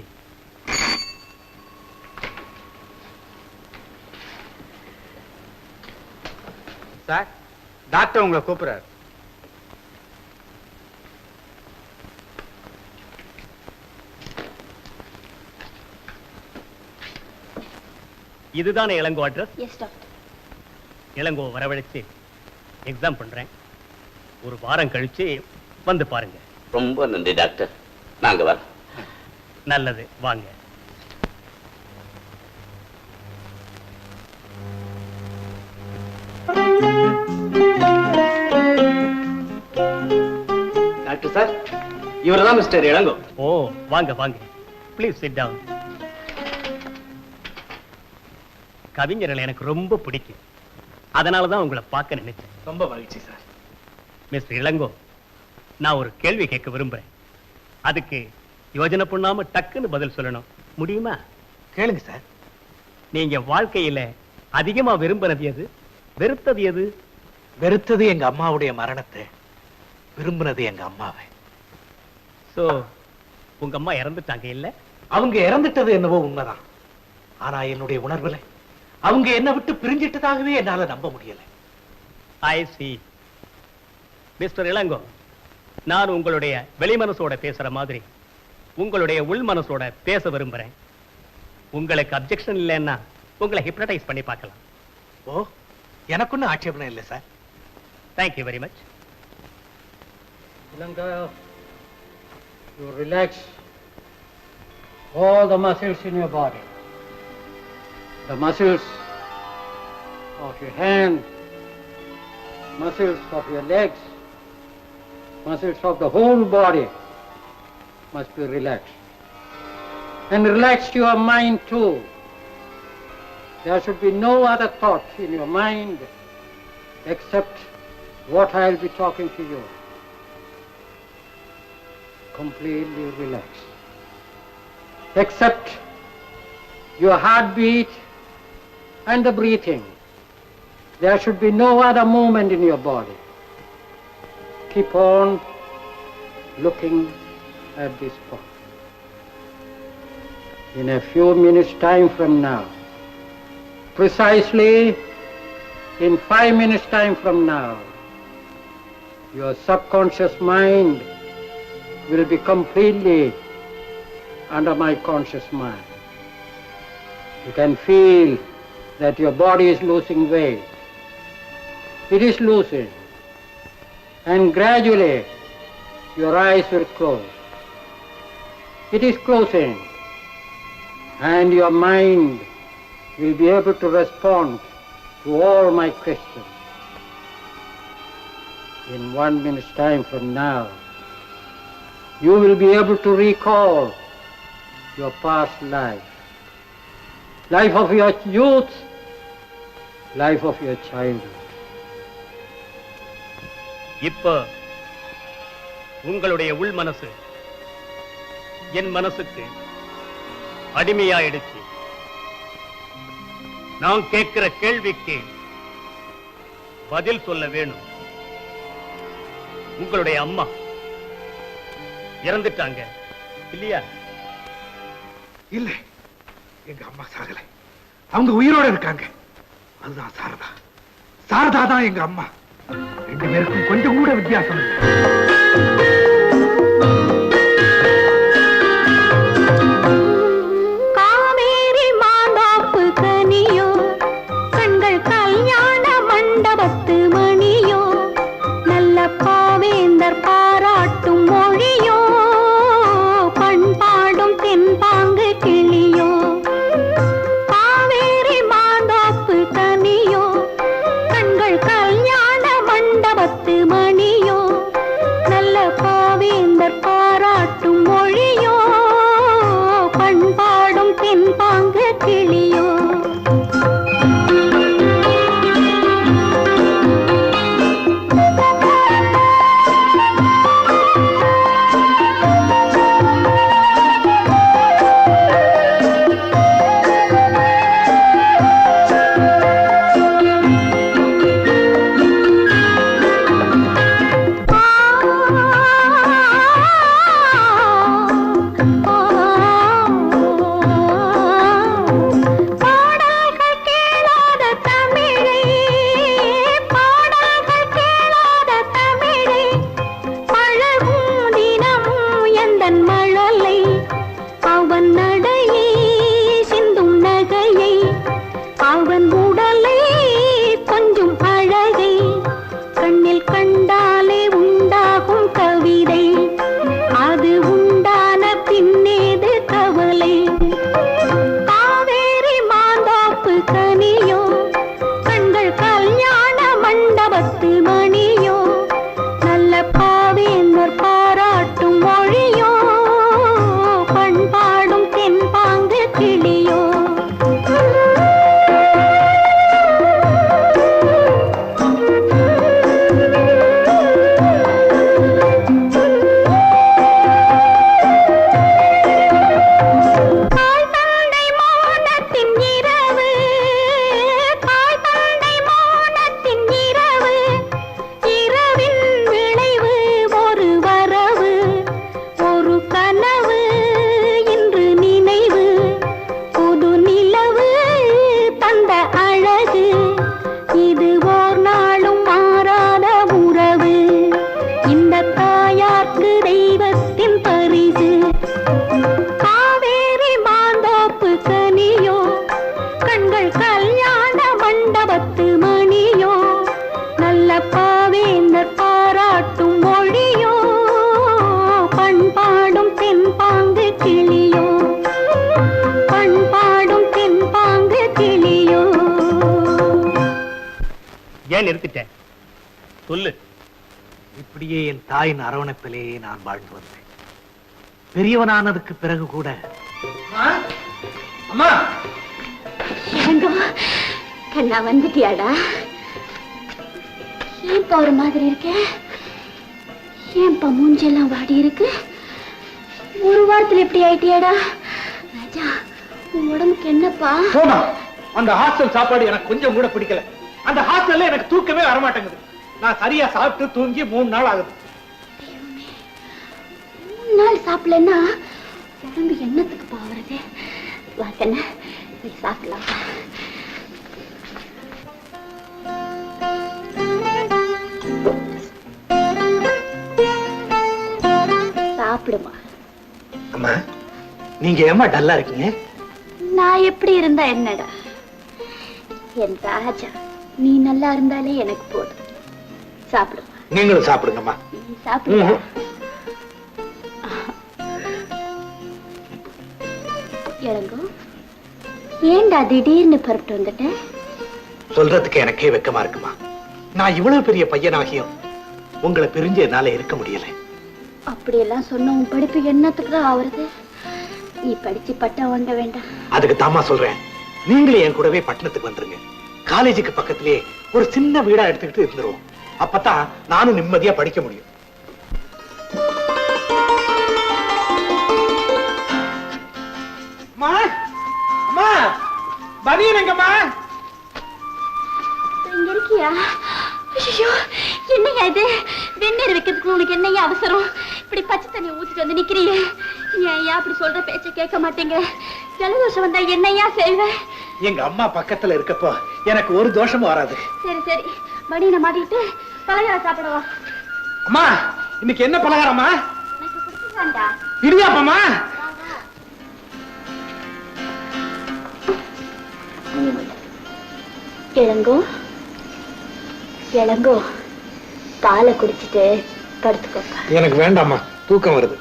சார், டாக்டர் உங்களை கூப்பிடுறாரு. இதுதானே Elango address? Yes doctor. Elango வரவழைச்சு எக்ஸாம் பண்றேன். ஒரு வாரம் கழிச்சு வந்து பாருங்க. ரொம்ப நன்றி டாக்டர். நாங்க வரோம். நல்லது, வாங்க. சார், இவர்தான் மிஸ்டர் இளங்கோ. ஓ, வாங்க வாங்க. Please sit down. கவிஞர்கள் எனக்கு ரொம்ப பிடிக்கும். அதனால தான் உங்களை பார்க்க நினைச்சேன். ரொம்ப மகிழ்ச்சி சார். மிஸ்டர் இளங்கோ, நான் ஒரு கேள்வி கேட்க விரும்புறேன். அதுக்கு யோஜனை பண்ணாம டக்குன்னு பதில் சொல்லணும். முடியுமா? கேளுங்க சார். நீங்க வாழ்க்கையில அதிகமா விரும்பினது எது, வெறுத்தது எது? வெறுத்தது எங்க அம்மாவுடைய மரணத்தை, விரும்பினது எங்க அம்மாவை. சோ உங்க அம்மா இறந்துட்டாங்க இல்ல? அவங்க இறந்துட்டது என்னவோ உண்மைதான். ஆனா என்னுடைய உணர்வுல அவங்க என்ன விட்டு பிரிஞ்சிட்டதாகவே என்னால நம்ப முடியல. ஐ சி. மிஸ்டர் இளங்கோ, நான் உங்களுடைய வெளி மனசோட பேசுற மாதிரி உங்களுடைய உள் மனசோட பேச விரும்புறேன். உங்களுக்கு அப்செக்ஷன் இல்லைன்னா உங்களை ஹிப்னடைஸ் பண்ணி பார்க்கலாம். ஓ, எனக்கு ஒன்றும் ஆட்சேபணம் இல்லை sir. Thank you very much. Ilango, you relax all the muscles in your body. The muscles of your hand, muscles of your legs, muscles of the whole body must be relaxed. And relax your mind too. There should be no other thought in your mind except what I'll be talking to you. Completely relaxed. Except your heartbeat and the breathing. There should be no other movement in your body. Keep on looking at this spot. In a few minutes' time from now, precisely in 5 minutes' time from now, your subconscious mind will be completely under my conscious mind. You can feel that your body is losing weight. It is losing. And gradually your eyes will close. It is closing. And your mind will be able to respond to all my questions. In 1 minute's time from now, you will be able to recall your past life, life of your youth, life of your childhood. இப்ப உங்களுடைய உள் மனசு என் மனசுக்கு அடிமையாயிடுச்சு. நான் கேட்கிற கேள்விக்கு பதில் சொல்ல வேணும். உங்களுடைய அம்மா இறந்துட்டாங்க இல்லையா? இல்ல, எங்க அம்மா சாகல. அவங்க உயிரோட இருக்காங்க. அதுதான் சாரதா. சாரதா தான் எங்க அம்மா. ரெண்டு பேருக்கும் கொஞ்சம் கூட வித்தியாசம் இல்லை. காவேரி மாந்தாப்பு கனியோ, கண்கள் கல்யாண மண்டபத்து மணியோ, நல்ல பாவேந்தர் பாராட்டும் மொழியோ, பண்பாடும் தென்பாங்கு கிளியோ. காவேரி மாந்தாப்பு கனியோ, கண்கள் கல்யாண மண்டபத்து மணியோ, ஏன் நிறுத்திட்ட? சொல்லு. இப்படியே என் தாயின் அரவணைப்பிலேயே நான் வாழ்ந்து வந்தேன். பெரியவனானதுக்கு பிறகு கூட அம்மா கண்ணா வந்துட்டியாடா? ஏன்பா ஒரு மாதிரி இருக்க? ஏன்பா மூஞ்செல்லாம் வாடி இருக்கு? ஒரு வாரத்துல எப்படி ஆயிட்டியாடா? ராஜா, உன் உடம்புக்கு என்னப்பா? போமா, அந்த ஹாஸ்டல் சாப்பாடு எனக்கு கொஞ்சம் கூட பிடிக்கல. அந்த ஹாஸ்டல்ல எனக்கு தூக்கமே வரமாட்டேங்குது. நான் சரியா சாப்பிட்டு தூங்கி 3 நாள் ஆகுது. 3 நாள் சாப்பிடலன்னா உடம்பு என்னத்துக்கு பாவறது? வா கண்ணா, நீ சாப்பிடலாம். சாப்பிடுமா. அம்மா, நீங்க ஏமா டல்லா இருக்கீங்க? நான் எப்படி இருந்தா என்னடா? என் ராஜா, நீ நல்லா இருந்தாலே எனக்கு போதும். சாப்பிடுமா. நீங்களும் சாப்பிடுங்கம்மா. நீ சாப்பிடுமா. இளங்கோ, ஏண்டா திடீர்னு புறப்பட்டு வந்துட்டேன்? சொல்றதுக்கு எனக்கே வெக்கமா இருக்குமா. நான் இவ்வளவு பெரிய பையனாகியும் உங்களை பிரிஞ்சு என்னால இருக்க முடியல. அப்படியெல்லாம் சொன்ன உன் படிப்பு என்னத்துக்குதான் ஆவறது? நீ படிச்சு பட்டம் வாங்க வேண்டாம். அதுக்கு தாமா சொல்றேன், நீங்களே என் கூடவே பட்டணத்துக்கு வந்துருங்க. காலேஜுக்கு பக்கத்திலே ஒரு சின்ன வீடா எடுத்துக்கிட்டு இருந்துருவோம். அப்பதான் நானும் நிம்மதியா படிக்க முடியும். இங்க இருக்கியா? ஐயோ, என்னையா இது? வெந்நீர் வைக்கிறதுக்கு உனக்கு என்னையா அவசரம்? இப்படி பச்சை தண்ணி ஊத்திட்டு வந்து நிக்கிறியே, ஏன் அப்படி சொல்ற பேச்ச கேட்க மாட்டேங்க? ஜலதோஷம் வந்தா என்னையா செய்வேன்? எங்க அம்மா பக்கத்துல இருக்கப்போ எனக்கு ஒரு தோஷமும் வராது. சரி சரி, மடியில மாட்டிட்டு பலகாரம் சாப்பிடவா. அம்மா, இன்னைக்கு என்ன பலகாரமா? எனக்கு பிடிச்சிருக்காண்டா. இடியாப்பமா? இளங்கோ, இளங்கோ, பாலை குடிச்சிட்டு படுத்துக்கோப்பா. எனக்கு வேண்டாமா, தூக்கம் வருது.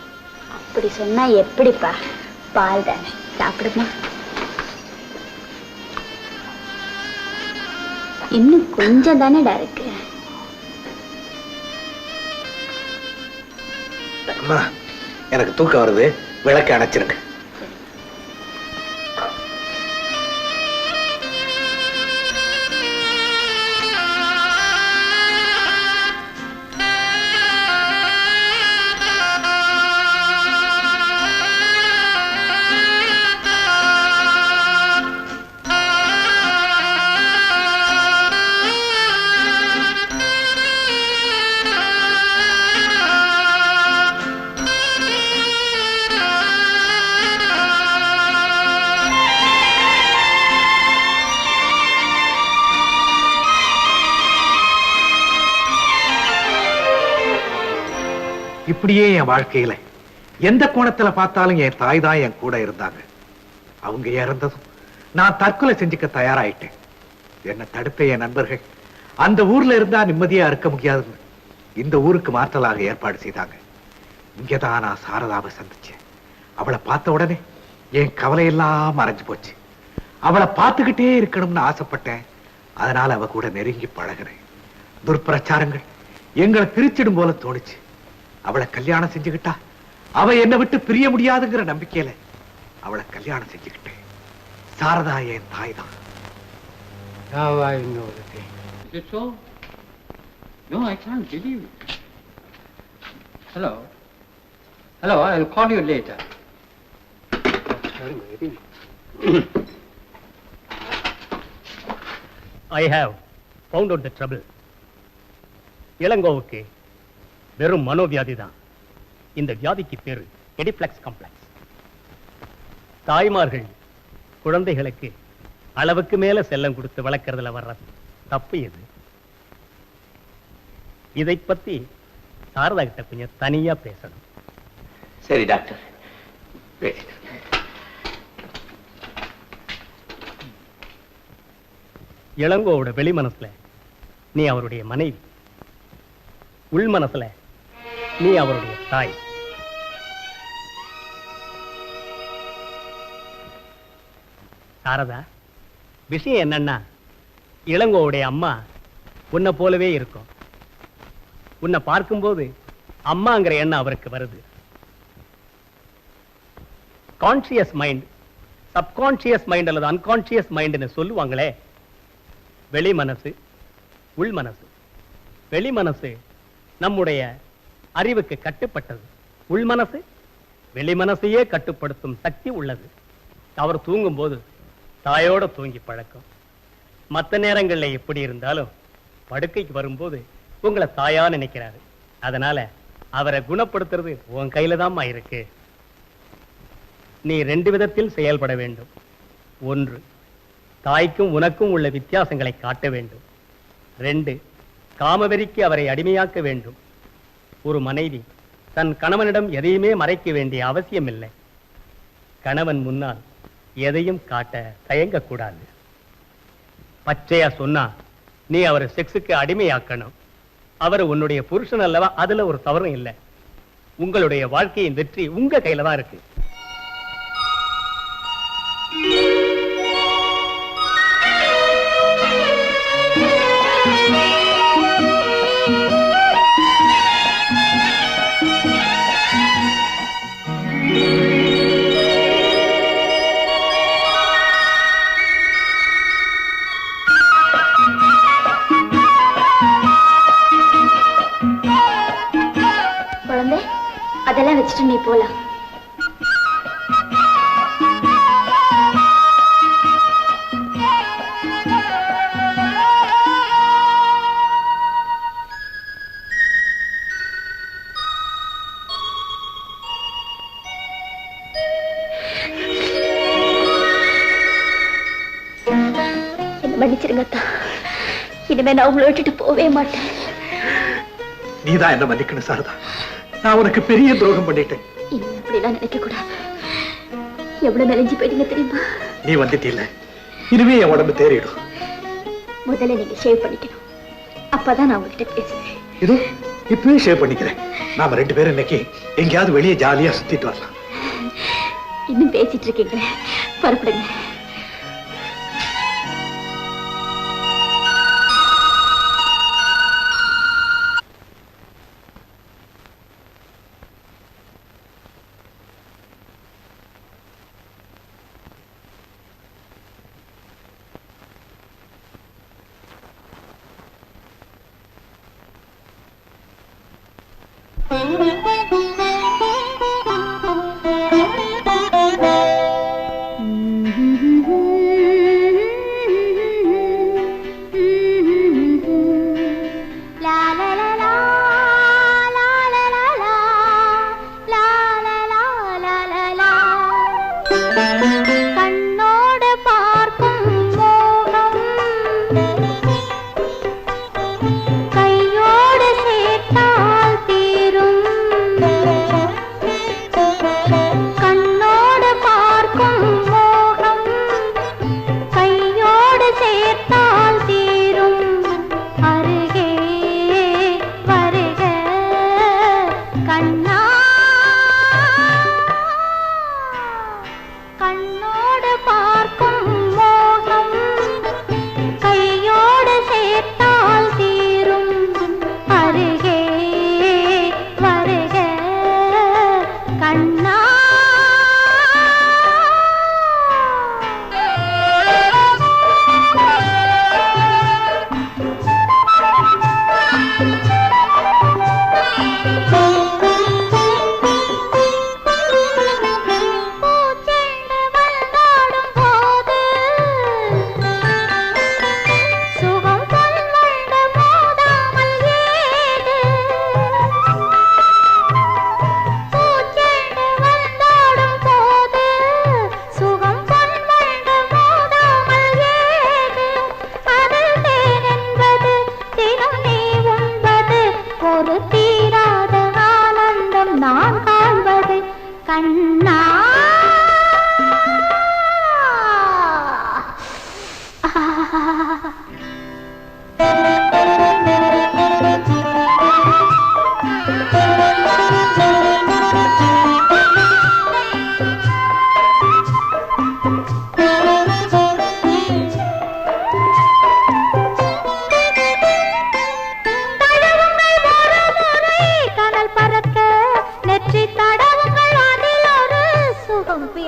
அப்படி சொன்னா எப்படிப்பா? பால் தானே, சாப்பிடுமா. இன்னும் கொஞ்சம் தானேடா இருக்கு. அம்மா, எனக்கு தூக்கம் வருது, விளக்க அணைச்சிருங்க. இப்படியே என் வாழ்க்கையில எந்த கோணத்துல பார்த்தாலும் என் தாய் தான் என் கூட இருந்தாங்க. அவங்க இறந்ததும் நான் தற்கொலை செஞ்சுக்க தயாராயிட்டேன். என்னை தடுத்த என் நண்பர்கள் அந்த ஊர்ல இருந்தா நிம்மதியா இருக்க முடியாதுன்னு இந்த ஊருக்கு மாற்றலாக ஏற்பாடு செய்தாங்க. இங்கதான் நான் சாரதாவை சந்திச்சேன். அவளை பார்த்த உடனே என் கவலையெல்லாம் மறைஞ்சு போச்சு. அவளை பார்த்துக்கிட்டே இருக்கணும்னு ஆசைப்பட்டேன். அதனால அவ கூட நெருங்கி பழகினேன். துர்பிரச்சாரங்கள் எங்களை பிரிச்சிடும் போல தோணுச்சு. அவளை கல்யாணம் செஞ்சுக்கிட்டா அவ என்னை விட்டு பிரிய முடியாதுங்கிற நம்பிக்கையில அவளை கல்யாணம் செஞ்சுக்கிட்டேன். சாரதா என் தாய் தான். Now I know the thing. Is it so? No, I can't believe it. Hello. Hello, I'll call you later. I have found out the trouble. இளங்கோவுக்கு வெறும் மனோவியாதி தான். இந்த வியாதிக்கு பேரு எடிப்ளெக்ஸ் காம்ப்ளெக்ஸ். தாய்மார்கள் குழந்தைகளுக்கு அளவுக்கு மேல செல்லம் கொடுத்து வளர்க்கறதுல வர்ற தப்பு இது. இதை பத்தி சாரதா கிட்ட கொஞ்சம் தனியா பேசணும். சரி டாக்டர். இளங்கோவோட வெளி மனசுல நீ அவருடைய மனைவி, உள் மனசுல நீ அவருடைய தாய். சாரதா, விஷயம் என்னன்னா இளங்கோவுடைய அம்மா உன்னை போலவே இருக்கும். உன்னை பார்க்கும்போது அம்மாங்கிற எண்ணம் அவருக்கு வருது. கான்சியஸ் மைண்ட், சப்கான்சியஸ் மைண்ட் அல்லது அன்கான்சியஸ் மைண்ட்னு சொல்லுவாங்களே. வெளி மனசு, உள் மனசு. வெளி மனசு நம்முடைய அறிவுக்கு கட்டுப்பட்டது. உள் மனசு வெளி மனசையே கட்டுப்படுத்தும் சக்தி உள்ளது. அவர் தூங்கும் போது தாயோட தூங்கி பழக்கம். மற்ற நேரங்கள்ல எப்படி இருந்தாலும் படுக்கைக்கு வரும்போது உங்களை தாயா நினைக்கிறாரு. அதனால அவரை குணப்படுத்துறது உன் கையில தான்மா இருக்கு. நீ 2 விதத்தில் செயல்பட வேண்டும். 1, தாய்க்கும் உனக்கும் உள்ள வித்தியாசங்களை காட்ட வேண்டும். 2, காமவெறிக்கு அவரை அடிமையாக்க வேண்டும். ஒரு மனைவி தன் கணவனிடம் எதையுமே மறைக்க வேண்டிய அவசியம் இல்லை. கணவன் முன்னால் எதையும் காட்ட தயங்கக்கூடாது. பச்சையா சொன்னா நீ அவரை செக்ஸுக்கு அடிமையாக்கணும். அவர் உன்னுடைய புருஷன் அல்லவா, அதுல ஒரு தவறும் இல்லை. உங்களுடைய வாழ்க்கையின் வெற்றி உங்க கையில தான் இருக்கு. குழந்தை, அதெல்லாம் வச்சுட்டு நீ போலாம். என்ன மன்னிச்சிருங்க அத்தா. இனிமே நான் உங்களை விட்டுட்டு போவே மாட்டேன். நீதான் என்ன மன்னிக்கணும் சாரதா. நான் உனக்கு பெரிய துரோகம் பண்ணிட்டேன். இனிமே அப்படிலாம் நினைக்க கூடாது. எவ்வளவு மெலிஞ்சு போயிட்டீங்க தெரியுமா? நீ வந்துட்டில்ல, இனிமே என் உடம்பு தேறிடும். முதல்ல நீங்க ஷேவ் பண்ணிக்கணும். அப்பதான் நான் உங்ககிட்ட பேசுவேன். இது இப்பவே ஷேவ் பண்ணிக்கிறேன். நாம 2 பேரும் இன்னைக்கு எங்கேயாவது வெளியே ஜாலியா சுத்திட்டு வரலாம். இன்னும் பேசிட்டு இருக்கீங்க, புறப்படுங்க.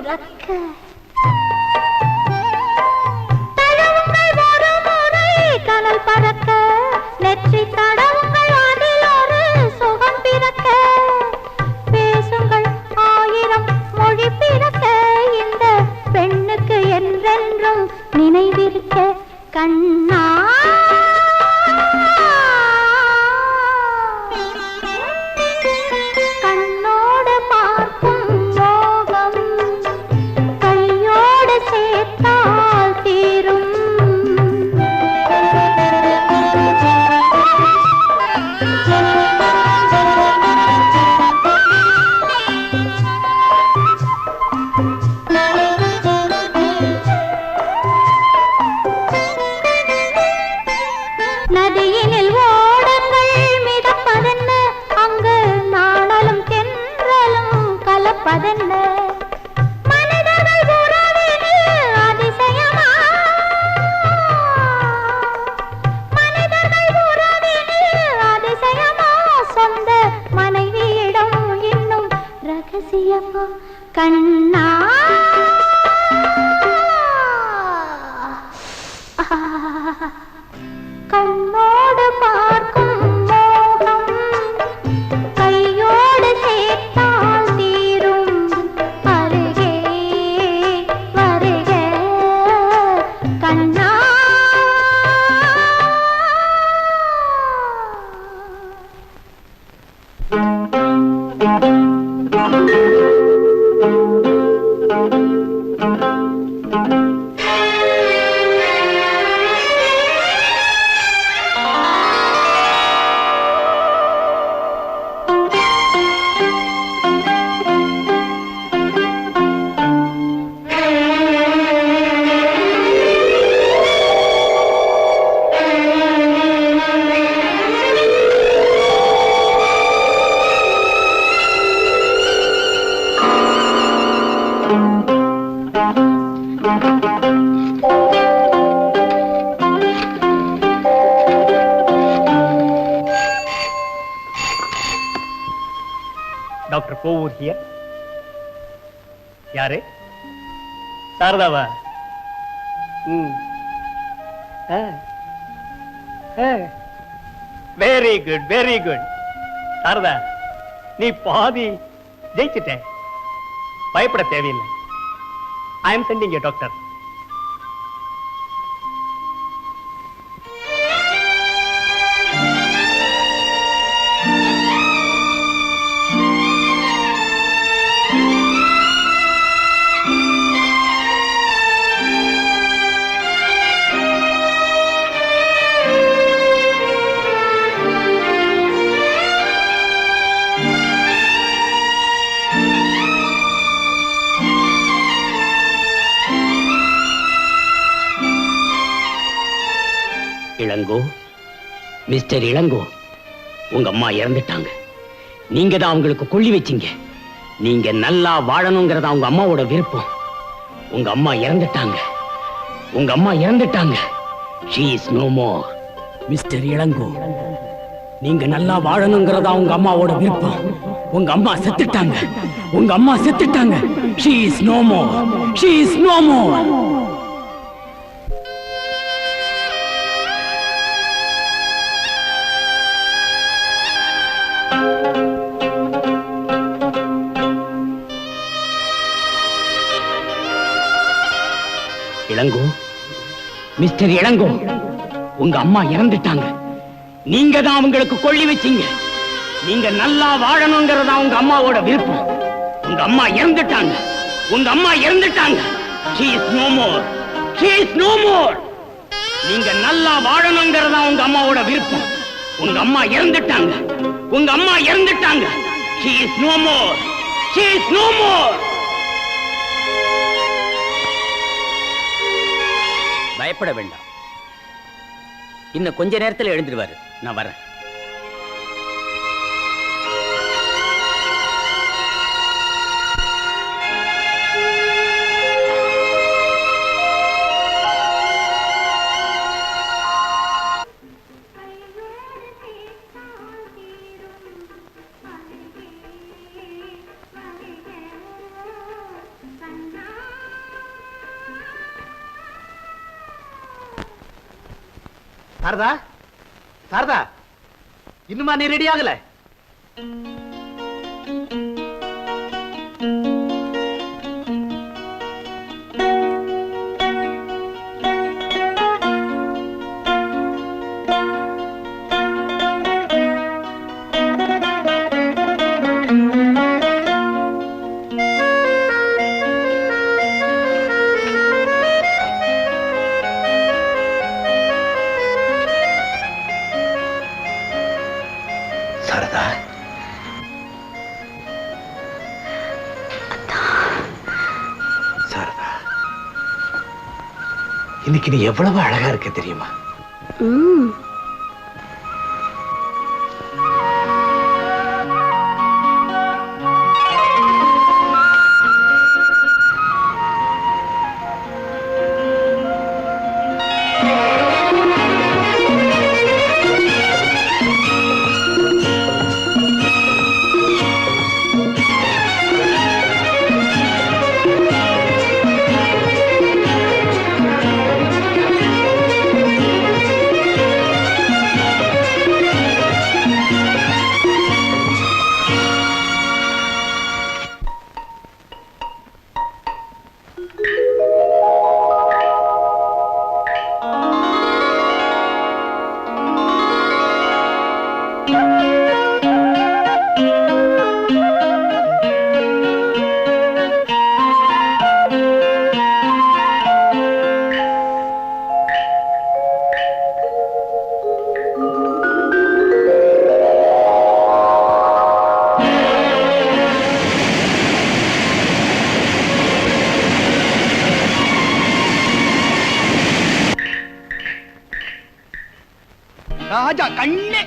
பிறக்க தழுவுங்கள் ஒரு முறை கனல் பறக்க நெற்றி தடவுங்கள் அதில் ஒரு சுகம் பிறக்க பேசுங்கள் ஆயிரம் மொழி பிறக்க இந்த பெண்ணுக்கு என்றென்றும் நினைவிருக்க கண்ணா கண்ணோடு பார்க்கும் மோகம் கையோடு சேர்த்தால் தீரும் நதியினில் ஓடங்கள் மிதப்பதென்ன அங்கு நாணலும் தென்றலும் கலப்பதென்ன மனிதர்கள் உறவினில் அதிசயமா மனிதர்கள் உறவினில் அதிசயமா சொந்த மனைவியிடம் இன்னும் ரகசியமா கண்ணா கண்ணோடு பார்க்கும் மோகம் கையோடு சேர்த்தால் தீரும் அருகே வருக கண்ணா டாக்டர் கோவூர் ஹியர். யாரு? சாரதாவா? Very good very good. Saradha, நீ பாதி ஜெயிச்சிட்ட. பயப்பட தேவையில்லை. I am sending a doctor. Elango, mister Elango, உங்க அம்மா இறந்துட்டாங்க. நீங்க தான் அவங்களுக்கு கொள்ளி வச்சீங்க. நீங்க நல்லா வாழணுங்கிறதா உங்க அம்மாவோட விருப்பம். உங்க அம்மா இறந்துட்டாங்க. உங்க அம்மா இறந்துட்டாங்க. She is no more. Mister Elango, நீங்க நல்லா வாழணுங்கிறதா உங்க அம்மாவோட விருப்பம். உங்க அம்மா செத்துட்டாங்க. உங்க அம்மா செத்துட்டாங்க. She is no more. She is no more. Elango, mister Elango, உங்க அம்மா இறந்துட்டாங்க. நீங்க தான் அவங்களுக்கு கொள்ளி வச்சீங்க. நீங்க நல்லா வாழணுங்கிறதா உங்க அம்மாவோட விருப்பம். உங்க அம்மா இறந்துட்டாங்க. உங்க அம்மா இறந்துட்டாங்க. She is no more. She is no more. நீங்க நல்லா வாழணுங்கிறதா உங்க அம்மாவோட விருப்பம். உங்க அம்மா இறந்துட்டாங்க. உங்க அம்மா இறந்துட்டாங்க. She is no more. She is no more. பயப்பட வேண்டாம். இன்னும் கொஞ்ச நேரத்தில் எழுந்துருவாரு. நான் வரேன். கண்ணா சாரதா, சாரதா, இன்னுமா நீ ரெடி ஆகல? சாரதா, சாரதா, இன்னைக்கு நீ எவ்வளவு அழகா இருக்க தெரியுமா? ராஜா கண்ணே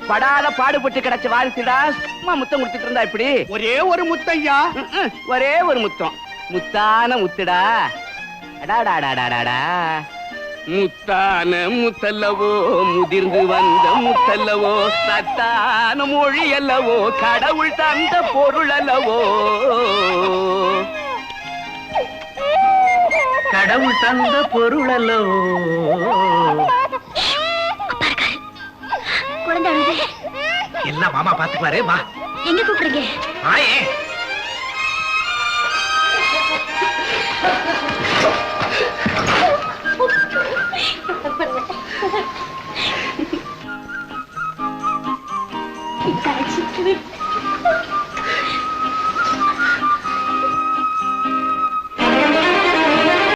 படாத பாடுபட்டு கிடைச்ச வாரிசுடா. சும்மா முத்தம் கொடுத்துட்டு இருந்தா இப்படி? ஒரே ஒரு முத்தையா. ஒரே ஒரு முத்தம். முத்தான முத்துடா. அடாடாடாடாடா. முத்தான முத்தல்லவோ, முதிர்ந்து வந்த முத்தல்லவோ, சத்தான மொழி அல்லவோ, கடவுள் தந்த பொருள் அல்லவோ, கடவுள் தந்த பொருள் அல்லவோ. குழந்தை அழுது. எல்லாம் மாமா பாத்துக்குவாரு. வா. எங்க கூப்பிடுறீங்க? ஆயே. கரைச்சிட்டு